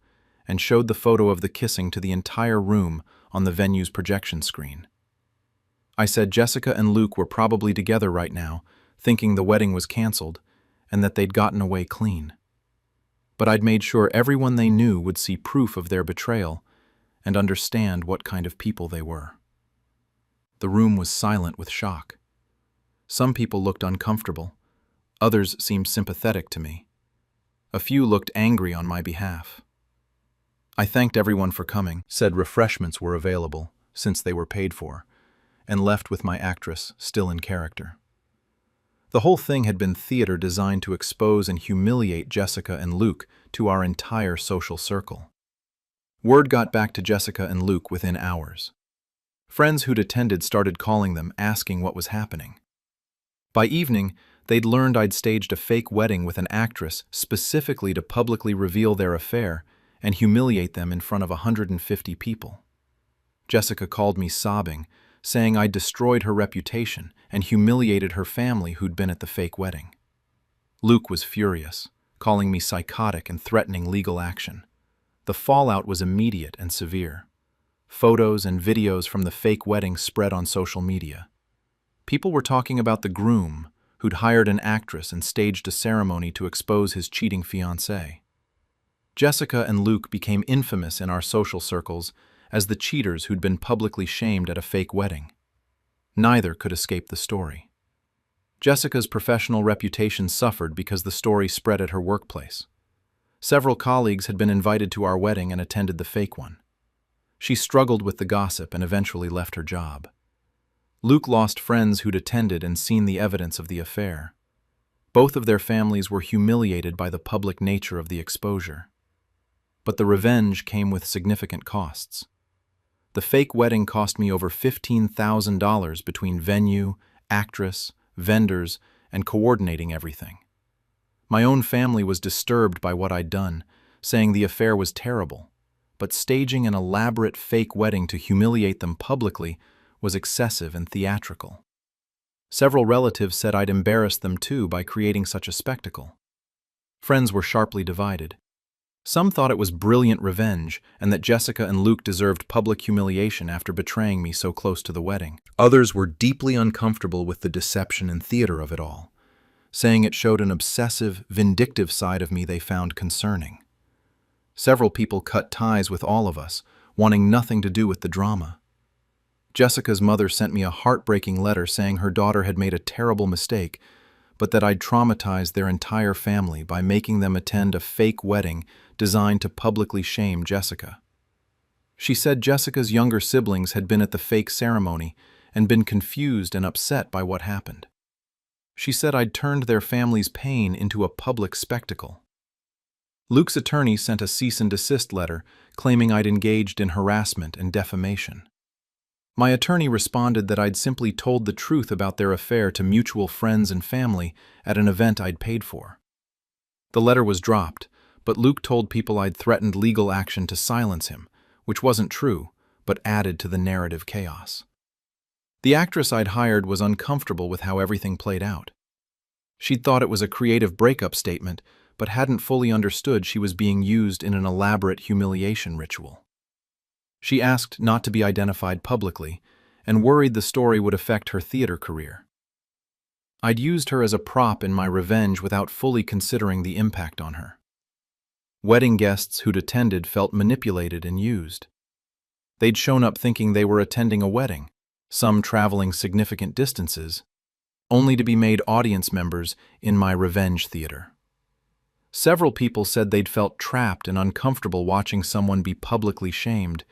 and showed the photo of the kissing to the entire room on the venue's projection screen. I said Jessica and Luke were probably together right now, thinking the wedding was canceled and that they'd gotten away clean. But I'd made sure everyone they knew would see proof of their betrayal and understand what kind of people they were. The room was silent with shock. Some people looked uncomfortable. Others seemed sympathetic to me. A few looked angry on my behalf. I thanked everyone for coming, said refreshments were available, since they were paid for, and left with my actress still in character. The whole thing had been theater designed to expose and humiliate Jessica and Luke to our entire social circle. Word got back to Jessica and Luke within hours. Friends who'd attended started calling them, asking what was happening. By evening, they'd learned I'd staged a fake wedding with an actress specifically to publicly reveal their affair and humiliate them in front of 150 people. Jessica called me sobbing, saying I'd destroyed her reputation and humiliated her family who'd been at the fake wedding. Luke was furious, calling me psychotic and threatening legal action. The fallout was immediate and severe. Photos and videos from the fake wedding spread on social media. People were talking about the groom, who'd hired an actress and staged a ceremony to expose his cheating fiancée. Jessica and Luke became infamous in our social circles as the cheaters who'd been publicly shamed at a fake wedding. Neither could escape the story. Jessica's professional reputation suffered because the story spread at her workplace. Several colleagues had been invited to our wedding and attended the fake one. She struggled with the gossip and eventually left her job. Luke lost friends who'd attended and seen the evidence of the affair. Both of their families were humiliated by the public nature of the exposure. But the revenge came with significant costs. The fake wedding cost me over $15,000 between venue, actress, vendors, and coordinating everything. My own family was disturbed by what I'd done, saying the affair was terrible, but staging an elaborate fake wedding to humiliate them publicly was excessive and theatrical. Several relatives said I'd embarrassed them too by creating such a spectacle. Friends were sharply divided. Some thought it was brilliant revenge and that Jessica and Luke deserved public humiliation after betraying me so close to the wedding. Others were deeply uncomfortable with the deception and theater of it all, saying it showed an obsessive, vindictive side of me they found concerning. Several people cut ties with all of us, wanting nothing to do with the drama. Jessica's mother sent me a heartbreaking letter saying her daughter had made a terrible mistake, but that I'd traumatized their entire family by making them attend a fake wedding designed to publicly shame Jessica. She said Jessica's younger siblings had been at the fake ceremony and been confused and upset by what happened. She said I'd turned their family's pain into a public spectacle. Luke's attorney sent a cease and desist letter claiming I'd engaged in harassment and defamation. My attorney responded that I'd simply told the truth about their affair to mutual friends and family at an event I'd paid for. The letter was dropped, but Luke told people I'd threatened legal action to silence him, which wasn't true, but added to the narrative chaos. The actress I'd hired was uncomfortable with how everything played out. She'd thought it was a creative breakup statement, but hadn't fully understood she was being used in an elaborate humiliation ritual. She asked not to be identified publicly and worried the story would affect her theater career. I'd used her as a prop in my revenge without fully considering the impact on her. Wedding guests who'd attended felt manipulated and used. They'd shown up thinking they were attending a wedding, some traveling significant distances, only to be made audience members in my revenge theater. Several people said they'd felt trapped and uncomfortable watching someone be publicly shamed,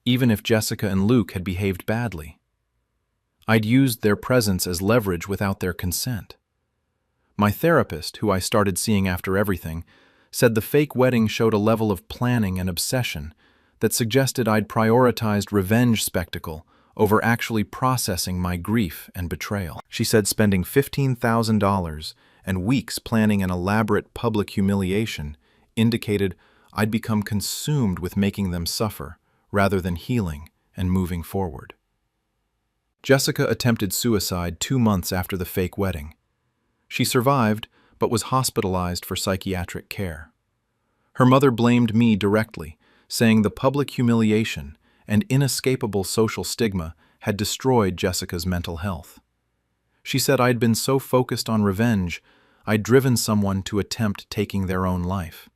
even if Jessica and Luke had behaved badly. I'd used their presence as leverage without their consent. My therapist, who I started seeing after everything, said the fake wedding showed a level of planning and obsession that suggested I'd prioritized revenge spectacle over actually processing my grief and betrayal. She said spending $15,000 and weeks planning an elaborate public humiliation indicated I'd become consumed with making them suffer, rather than healing and moving forward. Jessica attempted suicide 2 months after the fake wedding. She survived, but was hospitalized for psychiatric care. Her mother blamed me directly, saying the public humiliation and inescapable social stigma had destroyed Jessica's mental health. She said I'd been so focused on revenge, I'd driven someone to attempt taking their own life.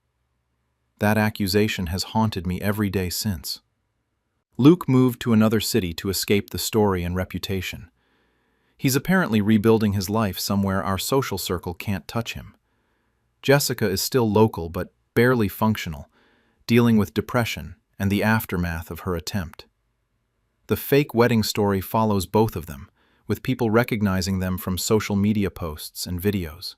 That accusation has haunted me every day since. Luke moved to another city to escape the story and reputation. He's apparently rebuilding his life somewhere our social circle can't touch him. Jessica is still local but barely functional, dealing with depression and the aftermath of her attempt. The fake wedding story follows both of them, with people recognizing them from social media posts and videos.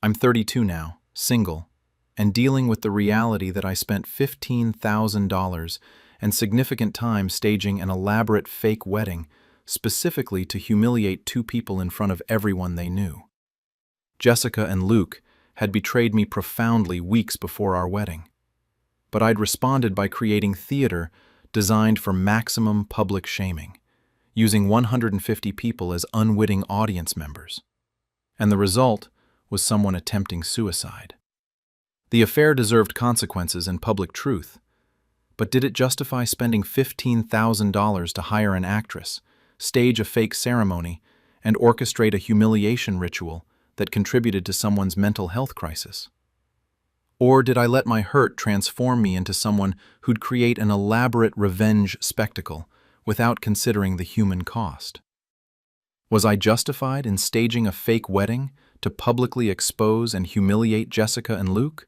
I'm 32 now, single, and dealing with the reality that I spent $15,000 and significant time staging an elaborate fake wedding specifically to humiliate 2 people in front of everyone they knew. Jessica and Luke had betrayed me profoundly weeks before our wedding. but I'd responded by creating theater designed for maximum public shaming, using 150 people as unwitting audience members. And the result was someone attempting suicide. The affair deserved consequences and public truth, but did it justify spending $15,000 to hire an actress, stage a fake ceremony, and orchestrate a humiliation ritual that contributed to someone's mental health crisis? Or did I let my hurt transform me into someone who'd create an elaborate revenge spectacle without considering the human cost? Was I justified in staging a fake wedding to publicly expose and humiliate Jessica and Luke?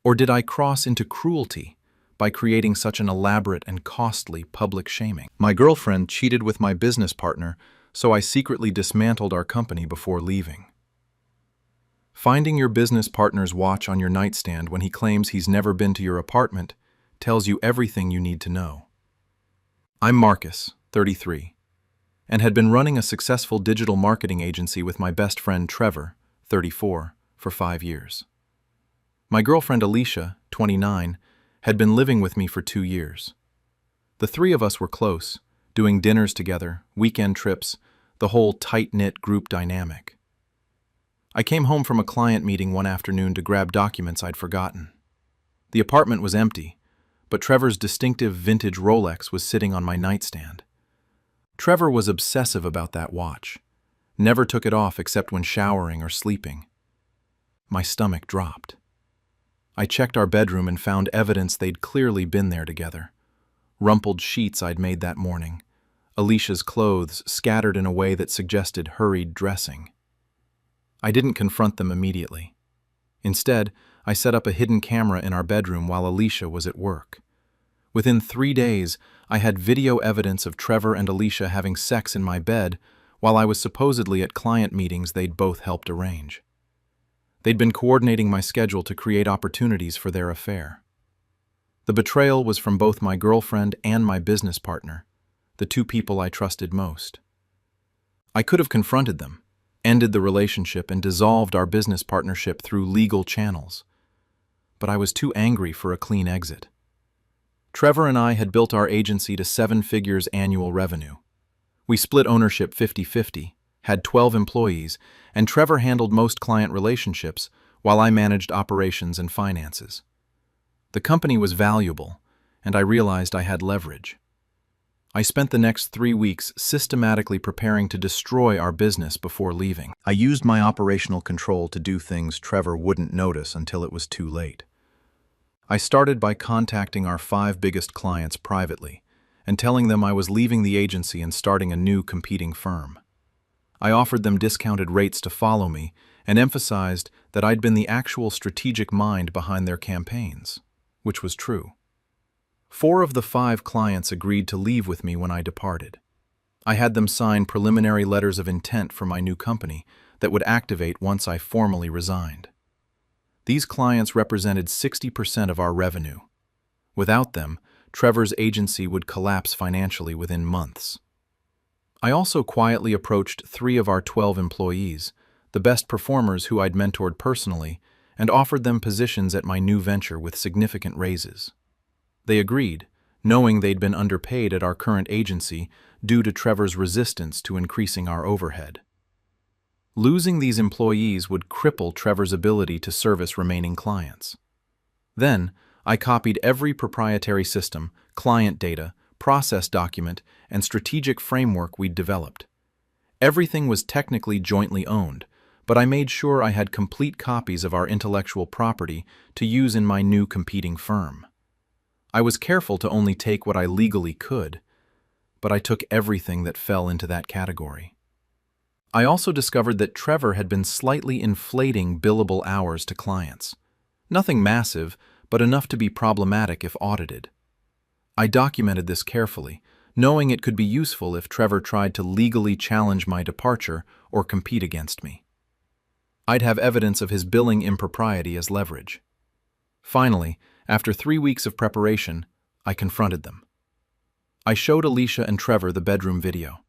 Or did I cross into cruelty by creating such an elaborate and costly public shaming? My girlfriend cheated with my business partner, so I secretly dismantled our company before leaving. Finding your business partner's watch on your nightstand when he claims he's never been to your apartment tells you everything you need to know. I'm Marcus, 33, and had been running a successful digital marketing agency with my best friend Trevor, 34, for 5 years. My girlfriend Alicia, 29, had been living with me for 2 years. The three of us were close, doing dinners together, weekend trips, the whole tight-knit group dynamic. I came home from a client meeting one afternoon to grab documents I'd forgotten. The apartment was empty, but Trevor's distinctive vintage Rolex was sitting on my nightstand. Trevor was obsessive about that watch, never took it off except when showering or sleeping. My stomach dropped. I checked our bedroom and found evidence they'd clearly been there together. Rumpled sheets I'd made that morning, Alicia's clothes scattered in a way that suggested hurried dressing. I didn't confront them immediately. Instead, I set up a hidden camera in our bedroom while Alicia was at work. Within 3 days, I had video evidence of Trevor and Alicia having sex in my bed while I was supposedly at client meetings they'd both helped arrange. They'd been coordinating my schedule to create opportunities for their affair. The betrayal was from both my girlfriend and my business partner, the two people I trusted most. I could have confronted them, ended the relationship, and dissolved our business partnership through legal channels. But I was too angry for a clean exit. Trevor and I had built our agency to 7 figures annual revenue. We split ownership 50-50, had 12 employees, and Trevor handled most client relationships while I managed operations and finances. The company was valuable, and I realized I had leverage. I spent the next 3 weeks systematically preparing to destroy our business before leaving. I used my operational control to do things Trevor wouldn't notice until it was too late. I started by contacting our 5 biggest clients privately and telling them I was leaving the agency and starting a new competing firm. I offered them discounted rates to follow me and emphasized that I'd been the actual strategic mind behind their campaigns, which was true. 4 of the 5 clients agreed to leave with me when I departed. I had them sign preliminary letters of intent for my new company that would activate once I formally resigned. These clients represented 60% of our revenue. Without them, Trevor's agency would collapse financially within months. I also quietly approached 3 of our 12 employees, the best performers who I'd mentored personally, and offered them positions at my new venture with significant raises. They agreed, knowing they'd been underpaid at our current agency due to Trevor's resistance to increasing our overhead. Losing these employees would cripple Trevor's ability to service remaining clients. Then, I copied every proprietary system, client data, process document, and strategic framework we'd developed. Everything was technically jointly owned, but I made sure I had complete copies of our intellectual property to use in my new competing firm. I was careful to only take what I legally could, but I took everything that fell into that category. I also discovered that Trevor had been slightly inflating billable hours to clients. Nothing massive, but enough to be problematic if audited. I documented this carefully, knowing it could be useful if Trevor tried to legally challenge my departure or compete against me. I'd have evidence of his billing impropriety as leverage. Finally, after 3 weeks of preparation, I confronted them. I showed Alicia and Trevor the bedroom video.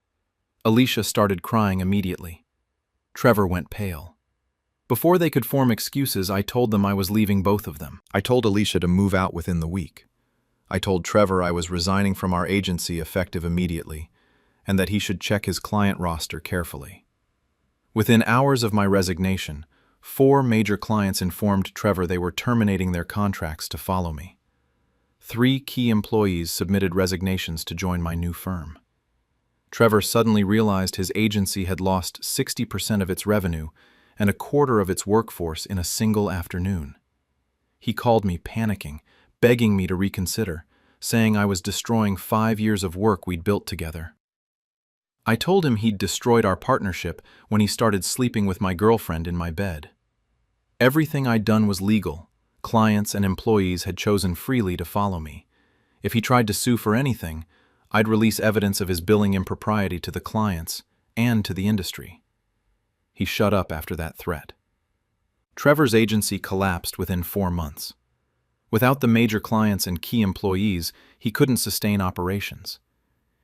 Alicia started crying immediately. Trevor went pale. Before they could form excuses, I told them I was leaving both of them. I told Alicia to move out within the week. I told Trevor I was resigning from our agency effective immediately, and that he should check his client roster carefully. Within hours of my resignation, 4 major clients informed Trevor they were terminating their contracts to follow me. 3 key employees submitted resignations to join my new firm. Trevor suddenly realized his agency had lost 60% of its revenue and a quarter of its workforce in a single afternoon. He called me panicking, begging me to reconsider, saying I was destroying 5 years of work we'd built together. I told him he'd destroyed our partnership when he started sleeping with my girlfriend in my bed. Everything I'd done was legal. Clients and employees had chosen freely to follow me. If he tried to sue for anything, I'd release evidence of his billing impropriety to the clients and to the industry. He shut up after that threat. Trevor's agency collapsed within 4 months. Without the major clients and key employees, he couldn't sustain operations.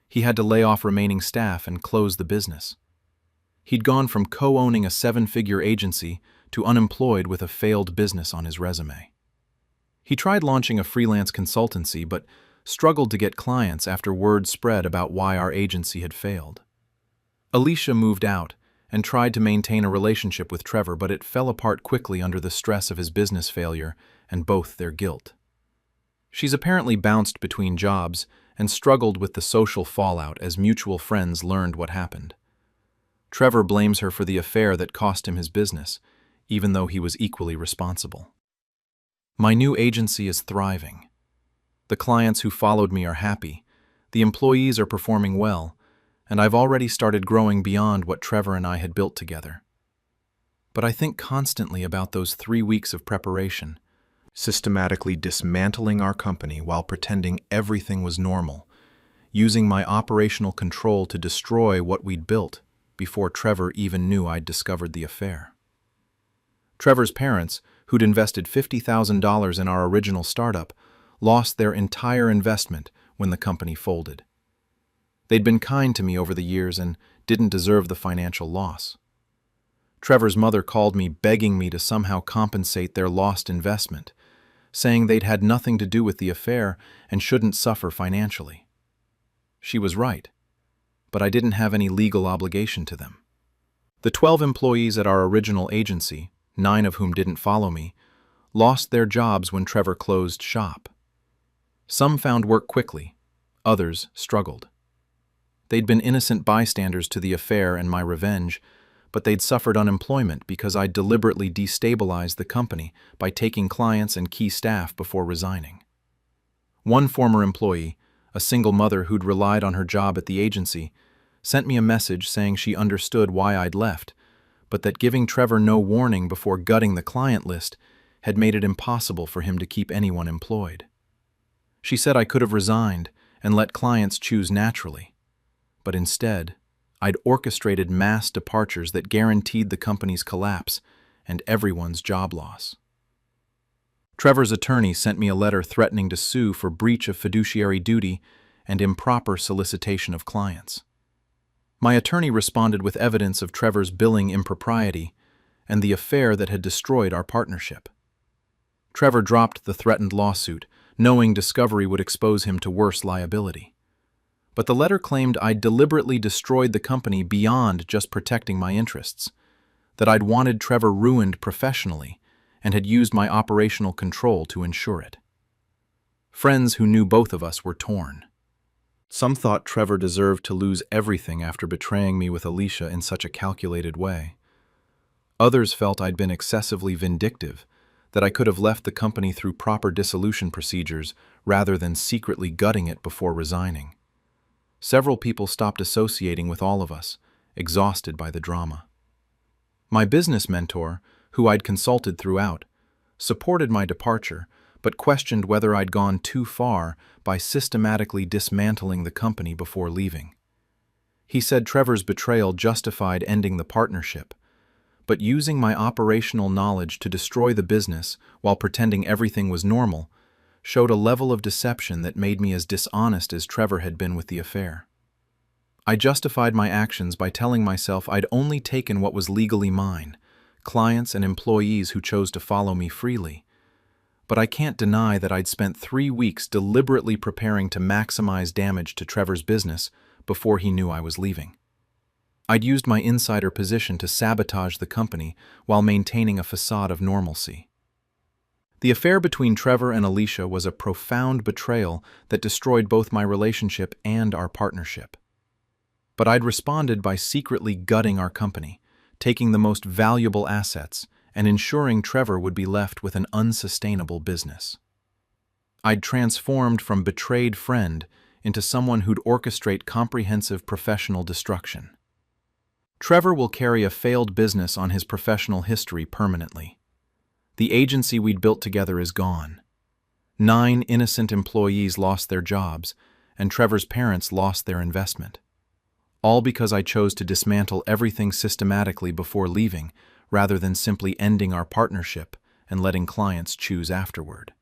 He had to lay off remaining staff and close the business. He'd gone from co-owning a 7-figure agency to unemployed with a failed business on his resume. He tried launching a freelance consultancy, but struggled to get clients after word spread about why our agency had failed. Alicia moved out and tried to maintain a relationship with Trevor, but it fell apart quickly under the stress of his business failure and both their guilt. She's apparently bounced between jobs and struggled with the social fallout as mutual friends learned what happened. Trevor blames her for the affair that cost him his business, even though he was equally responsible. My new agency is thriving. The clients who followed me are happy, the employees are performing well, and I've already started growing beyond what Trevor and I had built together. But I think constantly about those 3 weeks of preparation, systematically dismantling our company while pretending everything was normal, using my operational control to destroy what we'd built before Trevor even knew I'd discovered the affair. Trevor's parents, who'd invested $50,000 in our original startup, lost their entire investment when the company folded. They'd been kind to me over the years and didn't deserve the financial loss. Trevor's mother called me begging me to somehow compensate their lost investment, saying they'd had nothing to do with the affair and shouldn't suffer financially. She was right, but I didn't have any legal obligation to them. The 12 employees at our original agency, 9 of whom didn't follow me, lost their jobs when Trevor closed shop. Some found work quickly, others struggled. They'd been innocent bystanders to the affair and my revenge, but they'd suffered unemployment because I deliberately destabilized the company by taking clients and key staff before resigning. One former employee, a single mother who'd relied on her job at the agency, sent me a message saying she understood why I'd left, but that giving Trevor no warning before gutting the client list had made it impossible for him to keep anyone employed. She said I could have resigned and let clients choose naturally, but instead, I'd orchestrated mass departures that guaranteed the company's collapse and everyone's job loss. Trevor's attorney sent me a letter threatening to sue for breach of fiduciary duty and improper solicitation of clients. My attorney responded with evidence of Trevor's billing impropriety and the affair that had destroyed our partnership. Trevor dropped the threatened lawsuit, knowing discovery would expose him to worse liability. But the letter claimed I'd deliberately destroyed the company beyond just protecting my interests, that I'd wanted Trevor ruined professionally and had used my operational control to ensure it. Friends who knew both of us were torn. Some thought Trevor deserved to lose everything after betraying me with Alicia in such a calculated way. Others felt I'd been excessively vindictive, that I could have left the company through proper dissolution procedures rather than secretly gutting it before resigning. Several people stopped associating with all of us, exhausted by the drama. My business mentor, who I'd consulted throughout, supported my departure, but questioned whether I'd gone too far by systematically dismantling the company before leaving. He said Trevor's betrayal justified ending the partnership, but using my operational knowledge to destroy the business while pretending everything was normal showed a level of deception that made me as dishonest as Trevor had been with the affair. I justified my actions by telling myself I'd only taken what was legally mine, clients and employees who chose to follow me freely. But I can't deny that I'd spent 3 weeks deliberately preparing to maximize damage to Trevor's business before he knew I was leaving. I'd used my insider position to sabotage the company while maintaining a facade of normalcy. The affair between Trevor and Alicia was a profound betrayal that destroyed both my relationship and our partnership. But I'd responded by secretly gutting our company, taking the most valuable assets, and ensuring Trevor would be left with an unsustainable business. I'd transformed from betrayed friend into someone who'd orchestrate comprehensive professional destruction. Trevor will carry a failed business on his professional history permanently. The agency we'd built together is gone. 9 innocent employees lost their jobs, and Trevor's parents lost their investment. All because I chose to dismantle everything systematically before leaving, rather than simply ending our partnership and letting clients choose afterward.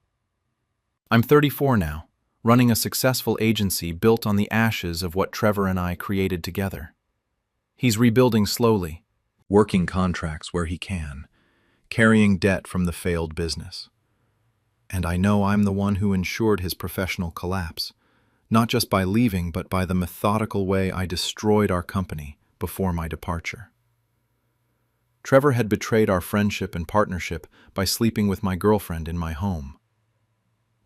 I'm 34 now, running a successful agency built on the ashes of what Trevor and I created together. He's rebuilding slowly, working contracts where he can, carrying debt from the failed business. And I know I'm the one who ensured his professional collapse, not just by leaving, but by the methodical way I destroyed our company before my departure. Trevor had betrayed our friendship and partnership by sleeping with my girlfriend in my home.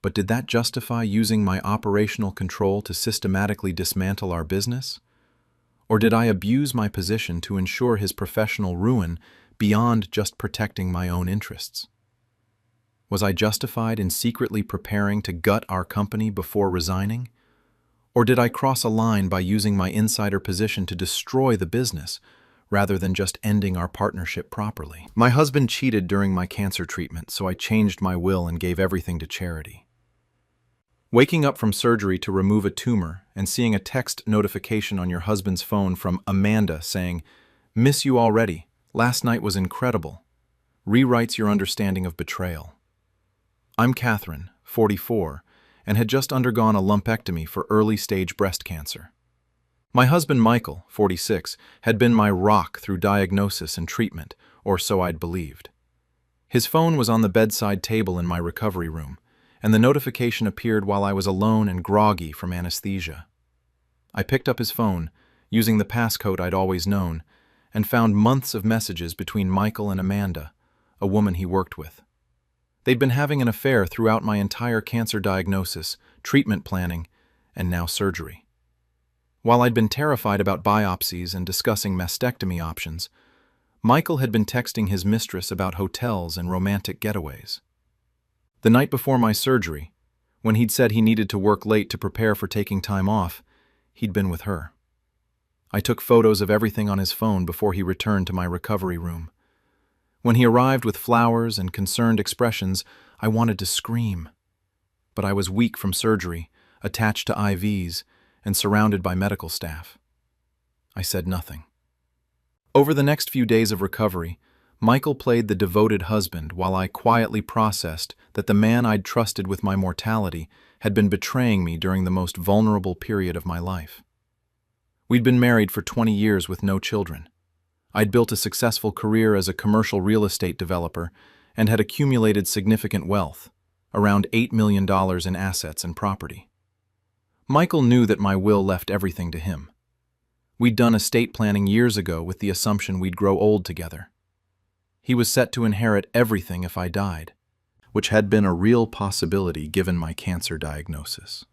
But did that justify using my operational control to systematically dismantle our business? Or did I abuse my position to ensure his professional ruin beyond just protecting my own interests? Was I justified in secretly preparing to gut our company before resigning? Or did I cross a line by using my insider position to destroy the business, rather than just ending our partnership properly? My husband cheated during my cancer treatment, so I changed my will and gave everything to charity. Waking up from surgery to remove a tumor and seeing a text notification on your husband's phone from Amanda saying, "Miss you already, last night was incredible," rewrites your understanding of betrayal. I'm Catherine, 44, and had just undergone a lumpectomy for early-stage breast cancer. My husband Michael, 46, had been my rock through diagnosis and treatment, or so I'd believed. His phone was on the bedside table in my recovery room, and the notification appeared while I was alone and groggy from anesthesia. I picked up his phone, using the passcode I'd always known, and found months of messages between Michael and Amanda, a woman he worked with. They'd been having an affair throughout my entire cancer diagnosis, treatment planning, and now surgery. While I'd been terrified about biopsies and discussing mastectomy options, Michael had been texting his mistress about hotels and romantic getaways. The night before my surgery, when he'd said he needed to work late to prepare for taking time off, he'd been with her. I took photos of everything on his phone before he returned to my recovery room. When he arrived with flowers and concerned expressions, I wanted to scream. But I was weak from surgery, attached to IVs, and surrounded by medical staff. I said nothing. Over the next few days of recovery, Michael played the devoted husband while I quietly processed that the man I'd trusted with my mortality had been betraying me during the most vulnerable period of my life. We'd been married for 20 years with no children. I'd built a successful career as a commercial real estate developer and had accumulated significant wealth, around $8 million in assets and property. Michael knew that my will left everything to him. We'd done estate planning years ago with the assumption we'd grow old together. He was set to inherit everything if I died, which had been a real possibility given my cancer diagnosis.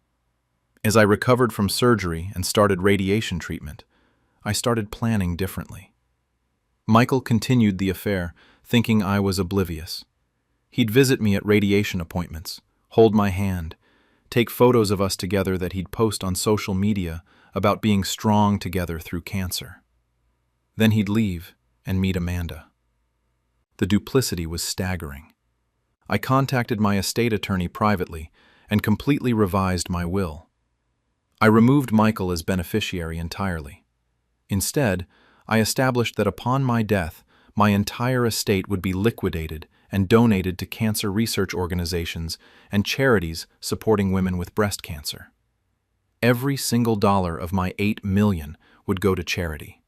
As I recovered from surgery and started radiation treatment, I started planning differently. Michael continued the affair, thinking I was oblivious. He'd visit me at radiation appointments, hold my hand, take photos of us together that he'd post on social media about being strong together through cancer. Then he'd leave and meet Amanda. The duplicity was staggering. I contacted my estate attorney privately and completely revised my will. I removed Michael as beneficiary entirely. Instead, I established that upon my death, my entire estate would be liquidated and donated to cancer research organizations and charities supporting women with breast cancer. Every single dollar of my $8 million would go to charity.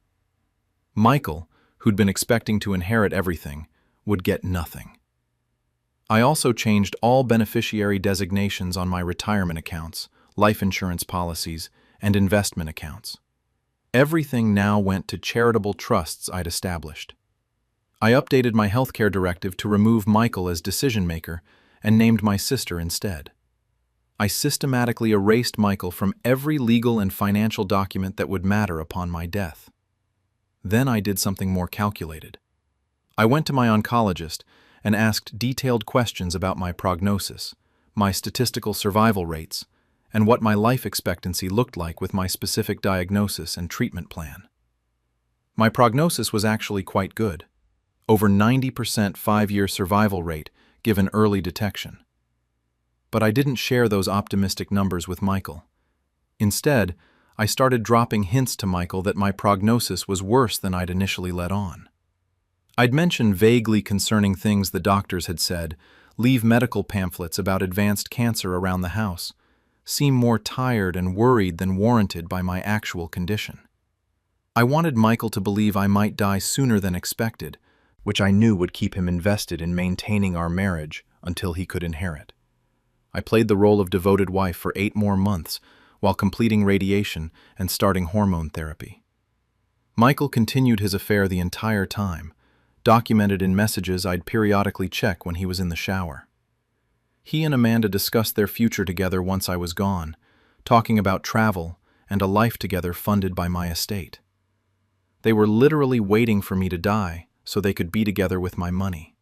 Michael, who'd been expecting to inherit everything, would get nothing. I also changed all beneficiary designations on my retirement accounts, life insurance policies, and investment accounts. Everything now went to charitable trusts I'd established. I updated my healthcare directive to remove Michael as decision-maker and named my sister instead. I systematically erased Michael from every legal and financial document that would matter upon my death. Then I did something more calculated. I went to my oncologist and asked detailed questions about my prognosis, my statistical survival rates, and what my life expectancy looked like with my specific diagnosis and treatment plan. My prognosis was actually quite good. Over 90% 5-year survival rate given early detection. But I didn't share those optimistic numbers with Michael. Instead, I started dropping hints to Michael that my prognosis was worse than I'd initially let on. I'd mention vaguely concerning things the doctors had said, leave medical pamphlets about advanced cancer around the house, seem more tired and worried than warranted by my actual condition. I wanted Michael to believe I might die sooner than expected, which I knew would keep him invested in maintaining our marriage until he could inherit. I played the role of devoted wife for 8 more months while completing radiation and starting hormone therapy. Michael continued his affair the entire time, documented in messages I'd periodically check when he was in the shower. He and Amanda discussed their future together once I was gone, talking about travel and a life together funded by my estate. They were literally waiting for me to die so they could be together with my money.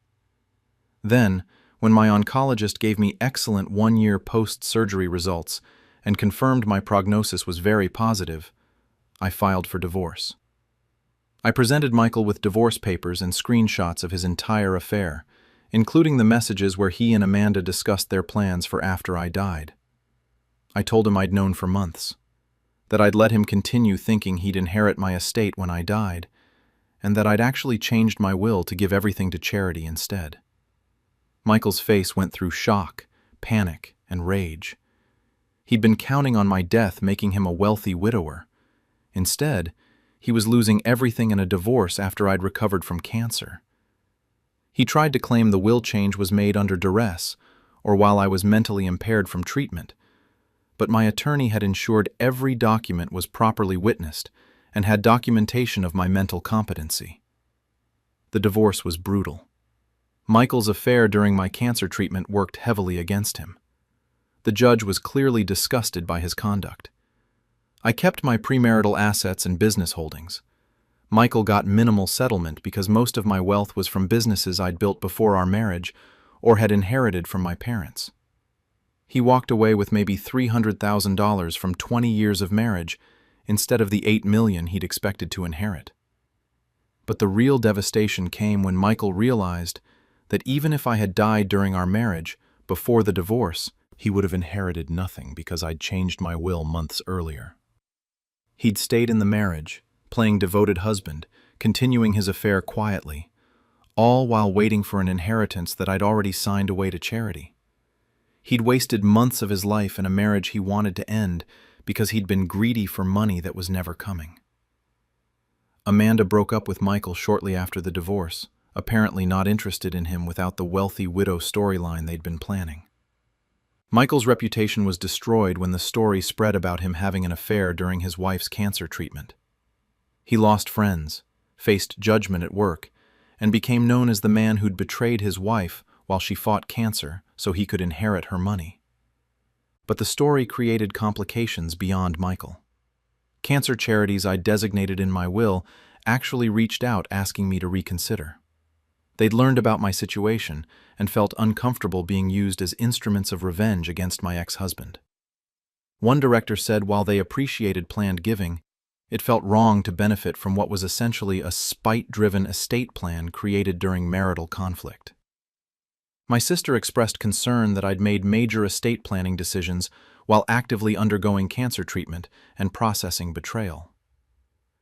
Then, when my oncologist gave me excellent 1-year post-surgery results and confirmed my prognosis was very positive, I filed for divorce. I presented Michael with divorce papers and screenshots of his entire affair, including the messages where he and Amanda discussed their plans for after I died. I told him I'd known for months, that I'd let him continue thinking he'd inherit my estate when I died, and that I'd actually changed my will to give everything to charity instead. Michael's face went through shock, panic, and rage. He'd been counting on my death making him a wealthy widower. Instead, he was losing everything in a divorce after I'd recovered from cancer. He tried to claim the will change was made under duress or while I was mentally impaired from treatment, but my attorney had ensured every document was properly witnessed and had documentation of my mental competency. The divorce was brutal. Michael's affair during my cancer treatment worked heavily against him. The judge was clearly disgusted by his conduct. I kept my premarital assets and business holdings. Michael got minimal settlement because most of my wealth was from businesses I'd built before our marriage or had inherited from my parents. He walked away with maybe $300,000 from 20 years of marriage instead of the $8 million he'd expected to inherit. But the real devastation came when Michael realized that even if I had died during our marriage, before the divorce, he would have inherited nothing because I'd changed my will months earlier. He'd stayed in the marriage, playing devoted husband, continuing his affair quietly, all while waiting for an inheritance that I'd already signed away to charity. He'd wasted months of his life in a marriage he wanted to end because he'd been greedy for money that was never coming. Amanda broke up with Michael shortly after the divorce, apparently not interested in him without the wealthy widow storyline they'd been planning. Michael's reputation was destroyed when the story spread about him having an affair during his wife's cancer treatment. He lost friends, faced judgment at work, and became known as the man who'd betrayed his wife while she fought cancer so he could inherit her money. But the story created complications beyond Michael. Cancer charities I'd designated in my will actually reached out asking me to reconsider. They'd learned about my situation and felt uncomfortable being used as instruments of revenge against my ex-husband. One director said while they appreciated planned giving, it felt wrong to benefit from what was essentially a spite-driven estate plan created during marital conflict. My sister expressed concern that I'd made major estate planning decisions while actively undergoing cancer treatment and processing betrayal.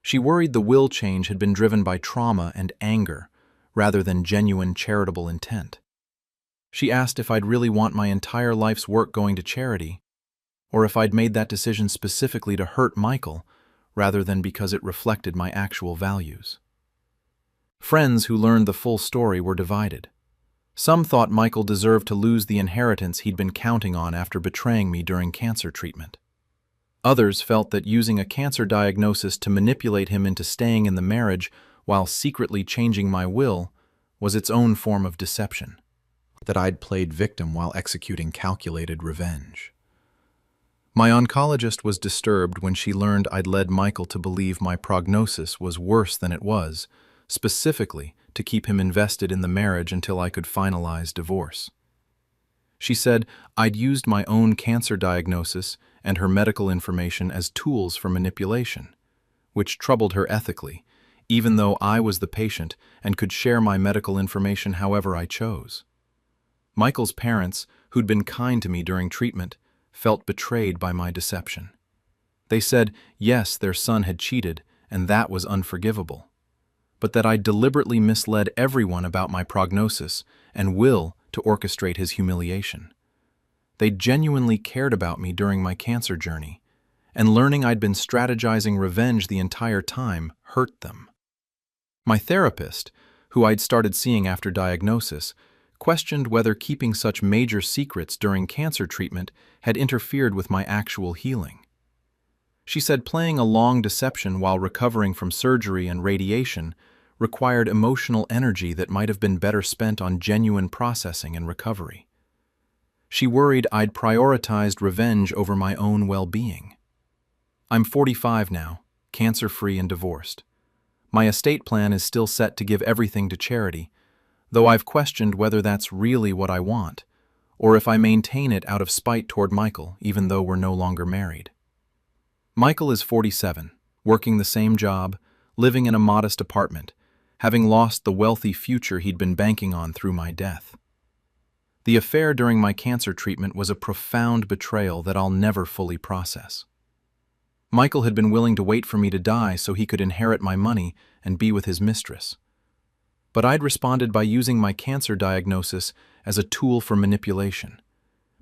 She worried the will change had been driven by trauma and anger rather than genuine charitable intent. She asked if I'd really want my entire life's work going to charity, or if I'd made that decision specifically to hurt Michael rather than because it reflected my actual values. Friends who learned the full story were divided. Some thought Michael deserved to lose the inheritance he'd been counting on after betraying me during cancer treatment. Others felt that using a cancer diagnosis to manipulate him into staying in the marriage while secretly changing my will was its own form of deception, that I'd played victim while executing calculated revenge. My oncologist was disturbed when she learned I'd led Michael to believe my prognosis was worse than it was, specifically to keep him invested in the marriage until I could finalize divorce. She said I'd used my own cancer diagnosis and her medical information as tools for manipulation, which troubled her ethically, even though I was the patient and could share my medical information however I chose. Michael's parents, who'd been kind to me during treatment, felt betrayed by my deception. They said, yes, their son had cheated, and that was unforgivable, but that I deliberately misled everyone about my prognosis and will to orchestrate his humiliation. They genuinely cared about me during my cancer journey, and learning I'd been strategizing revenge the entire time hurt them. My therapist, who I'd started seeing after diagnosis, questioned whether keeping such major secrets during cancer treatment had interfered with my actual healing. She said playing a long deception while recovering from surgery and radiation required emotional energy that might have been better spent on genuine processing and recovery. She worried I'd prioritized revenge over my own well-being. I'm 45 now, cancer-free and divorced. My estate plan is still set to give everything to charity, though I've questioned whether that's really what I want, or if I maintain it out of spite toward Michael, even though we're no longer married. Michael is 47, working the same job, living in a modest apartment, having lost the wealthy future he'd been banking on through my death. The affair during my cancer treatment was a profound betrayal that I'll never fully process. Michael had been willing to wait for me to die so he could inherit my money and be with his mistress. But I'd responded by using my cancer diagnosis as a tool for manipulation,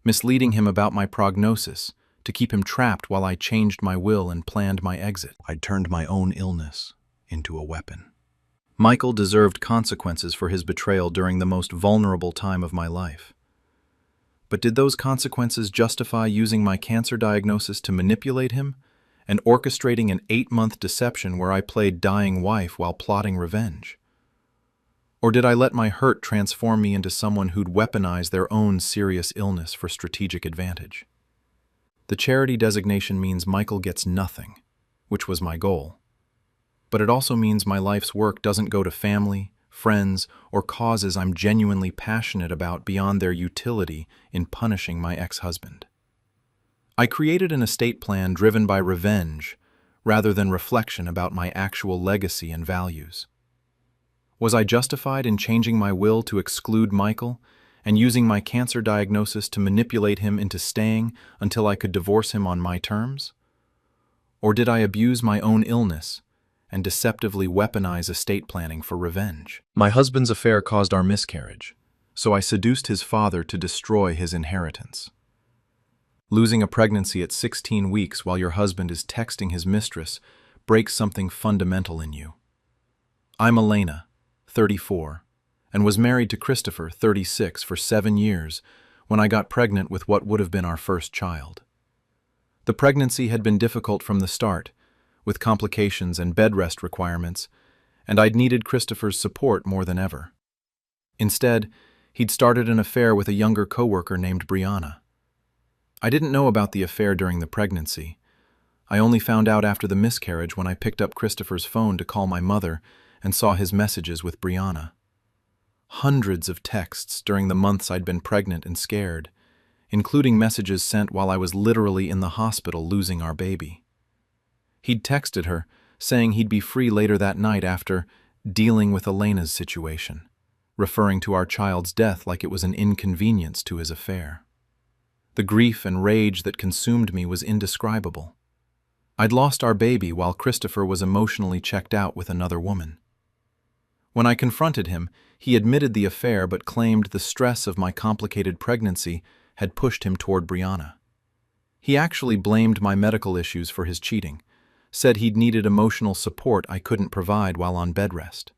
misleading him about my prognosis to keep him trapped while I changed my will and planned my exit. I'd turned my own illness into a weapon. Michael deserved consequences for his betrayal during the most vulnerable time of my life. But did those consequences justify using my cancer diagnosis to manipulate him and orchestrating an 8-month deception where I played dying wife while plotting revenge? Or did I let my hurt transform me into someone who'd weaponize their own serious illness for strategic advantage? The charity designation means Michael gets nothing, which was my goal. But it also means my life's work doesn't go to family, friends, or causes I'm genuinely passionate about beyond their utility in punishing my ex-husband. I created an estate plan driven by revenge rather than reflection about my actual legacy and values. Was I justified in changing my will to exclude Michael and using my cancer diagnosis to manipulate him into staying until I could divorce him on my terms? Or did I abuse my own illness and deceptively weaponize estate planning for revenge? My husband's affair caused our miscarriage, so I seduced his father to destroy his inheritance. Losing a pregnancy at 16 weeks while your husband is texting his mistress breaks something fundamental in you. I'm Elena, 34, and was married to Christopher, 36, for 7 years when I got pregnant with what would have been our first child. The pregnancy had been difficult from the start, with complications and bed rest requirements, and I'd needed Christopher's support more than ever. Instead, he'd started an affair with a younger coworker named Brianna. I didn't know about the affair during the pregnancy. I only found out after the miscarriage when I picked up Christopher's phone to call my mother and saw his messages with Brianna. Hundreds of texts during the months I'd been pregnant and scared, including messages sent while I was literally in the hospital losing our baby. He'd texted her, saying he'd be free later that night after dealing with Elena's situation, referring to our child's death like it was an inconvenience to his affair. The grief and rage that consumed me was indescribable. I'd lost our baby while Christopher was emotionally checked out with another woman. When I confronted him, he admitted the affair but claimed the stress of my complicated pregnancy had pushed him toward Brianna. He actually blamed my medical issues for his cheating, said he'd needed emotional support I couldn't provide while on bed rest.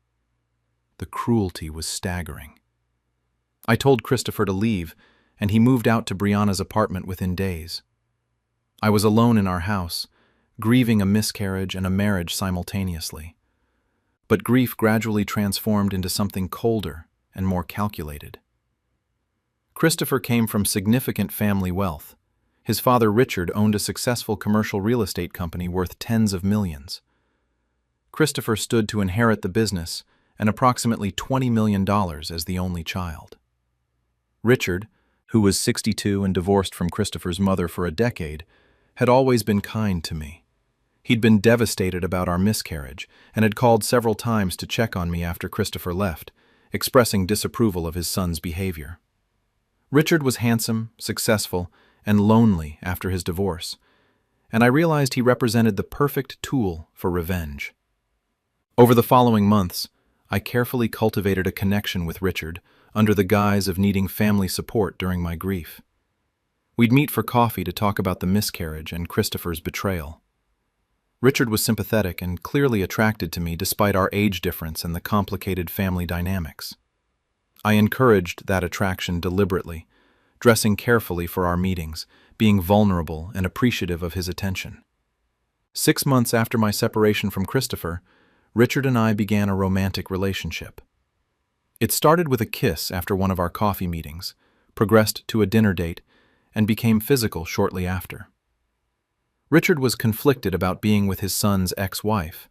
The cruelty was staggering. I told Christopher to leave, and he moved out to Brianna's apartment within days. I was alone in our house, grieving a miscarriage and a marriage simultaneously. But grief gradually transformed into something colder and more calculated. Christopher came from significant family wealth. His father, Richard, owned a successful commercial real estate company worth tens of millions. Christopher stood to inherit the business and approximately $20 million as the only child. Richard, who was 62 and divorced from Christopher's mother for a decade, had always been kind to me. He'd been devastated about our miscarriage and had called several times to check on me after Christopher left, expressing disapproval of his son's behavior. Richard was handsome, successful, and lonely after his divorce, and I realized he represented the perfect tool for revenge. Over the following months, I carefully cultivated a connection with Richard under the guise of needing family support during my grief. We'd meet for coffee to talk about the miscarriage and Christopher's betrayal. Richard was sympathetic and clearly attracted to me despite our age difference and the complicated family dynamics. I encouraged that attraction deliberately, dressing carefully for our meetings, being vulnerable and appreciative of his attention. 6 months after my separation from Christopher, Richard and I began a romantic relationship. It started with a kiss after one of our coffee meetings, progressed to a dinner date, and became physical shortly after. Richard was conflicted about being with his son's ex-wife,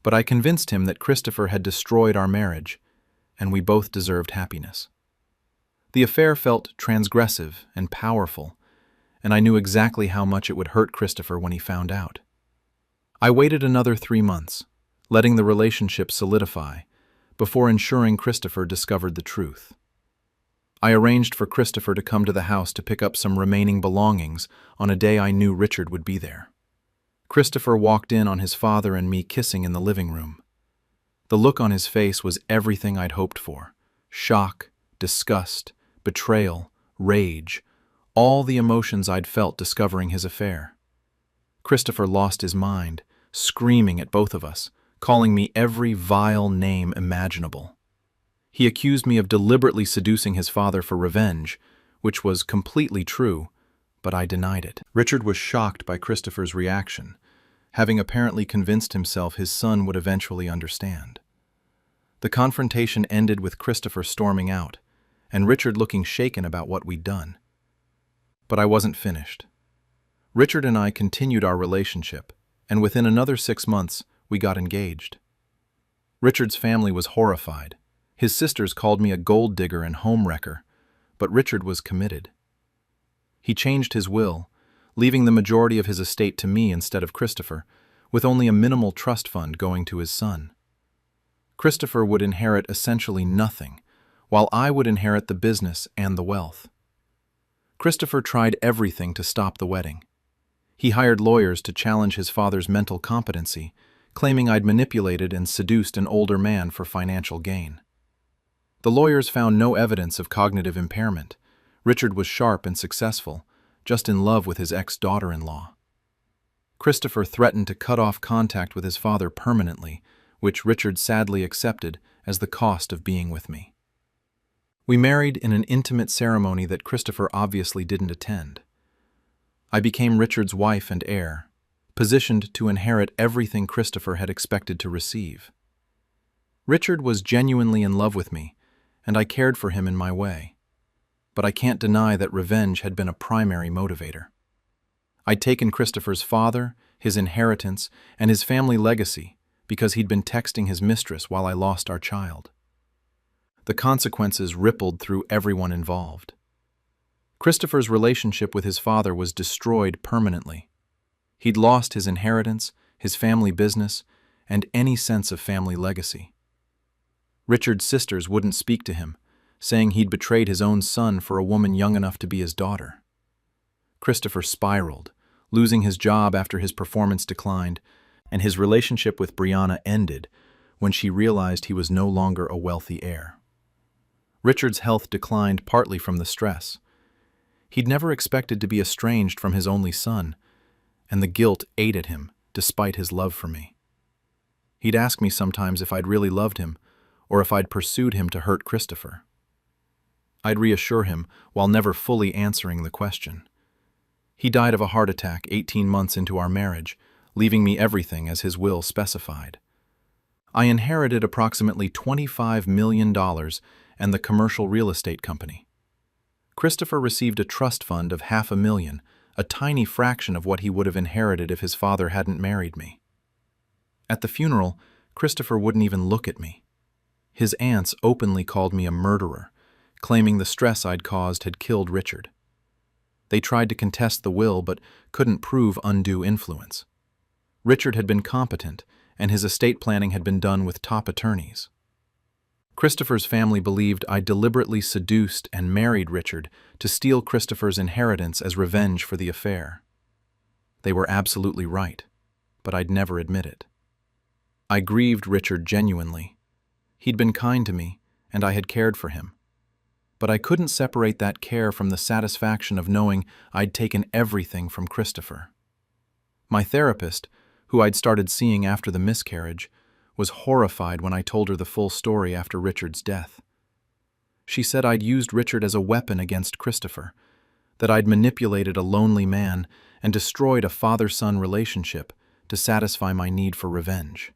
but I convinced him that Christopher had destroyed our marriage, and we both deserved happiness. The affair felt transgressive and powerful, and I knew exactly how much it would hurt Christopher when he found out. I waited another 3 months, letting the relationship solidify, before ensuring Christopher discovered the truth. I arranged for Christopher to come to the house to pick up some remaining belongings on a day I knew Richard would be there. Christopher walked in on his father and me kissing in the living room. The look on his face was everything I'd hoped for: shock, disgust, betrayal, rage, all the emotions I'd felt discovering his affair. Christopher lost his mind, screaming at both of us, calling me every vile name imaginable. He accused me of deliberately seducing his father for revenge, which was completely true, but I denied it. Richard was shocked by Christopher's reaction, having apparently convinced himself his son would eventually understand. The confrontation ended with Christopher storming out, and Richard looking shaken about what we'd done. But I wasn't finished. Richard and I continued our relationship, and within another 6 months, we got engaged. Richard's family was horrified. His sisters called me a gold digger and homewrecker, but Richard was committed. He changed his will, leaving the majority of his estate to me instead of Christopher, with only a minimal trust fund going to his son. Christopher would inherit essentially nothing, while I would inherit the business and the wealth. Christopher tried everything to stop the wedding. He hired lawyers to challenge his father's mental competency, claiming I'd manipulated and seduced an older man for financial gain. The lawyers found no evidence of cognitive impairment. Richard was sharp and successful, just in love with his ex-daughter-in-law. Christopher threatened to cut off contact with his father permanently, which Richard sadly accepted as the cost of being with me. We married in an intimate ceremony that Christopher obviously didn't attend. I became Richard's wife and heir, positioned to inherit everything Christopher had expected to receive. Richard was genuinely in love with me, and I cared for him in my way. But I can't deny that revenge had been a primary motivator. I'd taken Christopher's father, his inheritance, and his family legacy because he'd been texting his mistress while I lost our child. The consequences rippled through everyone involved. Christopher's relationship with his father was destroyed permanently. He'd lost his inheritance, his family business, and any sense of family legacy. Richard's sisters wouldn't speak to him, saying he'd betrayed his own son for a woman young enough to be his daughter. Christopher spiraled, losing his job after his performance declined, and his relationship with Brianna ended when she realized he was no longer a wealthy heir. Richard's health declined partly from the stress. He'd never expected to be estranged from his only son, and the guilt ate at him despite his love for me. He'd ask me sometimes if I'd really loved him, or if I'd pursued him to hurt Christopher. I'd reassure him while never fully answering the question. He died of a heart attack 18 months into our marriage, leaving me everything as his will specified. I inherited approximately $25 million and the commercial real estate company. Christopher received a trust fund of $500,000, a tiny fraction of what he would have inherited if his father hadn't married me. At the funeral, Christopher wouldn't even look at me. His aunts openly called me a murderer, claiming the stress I'd caused had killed Richard. They tried to contest the will but couldn't prove undue influence. Richard had been competent, and his estate planning had been done with top attorneys. Christopher's family believed I deliberately seduced and married Richard to steal Christopher's inheritance as revenge for the affair. They were absolutely right, but I'd never admit it. I grieved Richard genuinely. He'd been kind to me, and I had cared for him. But I couldn't separate that care from the satisfaction of knowing I'd taken everything from Christopher. My therapist, who I'd started seeing after the miscarriage, was horrified when I told her the full story after Richard's death. She said I'd used Richard as a weapon against Christopher, that I'd manipulated a lonely man and destroyed a father-son relationship to satisfy my need for revenge.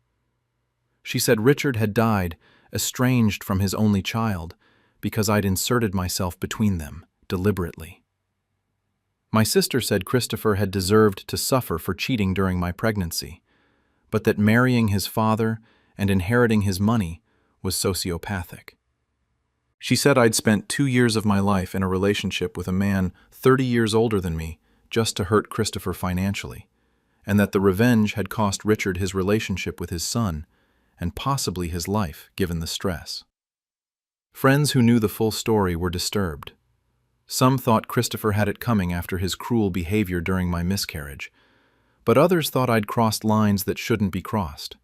She said Richard had died, estranged from his only child, because I'd inserted myself between them, deliberately. My sister said Christopher had deserved to suffer for cheating during my pregnancy, but that marrying his father and inheriting his money was sociopathic. She said I'd spent 2 years of my life in a relationship with a man 30 years older than me just to hurt Christopher financially, and that the revenge had cost Richard his relationship with his son and possibly his life given the stress. Friends who knew the full story were disturbed. Some thought Christopher had it coming after his cruel behavior during my miscarriage, but others thought I'd crossed lines that shouldn't be crossed.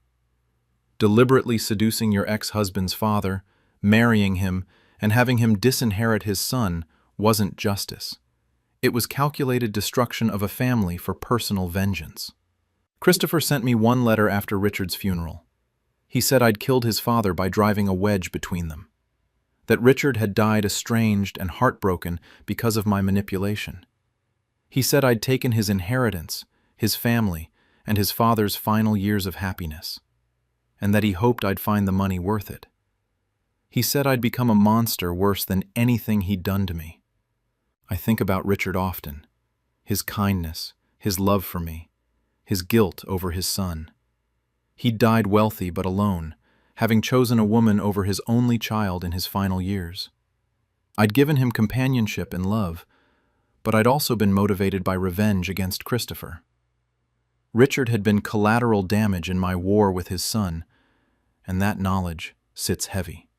Deliberately seducing your ex-husband's father, marrying him, and having him disinherit his son wasn't justice. It was calculated destruction of a family for personal vengeance. Christopher sent me one letter after Richard's funeral. He said I'd killed his father by driving a wedge between them, that Richard had died estranged and heartbroken because of my manipulation. He said I'd taken his inheritance, his family, and his father's final years of happiness, and that he hoped I'd find the money worth it. He said I'd become a monster worse than anything he'd done to me. I think about Richard often, his kindness, his love for me, his guilt over his son. He'd died wealthy but alone, having chosen a woman over his only child in his final years. I'd given him companionship and love, but I'd also been motivated by revenge against Christopher. Richard had been collateral damage in my war with his son, and that knowledge sits heavy.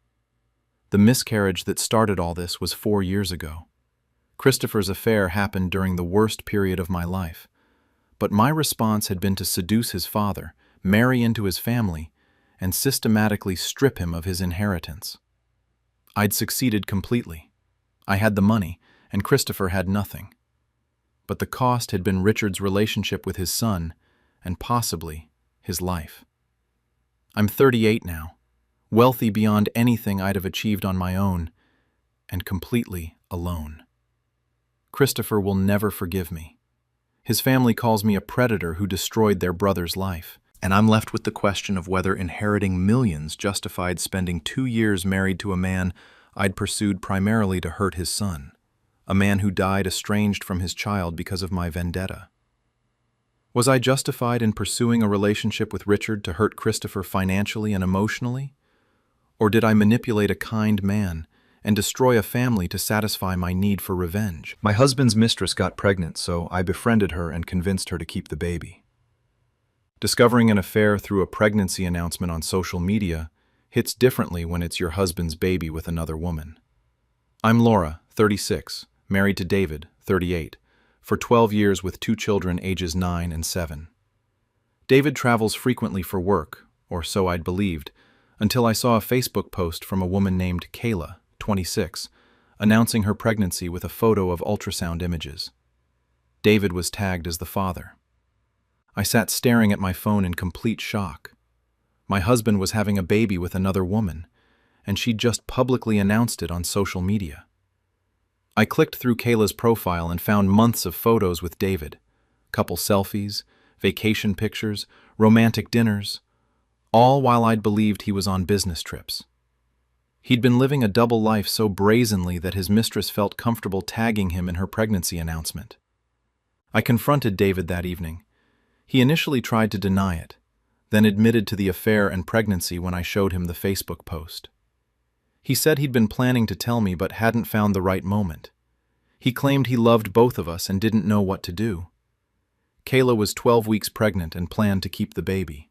The miscarriage that started all this was 4 years ago. Christopher's affair happened during the worst period of my life, but my response had been to seduce his father, marry into his family, and systematically strip him of his inheritance. I'd succeeded completely. I had the money, and Christopher had nothing. But the cost had been Richard's relationship with his son, and possibly his life. I'm 38 now, wealthy beyond anything I'd have achieved on my own, and completely alone. Christopher will never forgive me. His family calls me a predator who destroyed their brother's life, and I'm left with the question of whether inheriting millions justified spending 2 years married to a man I'd pursued primarily to hurt his son, a man who died estranged from his child because of my vendetta. Was I justified in pursuing a relationship with Richard to hurt Christopher financially and emotionally? Or did I manipulate a kind man and destroy a family to satisfy my need for revenge? My husband's mistress got pregnant, so I befriended her and convinced her to keep the baby. Discovering an affair through a pregnancy announcement on social media hits differently when it's your husband's baby with another woman. I'm Laura, 36, married to David, 38, for 12 years with 2 children ages 9 and 7. David travels frequently for work, or so I'd believed, until I saw a Facebook post from a woman named Kayla, 26, announcing her pregnancy with a photo of ultrasound images. David was tagged as the father. I sat staring at my phone in complete shock. My husband was having a baby with another woman, and she just publicly announced it on social media. I clicked through Kayla's profile and found months of photos with David, couple selfies, vacation pictures, romantic dinners, all while I'd believed he was on business trips. He'd been living a double life so brazenly that his mistress felt comfortable tagging him in her pregnancy announcement. I confronted David that evening. He initially tried to deny it, then admitted to the affair and pregnancy when I showed him the Facebook post. He said he'd been planning to tell me but hadn't found the right moment. He claimed he loved both of us and didn't know what to do. Kayla was 12 weeks pregnant and planned to keep the baby.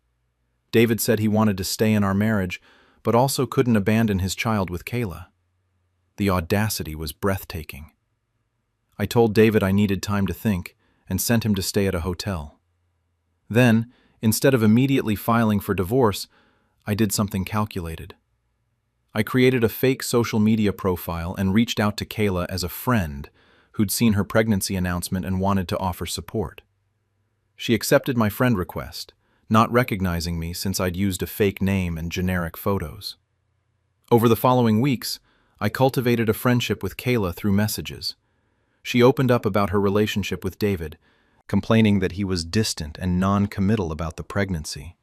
David said he wanted to stay in our marriage, but also couldn't abandon his child with Kayla. The audacity was breathtaking. I told David I needed time to think and sent him to stay at a hotel. Then, instead of immediately filing for divorce, I did something calculated. I created a fake social media profile and reached out to Kayla as a friend who'd seen her pregnancy announcement and wanted to offer support. She accepted my friend request, not recognizing me since I'd used a fake name and generic photos. Over the following weeks, I cultivated a friendship with Kayla through messages. She opened up about her relationship with David, complaining that he was distant and non-committal about the pregnancy.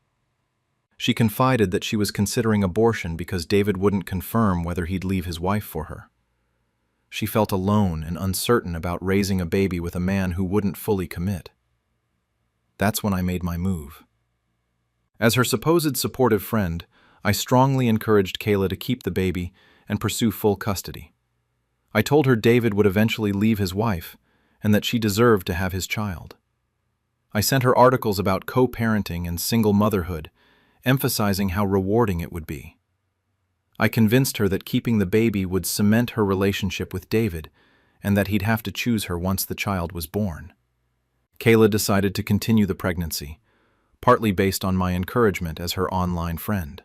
She confided that she was considering abortion because David wouldn't confirm whether he'd leave his wife for her. She felt alone and uncertain about raising a baby with a man who wouldn't fully commit. That's when I made my move. As her supposed supportive friend, I strongly encouraged Kayla to keep the baby and pursue full custody. I told her David would eventually leave his wife and that she deserved to have his child. I sent her articles about co-parenting and single motherhood, emphasizing how rewarding it would be. I convinced her that keeping the baby would cement her relationship with David and that he'd have to choose her once the child was born. Kayla decided to continue the pregnancy, partly based on my encouragement as her online friend.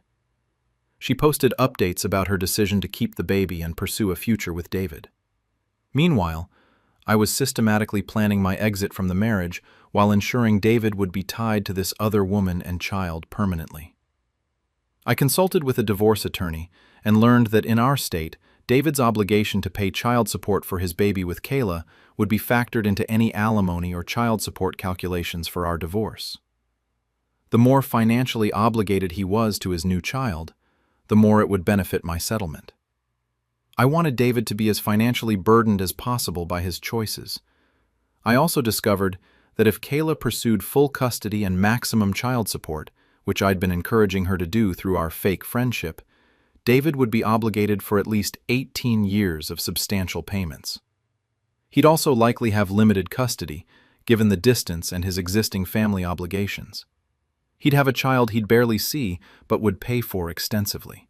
She posted updates about her decision to keep the baby and pursue a future with David. Meanwhile, I was systematically planning my exit from the marriage while ensuring David would be tied to this other woman and child permanently. I consulted with a divorce attorney and learned that in our state, David's obligation to pay child support for his baby with Kayla would be factored into any alimony or child support calculations for our divorce. The more financially obligated he was to his new child, the more it would benefit my settlement. I wanted David to be as financially burdened as possible by his choices. I also discovered that if Kayla pursued full custody and maximum child support, which I'd been encouraging her to do through our fake friendship, David would be obligated for at least 18 years of substantial payments. He'd also likely have limited custody, given the distance and his existing family obligations. He'd have a child he'd barely see, but would pay for extensively.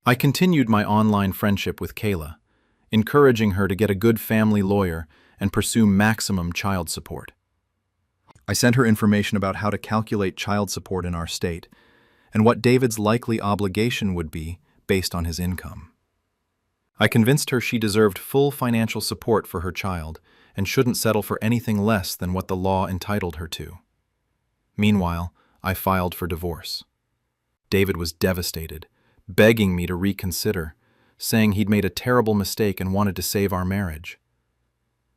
I continued my online friendship with Kayla, encouraging her to get a good family lawyer and pursue maximum child support. I sent her information about how to calculate child support in our state and what David's likely obligation would be based on his income. I convinced her she deserved full financial support for her child and shouldn't settle for anything less than what the law entitled her to. Meanwhile, I filed for divorce. David was devastated, begging me to reconsider, saying he'd made a terrible mistake and wanted to save our marriage.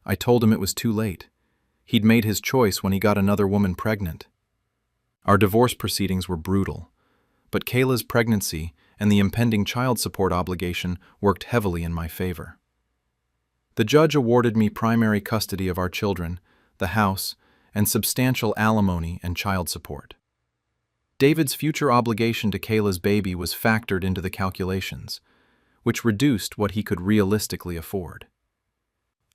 I told him it was too late. He'd made his choice when he got another woman pregnant. Our divorce proceedings were brutal, but Kayla's pregnancy and the impending child support obligation worked heavily in my favor. The judge awarded me primary custody of our children, the house, and substantial alimony and child support. David's future obligation to Kayla's baby was factored into the calculations, which reduced what he could realistically afford.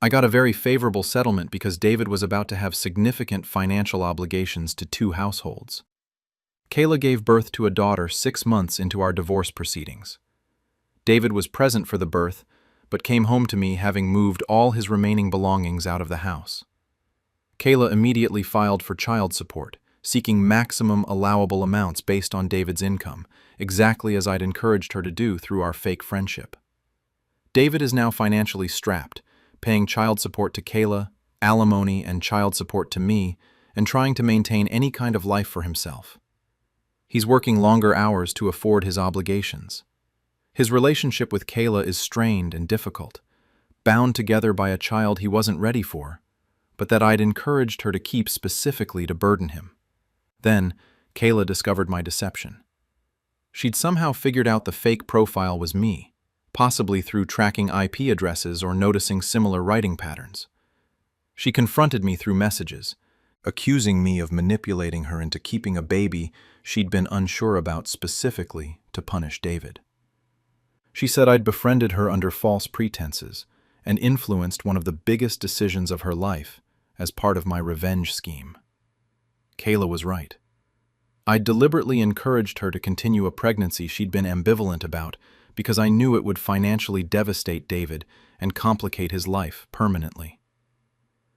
I got a very favorable settlement because David was about to have significant financial obligations to 2 households. Kayla gave birth to a daughter 6 months into our divorce proceedings. David was present for the birth, but came home to me having moved all his remaining belongings out of the house. Kayla immediately filed for child support, seeking maximum allowable amounts based on David's income, exactly as I'd encouraged her to do through our fake friendship. David is now financially strapped, paying child support to Kayla, alimony and child support to me, and trying to maintain any kind of life for himself. He's working longer hours to afford his obligations. His relationship with Kayla is strained and difficult, bound together by a child he wasn't ready for, but that I'd encouraged her to keep specifically to burden him. Then, Kayla discovered my deception. She'd somehow figured out the fake profile was me, possibly through tracking IP addresses or noticing similar writing patterns. She confronted me through messages, accusing me of manipulating her into keeping a baby she'd been unsure about specifically to punish David. She said I'd befriended her under false pretenses and influenced one of the biggest decisions of her life as part of my revenge scheme. Kayla was right. I'd deliberately encouraged her to continue a pregnancy she'd been ambivalent about because I knew it would financially devastate David and complicate his life permanently.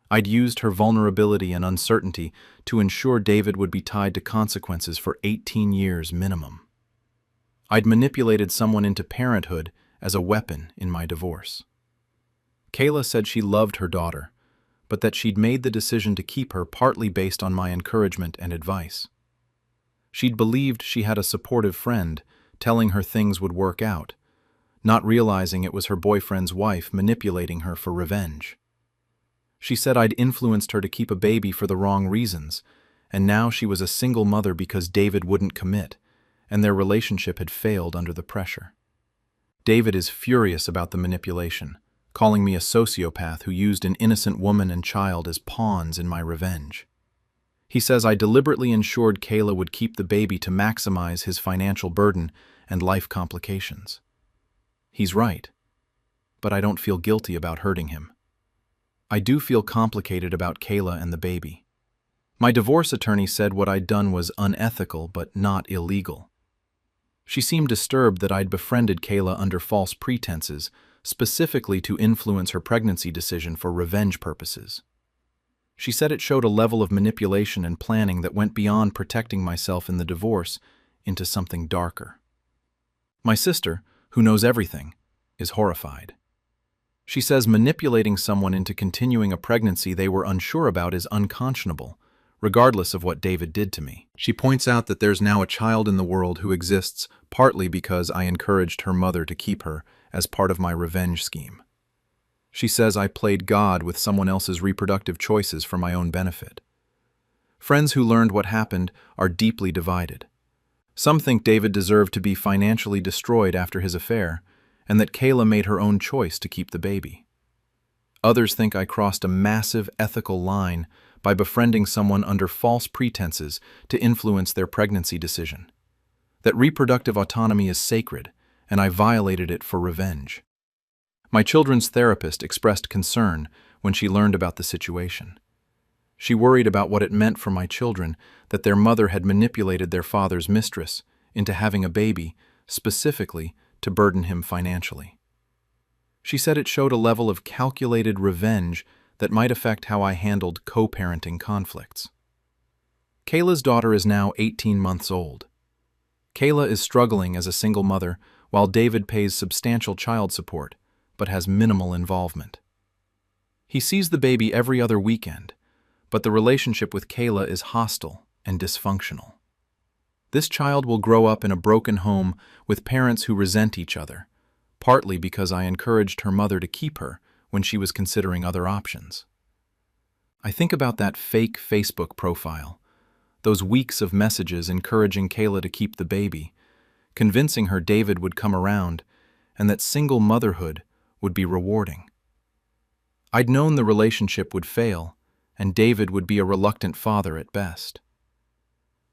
I'd used her vulnerability and uncertainty to ensure David would be tied to consequences for 18 years minimum. I'd manipulated someone into parenthood as a weapon in my divorce. Kayla said she loved her daughter, but that she'd made the decision to keep her partly based on my encouragement and advice. She'd believed she had a supportive friend telling her things would work out, not realizing it was her boyfriend's wife manipulating her for revenge. She said I'd influenced her to keep a baby for the wrong reasons, and now she was a single mother because David wouldn't commit, and their relationship had failed under the pressure. David is furious about the manipulation, calling me a sociopath who used an innocent woman and child as pawns in my revenge. He says I deliberately ensured Kayla would keep the baby to maximize his financial burden and life complications. He's right, but I don't feel guilty about hurting him. I do feel complicated about Kayla and the baby. My divorce attorney said what I'd done was unethical but not illegal. She seemed disturbed that I'd befriended Kayla under false pretenses, specifically to influence her pregnancy decision for revenge purposes. She said it showed a level of manipulation and planning that went beyond protecting myself in the divorce into something darker. My sister, who knows everything, is horrified. She says manipulating someone into continuing a pregnancy they were unsure about is unconscionable, regardless of what David did to me. She points out that there's now a child in the world who exists partly because I encouraged her mother to keep her as part of my revenge scheme. She says I played God with someone else's reproductive choices for my own benefit. Friends who learned what happened are deeply divided. Some think David deserved to be financially destroyed after his affair, and that Kayla made her own choice to keep the baby. Others think I crossed a massive ethical line by befriending someone under false pretenses to influence their pregnancy decision. That reproductive autonomy is sacred, and I violated it for revenge. My children's therapist expressed concern when she learned about the situation. She worried about what it meant for my children that their mother had manipulated their father's mistress into having a baby, specifically to burden him financially. She said it showed a level of calculated revenge that might affect how I handled co-parenting conflicts. Kayla's daughter is now 18 months old. Kayla is struggling as a single mother while David pays substantial child support, but has minimal involvement. He sees the baby every other weekend, but the relationship with Kayla is hostile and dysfunctional. This child will grow up in a broken home with parents who resent each other, partly because I encouraged her mother to keep her when she was considering other options. I think about that fake Facebook profile, those weeks of messages encouraging Kayla to keep the baby, convincing her David would come around, and that single motherhood would be rewarding. I'd known the relationship would fail, and David would be a reluctant father at best.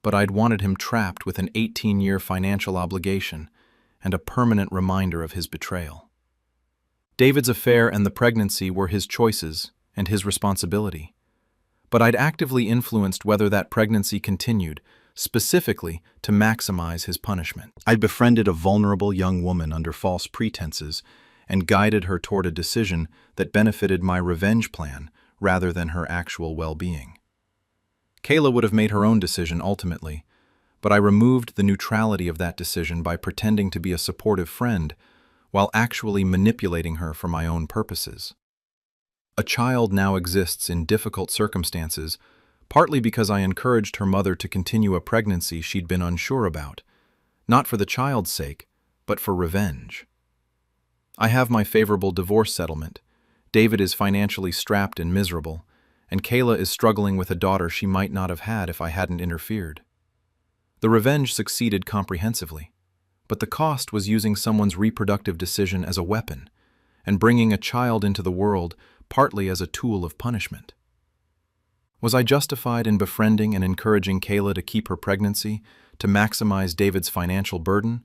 But I'd wanted him trapped with an 18-year financial obligation and a permanent reminder of his betrayal. David's affair and the pregnancy were his choices and his responsibility, but I'd actively influenced whether that pregnancy continued, specifically to maximize his punishment. I'd befriended a vulnerable young woman under false pretenses and guided her toward a decision that benefited my revenge plan rather than her actual well-being. Kayla would have made her own decision ultimately, but I removed the neutrality of that decision by pretending to be a supportive friend while actually manipulating her for my own purposes. A child now exists in difficult circumstances, partly because I encouraged her mother to continue a pregnancy she'd been unsure about, not for the child's sake, but for revenge. I have my favorable divorce settlement. David is financially strapped and miserable, and Kayla is struggling with a daughter she might not have had if I hadn't interfered. The revenge succeeded comprehensively, but the cost was using someone's reproductive decision as a weapon and bringing a child into the world partly as a tool of punishment. Was I justified in befriending and encouraging Kayla to keep her pregnancy to maximize David's financial burden?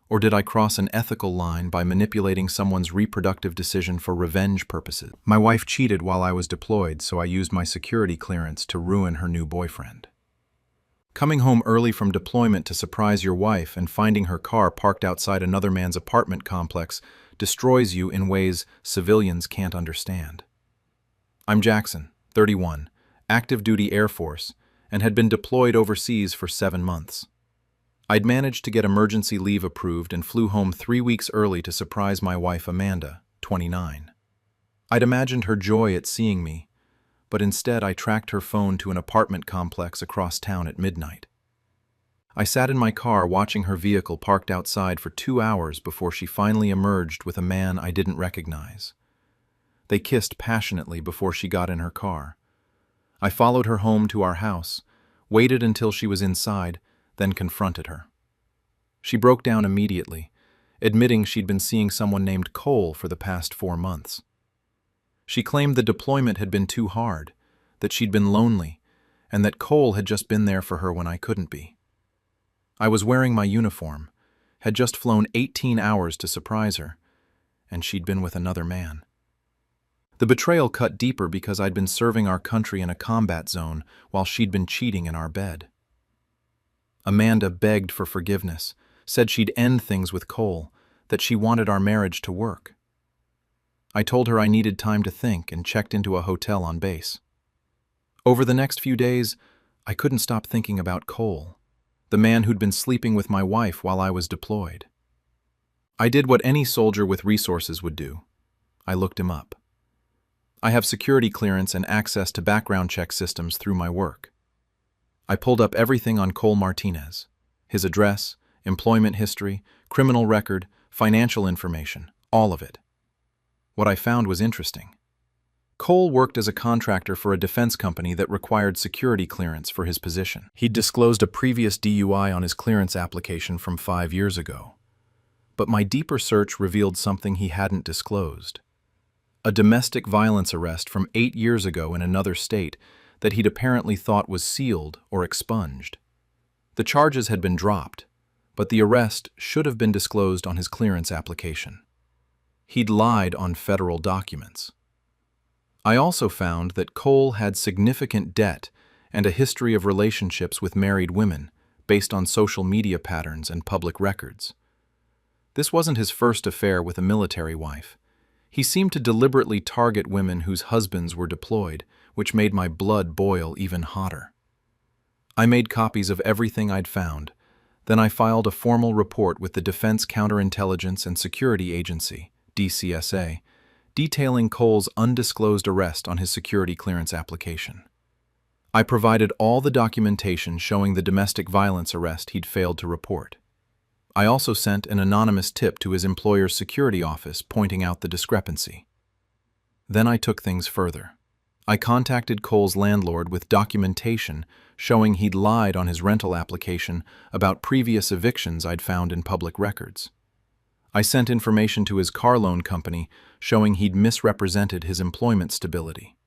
Or did I cross an ethical line by manipulating someone's reproductive decision for revenge purposes? My wife cheated while I was deployed, so I used my security clearance to ruin her new boyfriend. Coming home early from deployment to surprise your wife and finding her car parked outside another man's apartment complex destroys you in ways civilians can't understand. I'm Jackson, 31, active duty Air Force, and had been deployed overseas for 7 months. I'd managed to get emergency leave approved and flew home 3 weeks early to surprise my wife Amanda, 29. I'd imagined her joy at seeing me, but instead I tracked her phone to an apartment complex across town at midnight. I sat in my car watching her vehicle parked outside for 2 hours before she finally emerged with a man I didn't recognize. They kissed passionately before she got in her car. I followed her home to our house, waited until she was inside, then confronted her. She broke down immediately, admitting she'd been seeing someone named Cole for the past 4 months. She claimed the deployment had been too hard, that she'd been lonely, and that Cole had just been there for her when I couldn't be. I was wearing my uniform, had just flown 18 hours to surprise her, and she'd been with another man. The betrayal cut deeper because I'd been serving our country in a combat zone while she'd been cheating in our bed. Amanda begged for forgiveness, said she'd end things with Cole, that she wanted our marriage to work. I told her I needed time to think and checked into a hotel on base. Over the next few days, I couldn't stop thinking about Cole, the man who'd been sleeping with my wife while I was deployed. I did what any soldier with resources would do. I looked him up. I have security clearance and access to background check systems through my work. I pulled up everything on Cole Martinez, his address, employment history, criminal record, financial information, all of it. What I found was interesting. Cole worked as a contractor for a defense company that required security clearance for his position. He'd disclosed a previous DUI on his clearance application from 5 years ago. But my deeper search revealed something he hadn't disclosed. A domestic violence arrest from 8 years ago in another state that he'd apparently thought was sealed or expunged. The charges had been dropped, but the arrest should have been disclosed on his clearance application. He'd lied on federal documents. I also found that Cole had significant debt and a history of relationships with married women based on social media patterns and public records. This wasn't his first affair with a military wife. He seemed to deliberately target women whose husbands were deployed, which made my blood boil even hotter. I made copies of everything I'd found. Then I filed a formal report with the Defense Counterintelligence and Security Agency, DCSA, detailing Cole's undisclosed arrest on his security clearance application. I provided all the documentation showing the domestic violence arrest he'd failed to report. I also sent an anonymous tip to his employer's security office pointing out the discrepancy. Then I took things further. I contacted Cole's landlord with documentation showing he'd lied on his rental application about previous evictions I'd found in public records. I sent information to his car loan company showing he'd misrepresented his employment stability.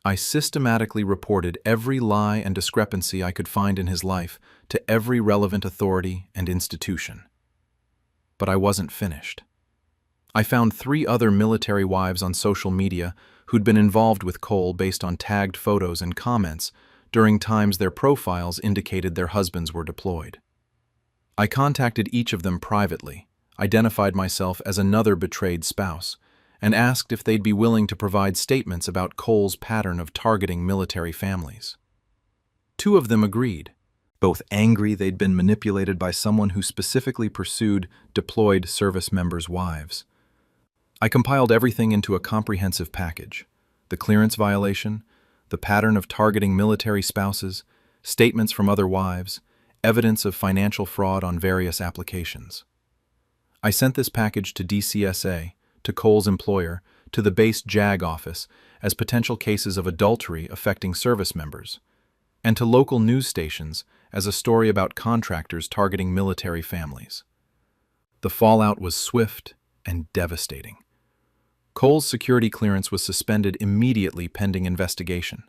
I systematically reported every lie and discrepancy I could find in his life to every relevant authority and institution. But I wasn't finished. I found 3 other military wives on social media who'd been involved with Cole based on tagged photos and comments during times their profiles indicated their husbands were deployed. I contacted each of them privately, identified myself as another betrayed spouse, and asked if they'd be willing to provide statements about Cole's pattern of targeting military families. 2 of them agreed, both angry they'd been manipulated by someone who specifically pursued deployed service members' wives. I compiled everything into a comprehensive package: the clearance violation, the pattern of targeting military spouses, statements from other wives, evidence of financial fraud on various applications. I sent this package to DCSA, to Cole's employer, to the base JAG office as potential cases of adultery affecting service members, and to local news stations as a story about contractors targeting military families. The fallout was swift and devastating. Cole's security clearance was suspended immediately pending investigation.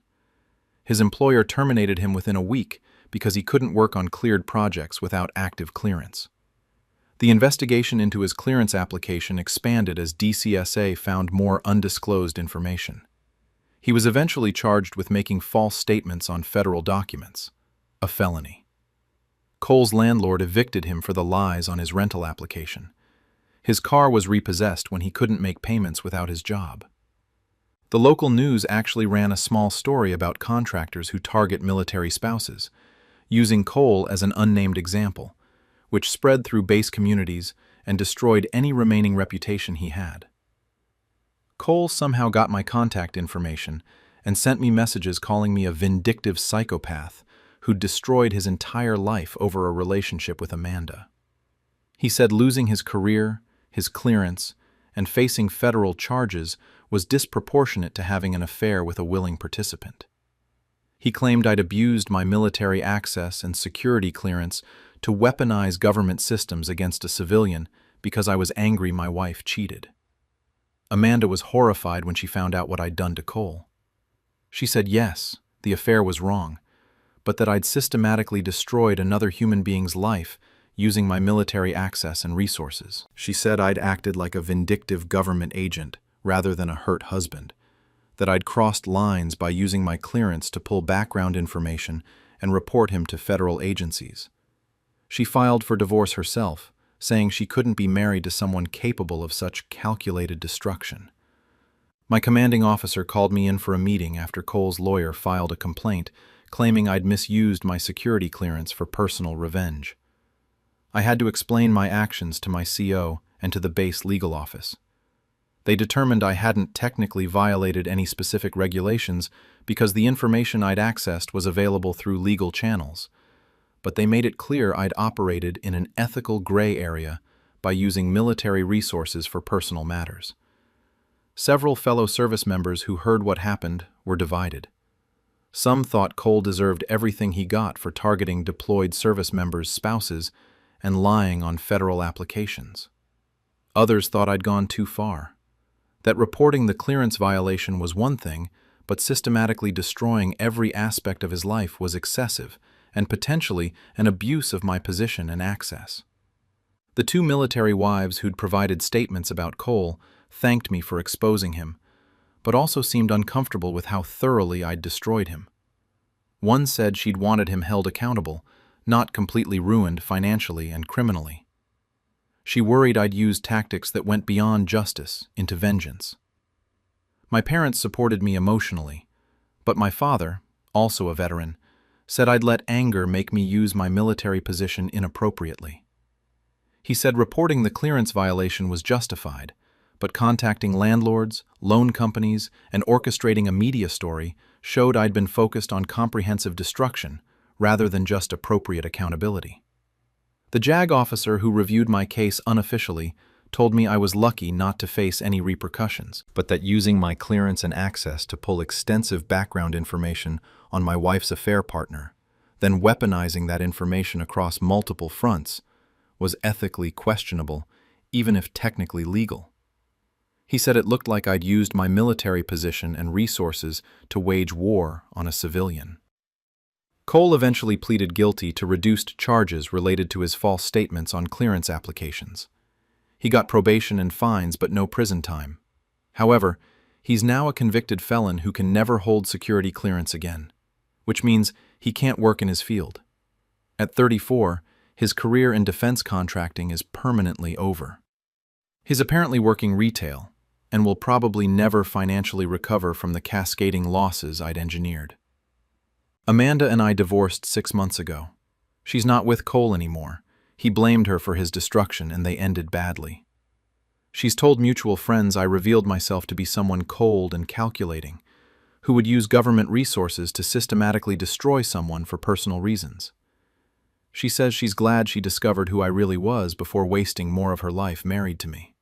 His employer terminated him within a week because he couldn't work on cleared projects without active clearance. The investigation into his clearance application expanded as DCSA found more undisclosed information. He was eventually charged with making false statements on federal documents, a felony. Cole's landlord evicted him for the lies on his rental application. His car was repossessed when he couldn't make payments without his job. The local news actually ran a small story about contractors who target military spouses, using Cole as an unnamed example, which spread through base communities and destroyed any remaining reputation he had. Cole somehow got my contact information and sent me messages calling me a vindictive psychopath who'd destroyed his entire life over a relationship with Amanda. He said losing his career, his clearance, and facing federal charges was disproportionate to having an affair with a willing participant. He claimed I'd abused my military access and security clearance to weaponize government systems against a civilian because I was angry my wife cheated. Amanda was horrified when she found out what I'd done to Cole. She said yes, the affair was wrong, but that I'd systematically destroyed another human being's life using my military access and resources. She said I'd acted like a vindictive government agent rather than a hurt husband, that I'd crossed lines by using my clearance to pull background information and report him to federal agencies. She filed for divorce herself, saying she couldn't be married to someone capable of such calculated destruction. My commanding officer called me in for a meeting after Cole's lawyer filed a complaint claiming I'd misused my security clearance for personal revenge. I had to explain my actions to my CO and to the base legal office. They determined I hadn't technically violated any specific regulations because the information I'd accessed was available through legal channels, but they made it clear I'd operated in an ethical gray area by using military resources for personal matters. Several fellow service members who heard what happened were divided. Some thought Cole deserved everything he got for targeting deployed service members' spouses and lying on federal applications. Others thought I'd gone too far, that reporting the clearance violation was one thing, but systematically destroying every aspect of his life was excessive and potentially an abuse of my position and access. The two military wives who'd provided statements about Cole thanked me for exposing him, but also seemed uncomfortable with how thoroughly I'd destroyed him. One said she'd wanted him held accountable, not completely ruined financially and criminally. She worried I'd used tactics that went beyond justice into vengeance. My parents supported me emotionally, but my father, also a veteran, said I'd let anger make me use my military position inappropriately. He said reporting the clearance violation was justified, but contacting landlords, loan companies, and orchestrating a media story showed I'd been focused on comprehensive destruction rather than just appropriate accountability. The JAG officer who reviewed my case unofficially told me I was lucky not to face any repercussions, but that using my clearance and access to pull extensive background information on my wife's affair partner, then weaponizing that information across multiple fronts, was ethically questionable, even if technically legal. He said it looked like I'd used my military position and resources to wage war on a civilian. Cole eventually pleaded guilty to reduced charges related to his false statements on clearance applications. He got probation and fines but no prison time. However, he's now a convicted felon who can never hold security clearance again, which means he can't work in his field. At 34, his career in defense contracting is permanently over. He's apparently working retail and will probably never financially recover from the cascading losses I'd engineered. Amanda and I divorced 6 months ago. She's not with Cole anymore. He blamed her for his destruction and they ended badly. She's told mutual friends I revealed myself to be someone cold and calculating, who would use government resources to systematically destroy someone for personal reasons. She says she's glad she discovered who I really was before wasting more of her life married to me.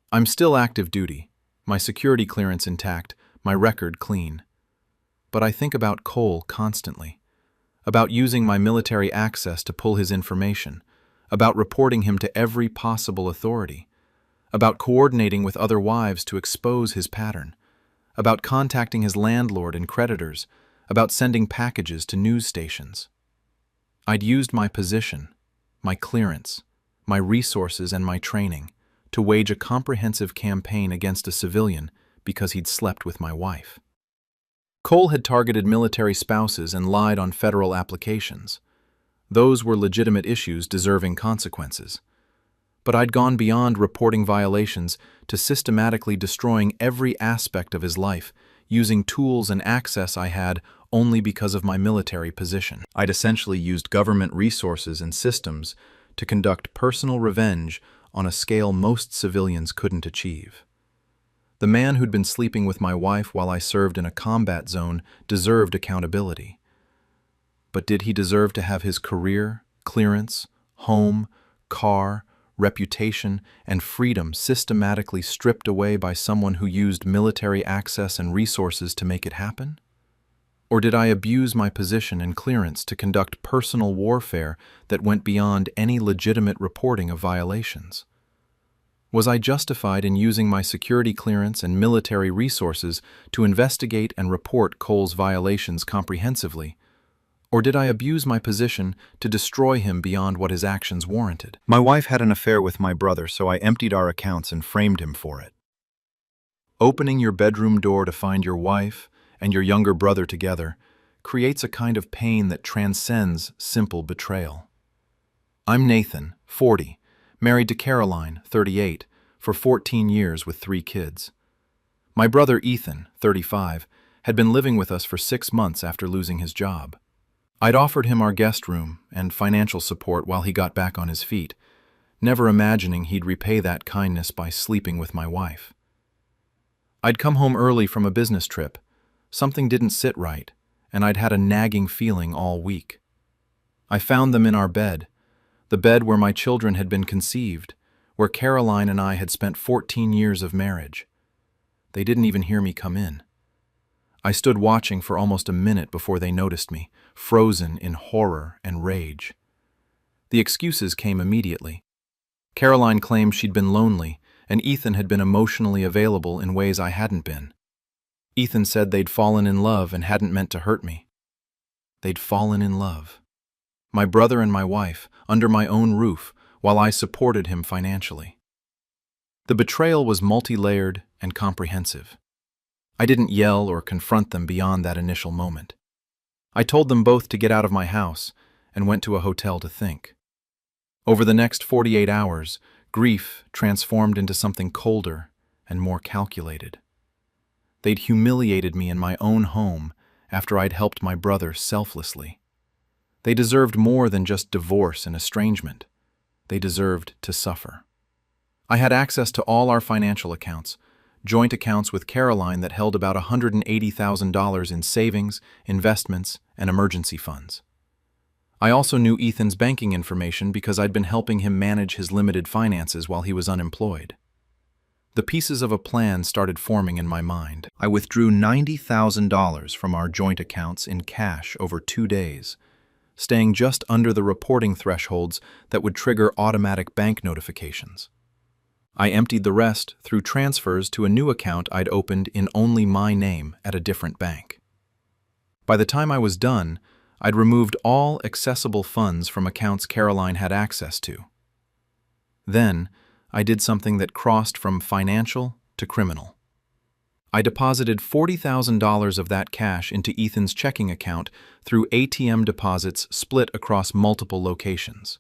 I'm still active duty, my security clearance intact, my record clean. But I think about Cole constantly, about using my military access to pull his information, about reporting him to every possible authority, about coordinating with other wives to expose his pattern, about contacting his landlord and creditors, about sending packages to news stations. I'd used my position, my clearance, my resources, and my training to wage a comprehensive campaign against a civilian because he'd slept with my wife. Cole had targeted military spouses and lied on federal applications. Those were legitimate issues deserving consequences. But I'd gone beyond reporting violations to systematically destroying every aspect of his life, using tools and access I had only because of my military position. I'd essentially used government resources and systems to conduct personal revenge on a scale most civilians couldn't achieve. The man who'd been sleeping with my wife while I served in a combat zone deserved accountability. But did he deserve to have his career, clearance, home, car, reputation, and freedom systematically stripped away by someone who used military access and resources to make it happen? Or did I abuse my position and clearance to conduct personal warfare that went beyond any legitimate reporting of violations? Was I justified in using my security clearance and military resources to investigate and report Cole's violations comprehensively? Or did I abuse my position to destroy him beyond what his actions warranted? My wife had an affair with my brother, so I emptied our accounts and framed him for it. Opening your bedroom door to find your wife and your younger brother together creates a kind of pain that transcends simple betrayal. I'm Nathan, 40, married to Caroline, 38, for 14 years with 3 kids. My brother Ethan, 35, had been living with us for 6 months after losing his job. I'd offered him our guest room and financial support while he got back on his feet, never imagining he'd repay that kindness by sleeping with my wife. I'd come home early from a business trip. Something didn't sit right, and I'd had a nagging feeling all week. I found them in our bed, the bed where my children had been conceived, where Caroline and I had spent 14 years of marriage. They didn't even hear me come in. I stood watching for almost a minute before they noticed me, frozen in horror and rage. The excuses came immediately. Caroline claimed she'd been lonely, and Ethan had been emotionally available in ways I hadn't been. Ethan said they'd fallen in love and hadn't meant to hurt me. They'd fallen in love. My brother and my wife, under my own roof, while I supported him financially. The betrayal was multi-layered and comprehensive. I didn't yell or confront them beyond that initial moment. I told them both to get out of my house and went to a hotel to think. Over the next 48 hours, grief transformed into something colder and more calculated. They'd humiliated me in my own home after I'd helped my brother selflessly. They deserved more than just divorce and estrangement. They deserved to suffer. I had access to all our financial accounts, joint accounts with Caroline that held about $180,000 in savings, investments, and emergency funds. I also knew Ethan's banking information because I'd been helping him manage his limited finances while he was unemployed. The pieces of a plan started forming in my mind. I withdrew $90,000 from our joint accounts in cash over 2 days, staying just under the reporting thresholds that would trigger automatic bank notifications. I emptied the rest through transfers to a new account I'd opened in only my name at a different bank. By the time I was done, I'd removed all accessible funds from accounts Caroline had access to. Then, I did something that crossed from financial to criminal. I deposited $40,000 of that cash into Ethan's checking account through ATM deposits split across multiple locations.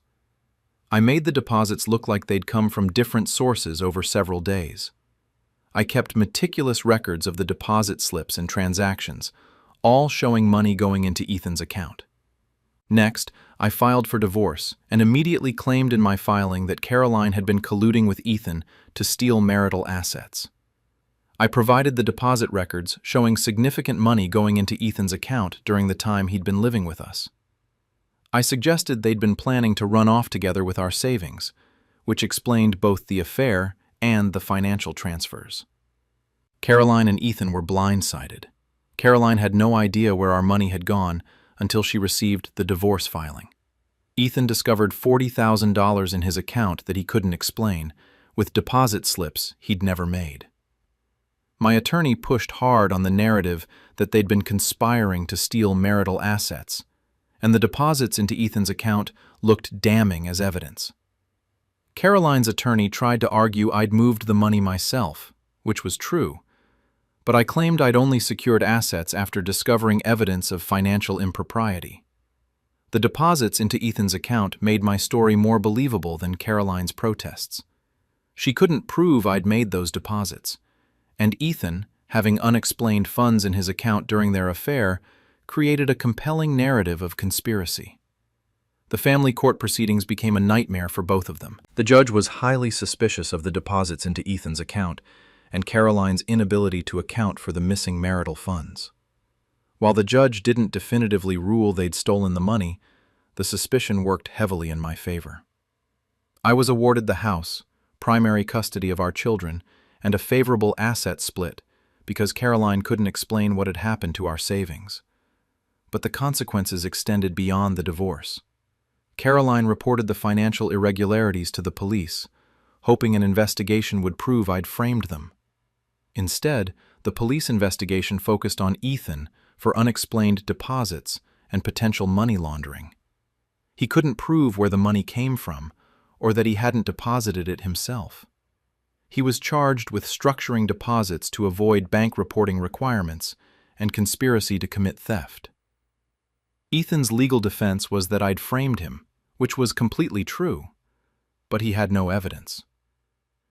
I made the deposits look like they'd come from different sources over several days. I kept meticulous records of the deposit slips and transactions, all showing money going into Ethan's account. Next, I filed for divorce and immediately claimed in my filing that Caroline had been colluding with Ethan to steal marital assets. I provided the deposit records showing significant money going into Ethan's account during the time he'd been living with us. I suggested they'd been planning to run off together with our savings, which explained both the affair and the financial transfers. Caroline and Ethan were blindsided. Caroline had no idea where our money had gone until she received the divorce filing. Ethan discovered $40,000 in his account that he couldn't explain, with deposit slips he'd never made. My attorney pushed hard on the narrative that they'd been conspiring to steal marital assets, and the deposits into Ethan's account looked damning as evidence. Caroline's attorney tried to argue I'd moved the money myself, which was true, but I claimed I'd only secured assets after discovering evidence of financial impropriety. The deposits into Ethan's account made my story more believable than Caroline's protests. She couldn't prove I'd made those deposits, and Ethan, having unexplained funds in his account during their affair, created a compelling narrative of conspiracy. The family court proceedings became a nightmare for both of them. The judge was highly suspicious of the deposits into Ethan's account and Caroline's inability to account for the missing marital funds. While the judge didn't definitively rule they'd stolen the money, the suspicion worked heavily in my favor. I was awarded the house, primary custody of our children, and a favorable asset split because Caroline couldn't explain what had happened to our savings. But the consequences extended beyond the divorce. Caroline reported the financial irregularities to the police, hoping an investigation would prove I'd framed them. Instead, the police investigation focused on Ethan for unexplained deposits and potential money laundering. He couldn't prove where the money came from or that he hadn't deposited it himself. He was charged with structuring deposits to avoid bank reporting requirements and conspiracy to commit theft. Ethan's legal defense was that I'd framed him, which was completely true, but he had no evidence.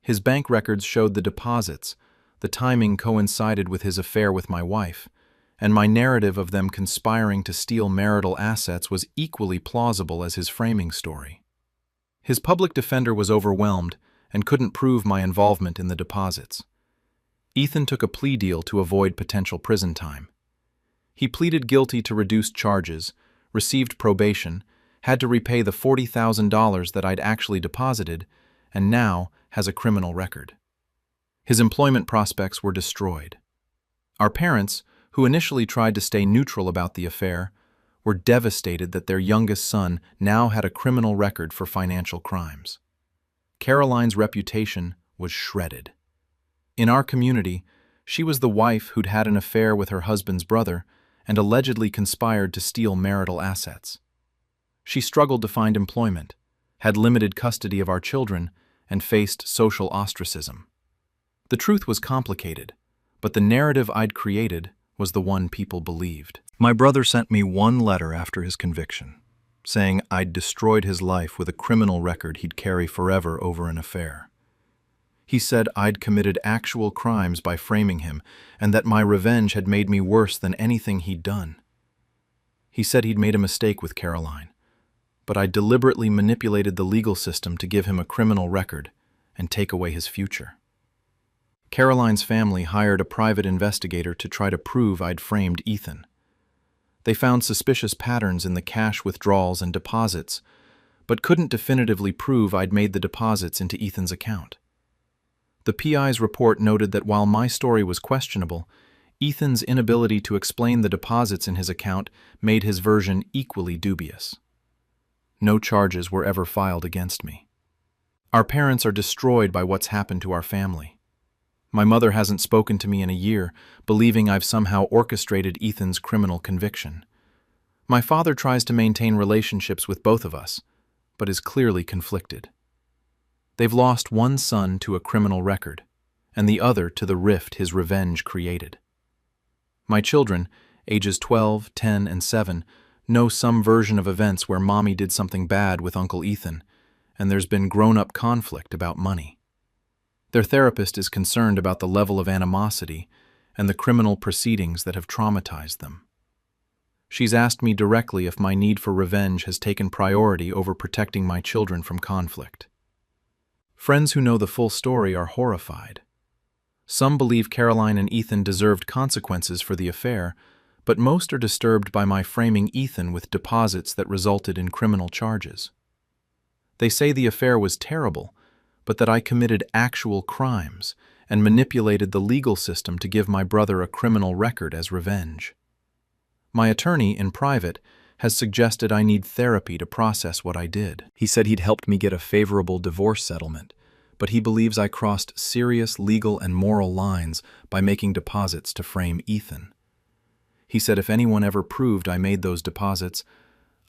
His bank records showed the deposits, the timing coincided with his affair with my wife, and my narrative of them conspiring to steal marital assets was equally plausible as his framing story. His public defender was overwhelmed and couldn't prove my involvement in the deposits. Ethan took a plea deal to avoid potential prison time. He pleaded guilty to reduced charges, received probation, had to repay the $40,000 that I'd actually deposited, and now has a criminal record. His employment prospects were destroyed. Our parents, who initially tried to stay neutral about the affair, were devastated that their youngest son now had a criminal record for financial crimes. Caroline's reputation was shredded. In our community, she was the wife who'd had an affair with her husband's brother and allegedly conspired to steal marital assets. She struggled to find employment, had limited custody of our children, and faced social ostracism. The truth was complicated, but the narrative I'd created was the one people believed. My brother sent me one letter after his conviction, saying I'd destroyed his life with a criminal record he'd carry forever over an affair. He said I'd committed actual crimes by framing him, and that my revenge had made me worse than anything he'd done. He said he'd made a mistake with Caroline, but I deliberately manipulated the legal system to give him a criminal record and take away his future. Caroline's family hired a private investigator to try to prove I'd framed Ethan. They found suspicious patterns in the cash withdrawals and deposits, but couldn't definitively prove I'd made the deposits into Ethan's account. The PI's report noted that while my story was questionable, Ethan's inability to explain the deposits in his account made his version equally dubious. No charges were ever filed against me. Our parents are destroyed by what's happened to our family. My mother hasn't spoken to me in a year, believing I've somehow orchestrated Ethan's criminal conviction. My father tries to maintain relationships with both of us, but is clearly conflicted. They've lost one son to a criminal record, and the other to the rift his revenge created. My children, ages 12, 10, and 7, know some version of events where Mommy did something bad with Uncle Ethan, and there's been grown-up conflict about money. Their therapist is concerned about the level of animosity and the criminal proceedings that have traumatized them. She's asked me directly if my need for revenge has taken priority over protecting my children from conflict. Friends who know the full story are horrified. Some believe Caroline and Ethan deserved consequences for the affair, but most are disturbed by my framing Ethan with deposits that resulted in criminal charges. They say the affair was terrible, but that I committed actual crimes and manipulated the legal system to give my brother a criminal record as revenge. My attorney, in private, has suggested I need therapy to process what I did. He said he'd helped me get a favorable divorce settlement, but he believes I crossed serious legal and moral lines by making deposits to frame Ethan. He said if anyone ever proved I made those deposits,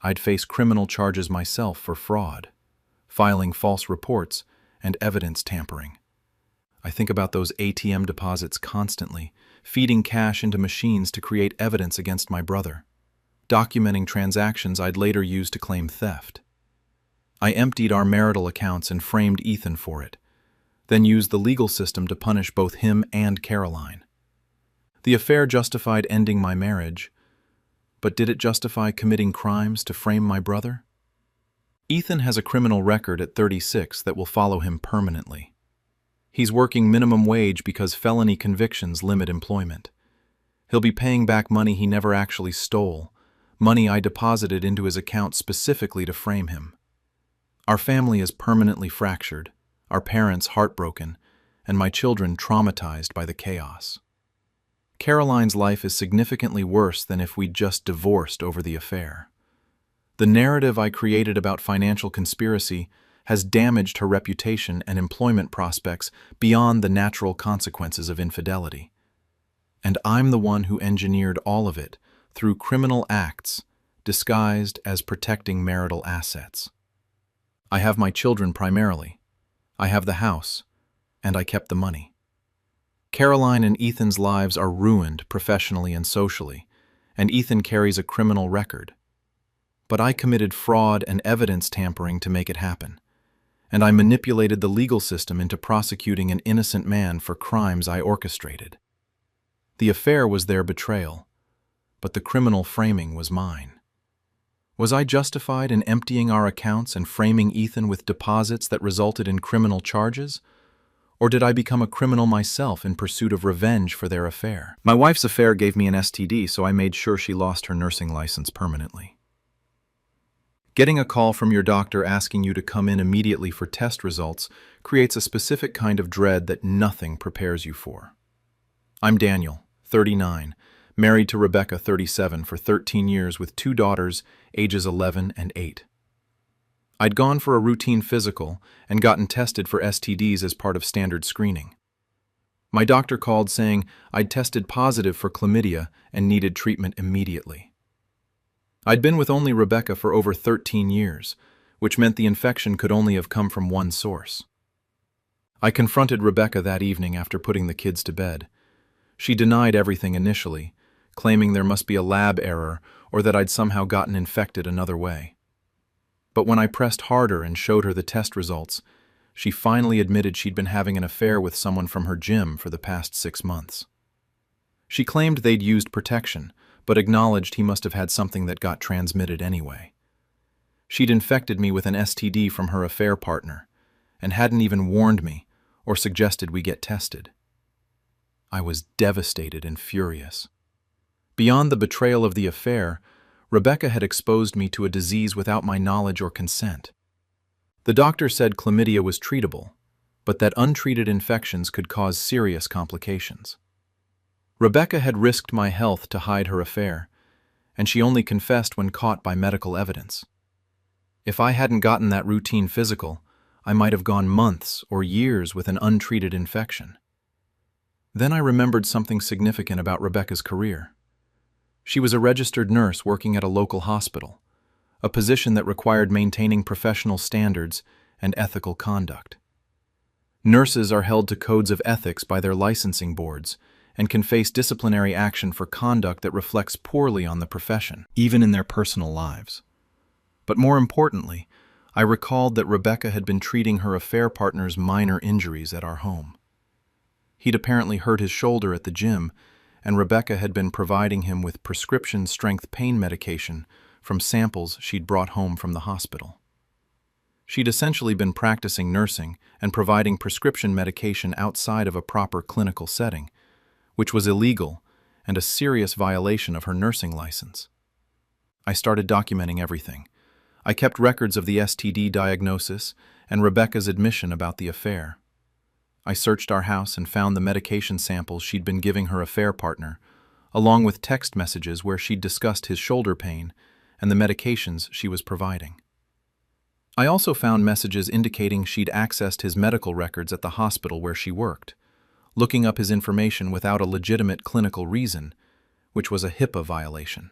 I'd face criminal charges myself for fraud, filing false reports, and evidence tampering. I think about those ATM deposits constantly, feeding cash into machines to create evidence against my brother, documenting transactions I'd later use to claim theft. I emptied our marital accounts and framed Ethan for it, then used the legal system to punish both him and Caroline. The affair justified ending my marriage, but did it justify committing crimes to frame my brother? Ethan has a criminal record at 36 that will follow him permanently. He's working minimum wage because felony convictions limit employment. He'll be paying back money he never actually stole, money I deposited into his account specifically to frame him. Our family is permanently fractured, our parents heartbroken, and my children traumatized by the chaos. Caroline's life is significantly worse than if we'd just divorced over the affair. The narrative I created about financial conspiracy has damaged her reputation and employment prospects beyond the natural consequences of infidelity. And I'm the one who engineered all of it through criminal acts disguised as protecting marital assets. I have my children primarily. I have the house, and I kept the money. Caroline and Ethan's lives are ruined professionally and socially, and Ethan carries a criminal record. But I committed fraud and evidence tampering to make it happen, and I manipulated the legal system into prosecuting an innocent man for crimes I orchestrated. The affair was their betrayal, but the criminal framing was mine. Was I justified in emptying our accounts and framing Ethan with deposits that resulted in criminal charges? Or did I become a criminal myself in pursuit of revenge for their affair? My wife's affair gave me an STD, so I made sure she lost her nursing license permanently. Getting a call from your doctor asking you to come in immediately for test results creates a specific kind of dread that nothing prepares you for. I'm Daniel, 39, married to Rebecca, 37, for 13 years with 2 daughters, ages 11 and 8. I'd gone for a routine physical and gotten tested for STDs as part of standard screening. My doctor called saying I'd tested positive for chlamydia and needed treatment immediately. I'd been with only Rebecca for over 13 years, which meant the infection could only have come from one source. I confronted Rebecca that evening after putting the kids to bed. She denied everything initially, claiming there must be a lab error or that I'd somehow gotten infected another way. But when I pressed harder and showed her the test results, she finally admitted she'd been having an affair with someone from her gym for the past 6 months. She claimed they'd used protection, but acknowledged he must have had something that got transmitted anyway. She'd infected me with an STD from her affair partner, and hadn't even warned me or suggested we get tested. I was devastated and furious. Beyond the betrayal of the affair, Rebecca had exposed me to a disease without my knowledge or consent. The doctor said chlamydia was treatable, but that untreated infections could cause serious complications. Rebecca had risked my health to hide her affair, and she only confessed when caught by medical evidence. If I hadn't gotten that routine physical, I might have gone months or years with an untreated infection. Then I remembered something significant about Rebecca's career. She was a registered nurse working at a local hospital, a position that required maintaining professional standards and ethical conduct. Nurses are held to codes of ethics by their licensing boards and can face disciplinary action for conduct that reflects poorly on the profession, even in their personal lives. But more importantly, I recalled that Rebecca had been treating her affair partner's minor injuries at our home. He'd apparently hurt his shoulder at the gym, and Rebecca had been providing him with prescription-strength pain medication from samples she'd brought home from the hospital. She'd essentially been practicing nursing and providing prescription medication outside of a proper clinical setting, which was illegal and a serious violation of her nursing license. I started documenting everything. I kept records of the STD diagnosis and Rebecca's admission about the affair. I searched our house and found the medication samples she'd been giving her affair partner, along with text messages where she'd discussed his shoulder pain and the medications she was providing. I also found messages indicating she'd accessed his medical records at the hospital where she worked, looking up his information without a legitimate clinical reason, which was a HIPAA violation.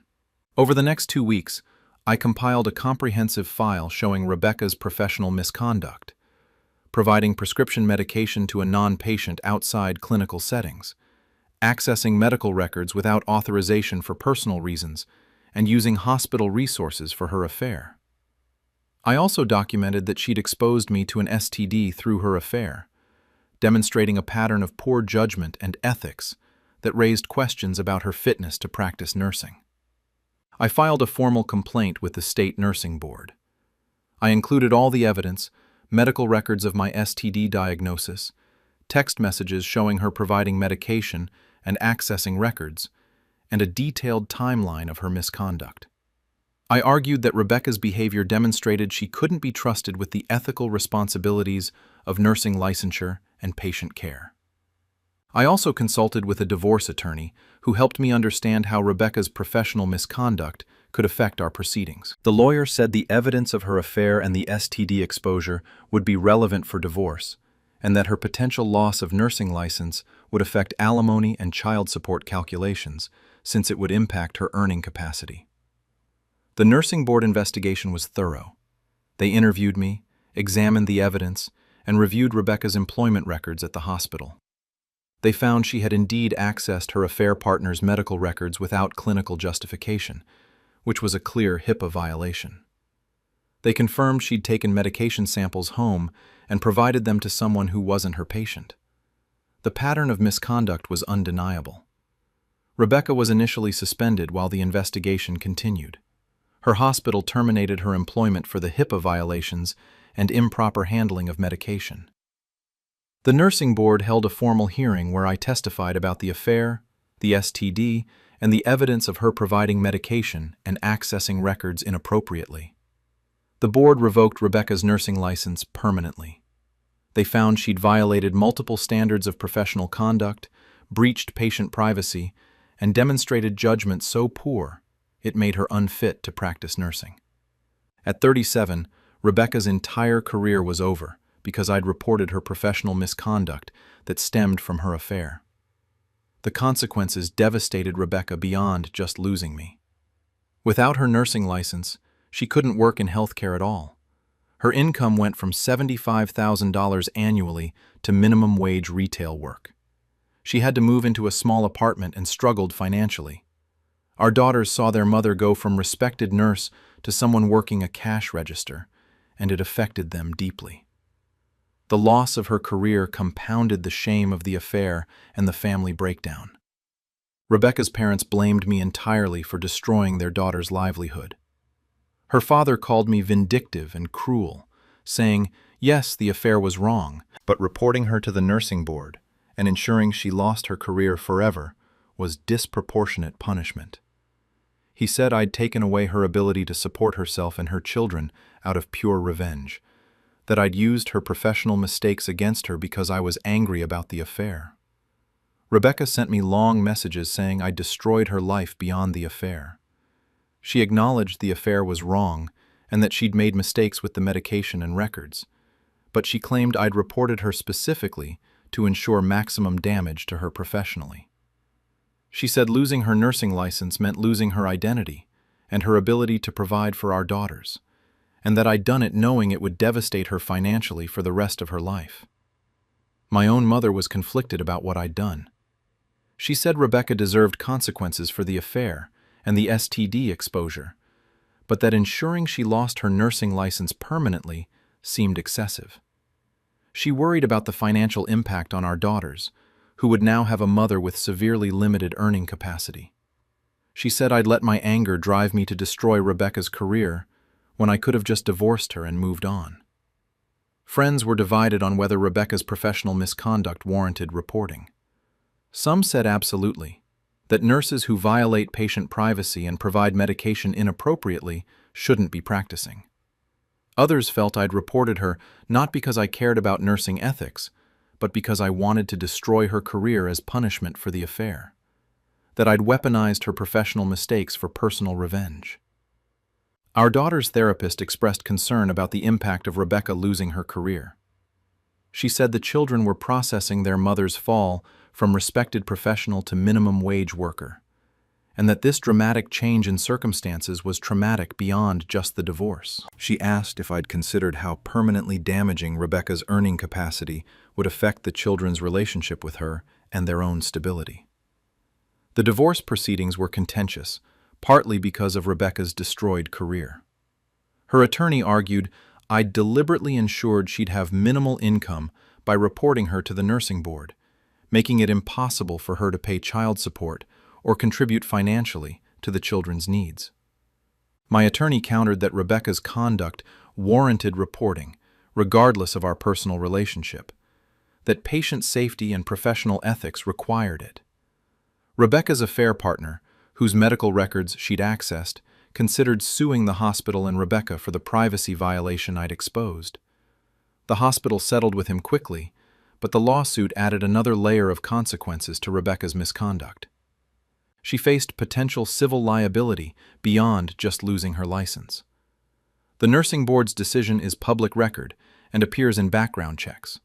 Over the next 2 weeks, I compiled a comprehensive file showing Rebecca's professional misconduct, providing prescription medication to a non-patient outside clinical settings, accessing medical records without authorization for personal reasons, and using hospital resources for her affair. I also documented that she'd exposed me to an STD through her affair, demonstrating a pattern of poor judgment and ethics that raised questions about her fitness to practice nursing. I filed a formal complaint with the state nursing board. I included all the evidence, medical records of my STD diagnosis, text messages showing her providing medication and accessing records, and a detailed timeline of her misconduct. I argued that Rebecca's behavior demonstrated she couldn't be trusted with the ethical responsibilities of nursing licensure and patient care. I also consulted with a divorce attorney who helped me understand how Rebecca's professional misconduct could affect our proceedings. The lawyer said the evidence of her affair and the STD exposure would be relevant for divorce, and that her potential loss of nursing license would affect alimony and child support calculations, since it would impact her earning capacity. The nursing board investigation was thorough. They interviewed me, examined the evidence, and reviewed Rebecca's employment records at the hospital. They found she had indeed accessed her affair partner's medical records without clinical justification, which was a clear HIPAA violation. They confirmed she'd taken medication samples home and provided them to someone who wasn't her patient. The pattern of misconduct was undeniable. Rebecca was initially suspended while the investigation continued. Her hospital terminated her employment for the HIPAA violations and improper handling of medication. The nursing board held a formal hearing where I testified about the affair, the STD, and the evidence of her providing medication and accessing records inappropriately. The board revoked Rebecca's nursing license permanently. They found she'd violated multiple standards of professional conduct, breached patient privacy, and demonstrated judgment so poor it made her unfit to practice nursing. At 37, Rebecca's entire career was over because I'd reported her professional misconduct that stemmed from her affair. The consequences devastated Rebecca beyond just losing me. Without her nursing license, she couldn't work in healthcare at all. Her income went from $75,000 annually to minimum wage retail work. She had to move into a small apartment and struggled financially. Our daughters saw their mother go from respected nurse to someone working a cash register, and it affected them deeply. The loss of her career compounded the shame of the affair and the family breakdown. Rebecca's parents blamed me entirely for destroying their daughter's livelihood. Her father called me vindictive and cruel, saying, yes, the affair was wrong, but reporting her to the nursing board and ensuring she lost her career forever was disproportionate punishment. He said I'd taken away her ability to support herself and her children out of pure revenge, that I'd used her professional mistakes against her because I was angry about the affair. Rebecca sent me long messages saying I'd destroyed her life beyond the affair. She acknowledged the affair was wrong and that she'd made mistakes with the medication and records, but she claimed I'd reported her specifically to ensure maximum damage to her professionally. She said losing her nursing license meant losing her identity and her ability to provide for our daughters, and that I'd done it knowing it would devastate her financially for the rest of her life. My own mother was conflicted about what I'd done. She said Rebecca deserved consequences for the affair and the STD exposure, but that ensuring she lost her nursing license permanently seemed excessive. She worried about the financial impact on our daughters, who would now have a mother with severely limited earning capacity. She said I'd let my anger drive me to destroy Rebecca's career when I could have just divorced her and moved on. Friends were divided on whether Rebecca's professional misconduct warranted reporting. Some said absolutely, that nurses who violate patient privacy and provide medication inappropriately shouldn't be practicing. Others felt I'd reported her not because I cared about nursing ethics, but because I wanted to destroy her career as punishment for the affair. That I'd weaponized her professional mistakes for personal revenge. Our daughter's therapist expressed concern about the impact of Rebecca losing her career. She said the children were processing their mother's fall from respected professional to minimum wage worker, and that this dramatic change in circumstances was traumatic beyond just the divorce. She asked if I'd considered how permanently damaging Rebecca's earning capacity would affect the children's relationship with her and their own stability. The divorce proceedings were contentious, partly because of Rebecca's destroyed career. Her attorney argued I'd deliberately ensured she'd have minimal income by reporting her to the nursing board, making it impossible for her to pay child support or contribute financially to the children's needs. My attorney countered that Rebecca's conduct warranted reporting, regardless of our personal relationship, that patient safety and professional ethics required it. Rebecca's affair partner, whose medical records she'd accessed, considered suing the hospital and Rebecca for the privacy violation I'd exposed. The hospital settled with him quickly, but the lawsuit added another layer of consequences to Rebecca's misconduct. She faced potential civil liability beyond just losing her license. The nursing board's decision is public record and appears in background checks.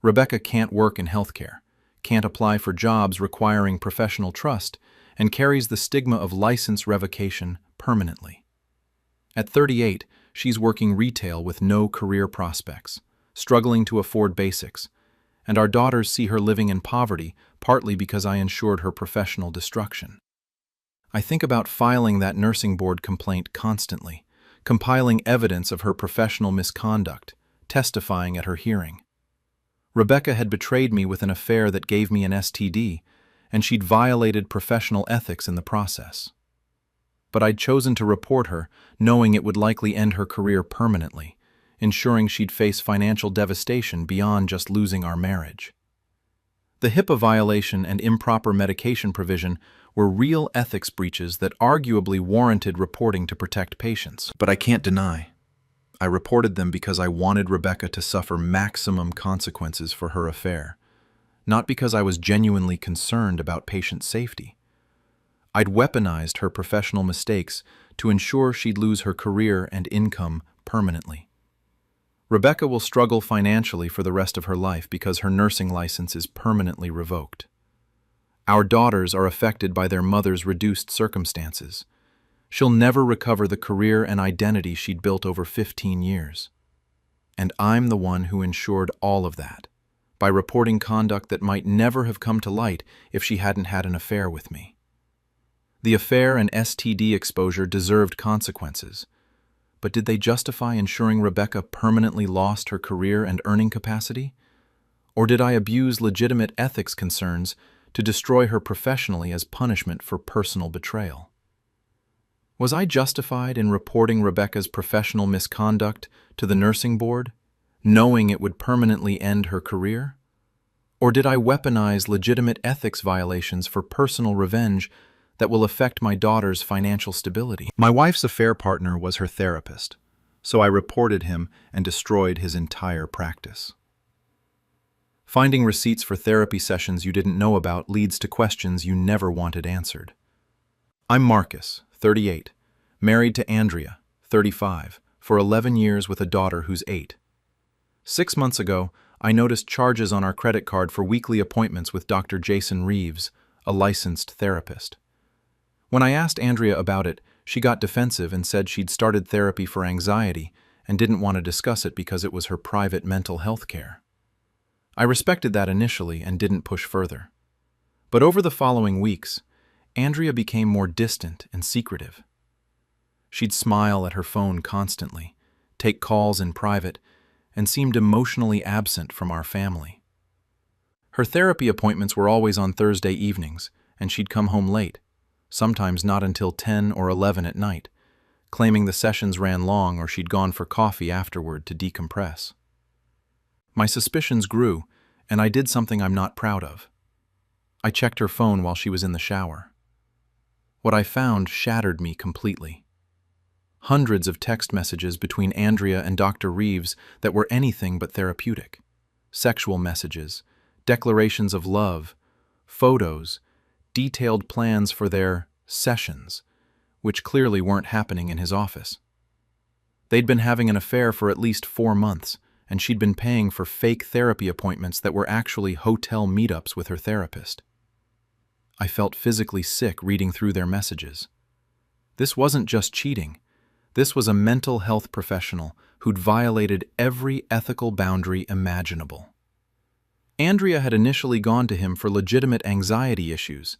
Rebecca can't work in healthcare, can't apply for jobs requiring professional trust, and carries the stigma of license revocation permanently. At 38, she's working retail with no career prospects, struggling to afford basics, and our daughters see her living in poverty partly because I ensured her professional destruction. I think about filing that nursing board complaint constantly, compiling evidence of her professional misconduct, testifying at her hearing. Rebecca had betrayed me with an affair that gave me an STD, and she'd violated professional ethics in the process. But I'd chosen to report her, knowing it would likely end her career permanently, ensuring she'd face financial devastation beyond just losing our marriage. The HIPAA violation and improper medication provision were real ethics breaches that arguably warranted reporting to protect patients. But I can't deny, I reported them because I wanted Rebecca to suffer maximum consequences for her affair, not because I was genuinely concerned about patient safety. I'd weaponized her professional mistakes to ensure she'd lose her career and income permanently. Rebecca will struggle financially for the rest of her life because her nursing license is permanently revoked. Our daughters are affected by their mother's reduced circumstances. She'll never recover the career and identity she'd built over 15 years. And I'm the one who ensured all of that, by reporting conduct that might never have come to light if she hadn't had an affair with me. The affair and STD exposure deserved consequences, but did they justify ensuring Rebecca permanently lost her career and earning capacity? Or did I abuse legitimate ethics concerns to destroy her professionally as punishment for personal betrayal? Was I justified in reporting Rebecca's professional misconduct to the nursing board, knowing it would permanently end her career? Or did I weaponize legitimate ethics violations for personal revenge that will affect my daughter's financial stability? My wife's affair partner was her therapist, so I reported him and destroyed his entire practice. Finding receipts for therapy sessions you didn't know about leads to questions you never wanted answered. I'm Marcus, 38, married to Andrea, 35, for 11 years with a daughter who's 8. 6 months ago, I noticed charges on our credit card for weekly appointments with Dr. Jason Reeves, a licensed therapist. When I asked Andrea about it, she got defensive and said she'd started therapy for anxiety and didn't want to discuss it because it was her private mental health care. I respected that initially and didn't push further. But over the following weeks, Andrea became more distant and secretive. She'd smile at her phone constantly, take calls in private, and seemed emotionally absent from our family. Her therapy appointments were always on Thursday evenings, and she'd come home late, sometimes not until 10 or 11 at night, claiming the sessions ran long or she'd gone for coffee afterward to decompress. My suspicions grew, and I did something I'm not proud of. I checked her phone while she was in the shower. What I found shattered me completely. Hundreds of text messages between Andrea and Dr. Reeves that were anything but therapeutic. Sexual messages, declarations of love, photos, detailed plans for their sessions, which clearly weren't happening in his office. They'd been having an affair for at least 4 months, and she'd been paying for fake therapy appointments that were actually hotel meetups with her therapist. I felt physically sick reading through their messages. This wasn't just cheating. This was a mental health professional who'd violated every ethical boundary imaginable. Andrea had initially gone to him for legitimate anxiety issues,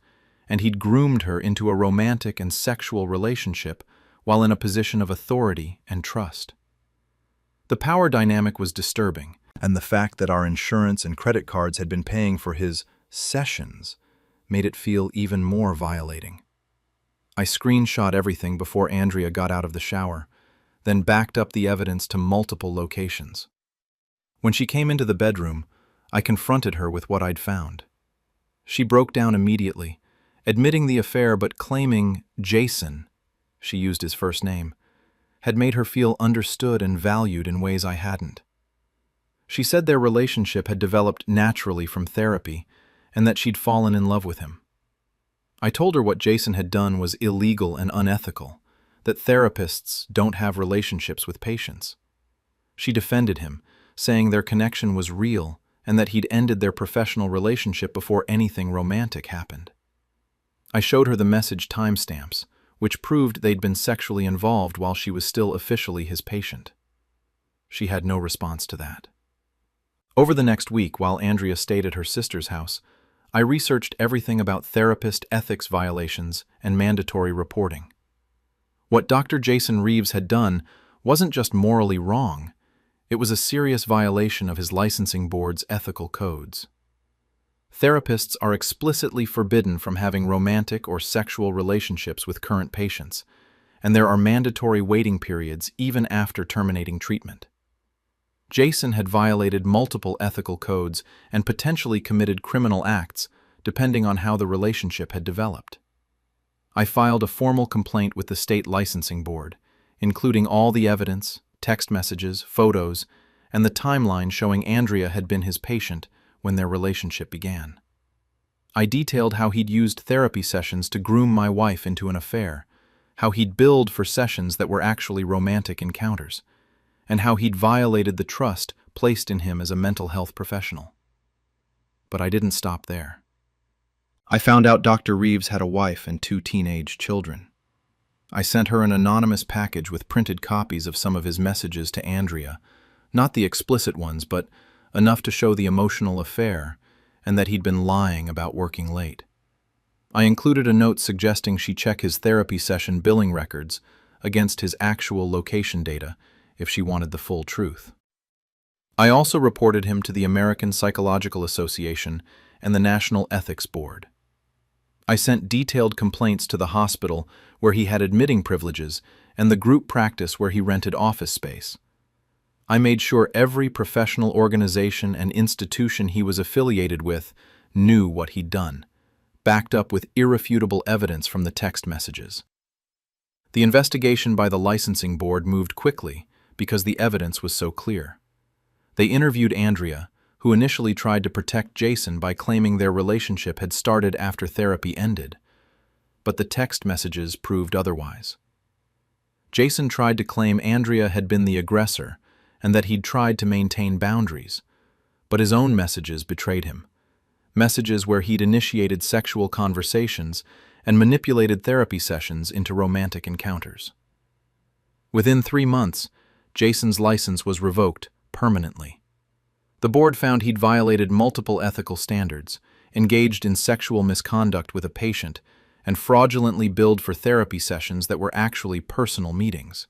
and he'd groomed her into a romantic and sexual relationship while in a position of authority and trust. The power dynamic was disturbing, and the fact that our insurance and credit cards had been paying for his sessions made it feel even more violating. I screenshot everything before Andrea got out of the shower, then backed up the evidence to multiple locations. When she came into the bedroom, I confronted her with what I'd found. She broke down immediately, admitting the affair but claiming Jason, she used his first name, had made her feel understood and valued in ways I hadn't. She said their relationship had developed naturally from therapy and that she'd fallen in love with him. I told her what Jason had done was illegal and unethical, that therapists don't have relationships with patients. She defended him, saying their connection was real and that he'd ended their professional relationship before anything romantic happened. I showed her the message timestamps, which proved they'd been sexually involved while she was still officially his patient. She had no response to that. Over the next week, while Andrea stayed at her sister's house, I researched everything about therapist ethics violations and mandatory reporting. What Dr. Jason Reeves had done wasn't just morally wrong, it was a serious violation of his licensing board's ethical codes. Therapists are explicitly forbidden from having romantic or sexual relationships with current patients, and there are mandatory waiting periods even after terminating treatment. Jason had violated multiple ethical codes and potentially committed criminal acts, depending on how the relationship had developed. I filed a formal complaint with the state licensing board, including all the evidence, text messages, photos, and the timeline showing Andrea had been his patient when their relationship began. I detailed how he'd used therapy sessions to groom my wife into an affair, how he'd billed for sessions that were actually romantic encounters, and how he'd violated the trust placed in him as a mental health professional. But I didn't stop there. I found out Dr. Reeves had a wife and 2 teenage children. I sent her an anonymous package with printed copies of some of his messages to Andrea, not the explicit ones, but enough to show the emotional affair and that he'd been lying about working late. I included a note suggesting she check his therapy session billing records against his actual location data if she wanted the full truth. I also reported him to the American Psychological Association and the National Ethics Board. I sent detailed complaints to the hospital where he had admitting privileges and the group practice where he rented office space. I made sure every professional organization and institution he was affiliated with knew what he'd done, backed up with irrefutable evidence from the text messages. The investigation by the licensing board moved quickly because the evidence was so clear. They interviewed Andrea, who initially tried to protect Jason by claiming their relationship had started after therapy ended, but the text messages proved otherwise. Jason tried to claim Andrea had been the aggressor and that he'd tried to maintain boundaries, but his own messages betrayed him. Messages where he'd initiated sexual conversations and manipulated therapy sessions into romantic encounters. Within 3 months, Jason's license was revoked permanently. The board found he'd violated multiple ethical standards, engaged in sexual misconduct with a patient, and fraudulently billed for therapy sessions that were actually personal meetings.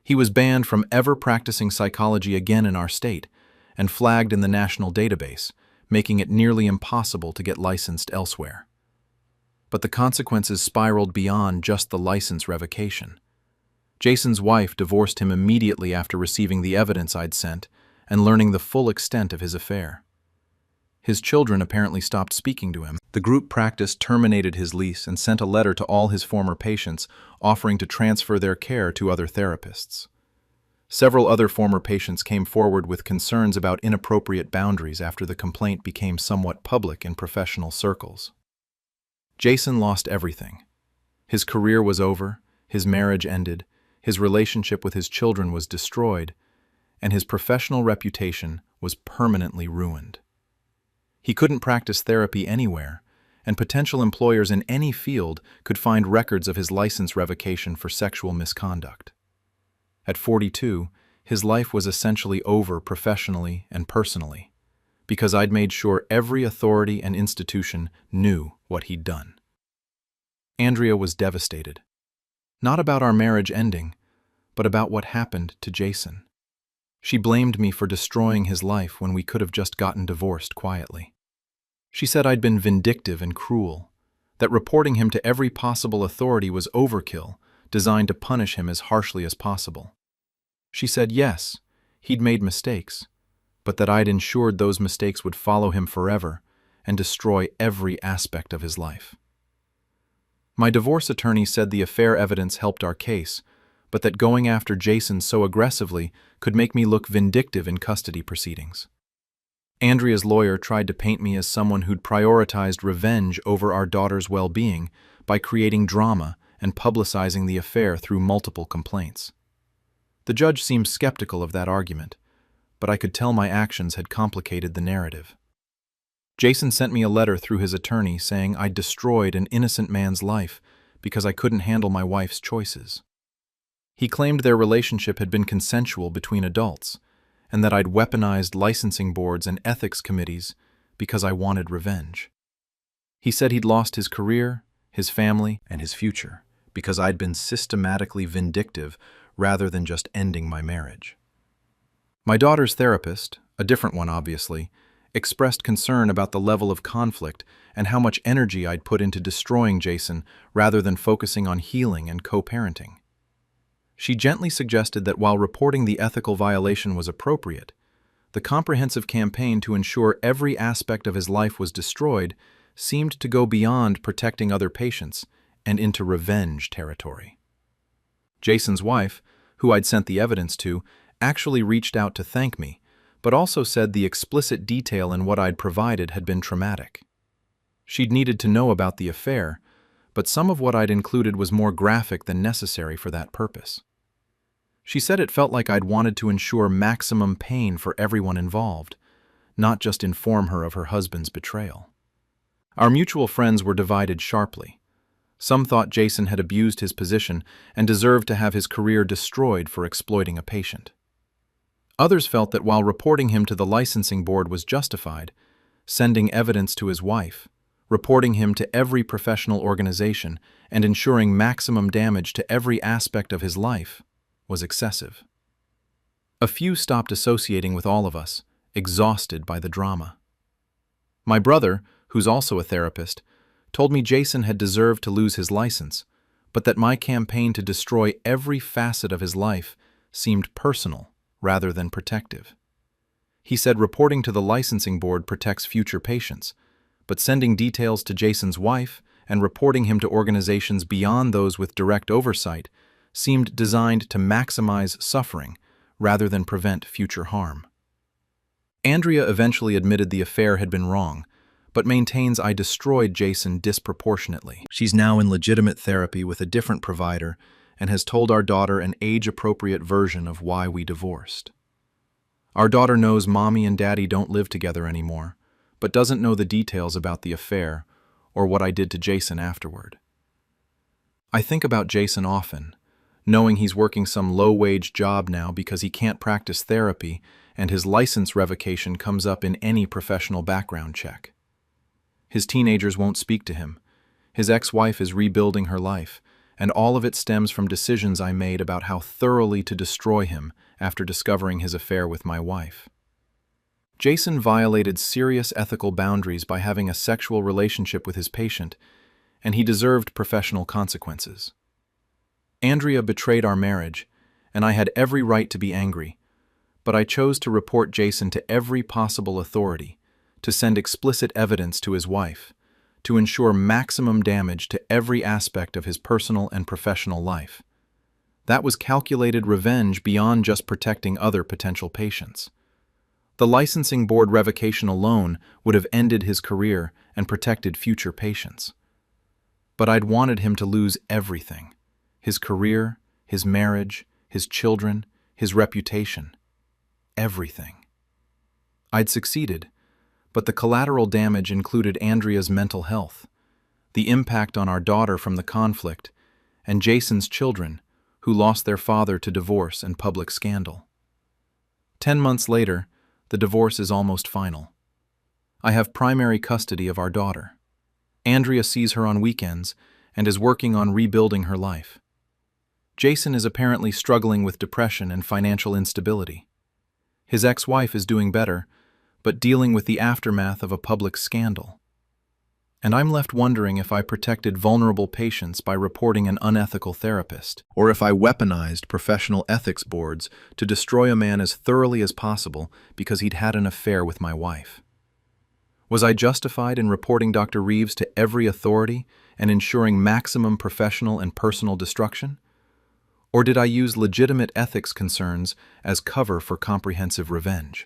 He was banned from ever practicing psychology again in our state and flagged in the national database, making it nearly impossible to get licensed elsewhere. But the consequences spiraled beyond just the license revocation. Jason's wife divorced him immediately after receiving the evidence I'd sent and learning the full extent of his affair. His children apparently stopped speaking to him. The group practice terminated his lease and sent a letter to all his former patients offering to transfer their care to other therapists. Several other former patients came forward with concerns about inappropriate boundaries after the complaint became somewhat public in professional circles. Jason lost everything. His career was over, his marriage ended, his relationship with his children was destroyed, and his professional reputation was permanently ruined. He couldn't practice therapy anywhere, and potential employers in any field could find records of his license revocation for sexual misconduct. At 42, his life was essentially over professionally and personally, because I'd made sure every authority and institution knew what he'd done. Andrea was devastated. Not about our marriage ending, but about what happened to Jason. She blamed me for destroying his life when we could have just gotten divorced quietly. She said I'd been vindictive and cruel, that reporting him to every possible authority was overkill, designed to punish him as harshly as possible. She said yes, he'd made mistakes, but that I'd ensured those mistakes would follow him forever and destroy every aspect of his life. My divorce attorney said the affair evidence helped our case, but that going after Jason so aggressively could make me look vindictive in custody proceedings. Andrea's lawyer tried to paint me as someone who'd prioritized revenge over our daughter's well-being by creating drama and publicizing the affair through multiple complaints. The judge seemed skeptical of that argument, but I could tell my actions had complicated the narrative. Jason sent me a letter through his attorney saying I'd destroyed an innocent man's life because I couldn't handle my wife's choices. He claimed their relationship had been consensual between adults, and that I'd weaponized licensing boards and ethics committees because I wanted revenge. He said he'd lost his career, his family, and his future because I'd been systematically vindictive rather than just ending my marriage. My daughter's therapist, a different one obviously, expressed concern about the level of conflict and how much energy I'd put into destroying Jason rather than focusing on healing and co-parenting. She gently suggested that while reporting the ethical violation was appropriate, the comprehensive campaign to ensure every aspect of his life was destroyed seemed to go beyond protecting other patients and into revenge territory. Jason's wife, who I'd sent the evidence to, actually reached out to thank me, but also said the explicit detail in what I'd provided had been traumatic. She'd needed to know about the affair, but some of what I'd included was more graphic than necessary for that purpose. She said it felt like I'd wanted to ensure maximum pain for everyone involved, not just inform her of her husband's betrayal. Our mutual friends were divided sharply. Some thought Jason had abused his position and deserved to have his career destroyed for exploiting a patient. Others felt that while reporting him to the licensing board was justified, sending evidence to his wife, reporting him to every professional organization, and ensuring maximum damage to every aspect of his life was excessive. A few stopped associating with all of us, exhausted by the drama. My brother, who's also a therapist, told me Jason had deserved to lose his license, but that my campaign to destroy every facet of his life seemed personal rather than protective. He said reporting to the licensing board protects future patients, but sending details to Jason's wife and reporting him to organizations beyond those with direct oversight seemed designed to maximize suffering rather than prevent future harm. Andrea eventually admitted the affair had been wrong, but maintains I destroyed Jason disproportionately. She's now in legitimate therapy with a different provider and has told our daughter an age-appropriate version of why we divorced. Our daughter knows Mommy and Daddy don't live together anymore, but doesn't know the details about the affair or what I did to Jason afterward. I think about Jason often, knowing he's working some low-wage job now because he can't practice therapy and his license revocation comes up in any professional background check. His teenagers won't speak to him. His ex-wife is rebuilding her life, and all of it stems from decisions I made about how thoroughly to destroy him after discovering his affair with my wife. Jason violated serious ethical boundaries by having a sexual relationship with his patient, and he deserved professional consequences. Andrea betrayed our marriage, and I had every right to be angry, but I chose to report Jason to every possible authority, to send explicit evidence to his wife, to ensure maximum damage to every aspect of his personal and professional life. That was calculated revenge beyond just protecting other potential patients. The licensing board revocation alone would have ended his career and protected future patients. But I'd wanted him to lose everything: his career, his marriage, his children, his reputation. Everything. I'd succeeded, but the collateral damage included Andrea's mental health, the impact on our daughter from the conflict, and Jason's children, who lost their father to divorce and public scandal. 10 months later, the divorce is almost final. I have primary custody of our daughter. Andrea sees her on weekends and is working on rebuilding her life. Jason is apparently struggling with depression and financial instability. His ex-wife is doing better, but dealing with the aftermath of a public scandal. And I'm left wondering if I protected vulnerable patients by reporting an unethical therapist, or if I weaponized professional ethics boards to destroy a man as thoroughly as possible because he'd had an affair with my wife. Was I justified in reporting Dr. Reeves to every authority and ensuring maximum professional and personal destruction? Or did I use legitimate ethics concerns as cover for comprehensive revenge?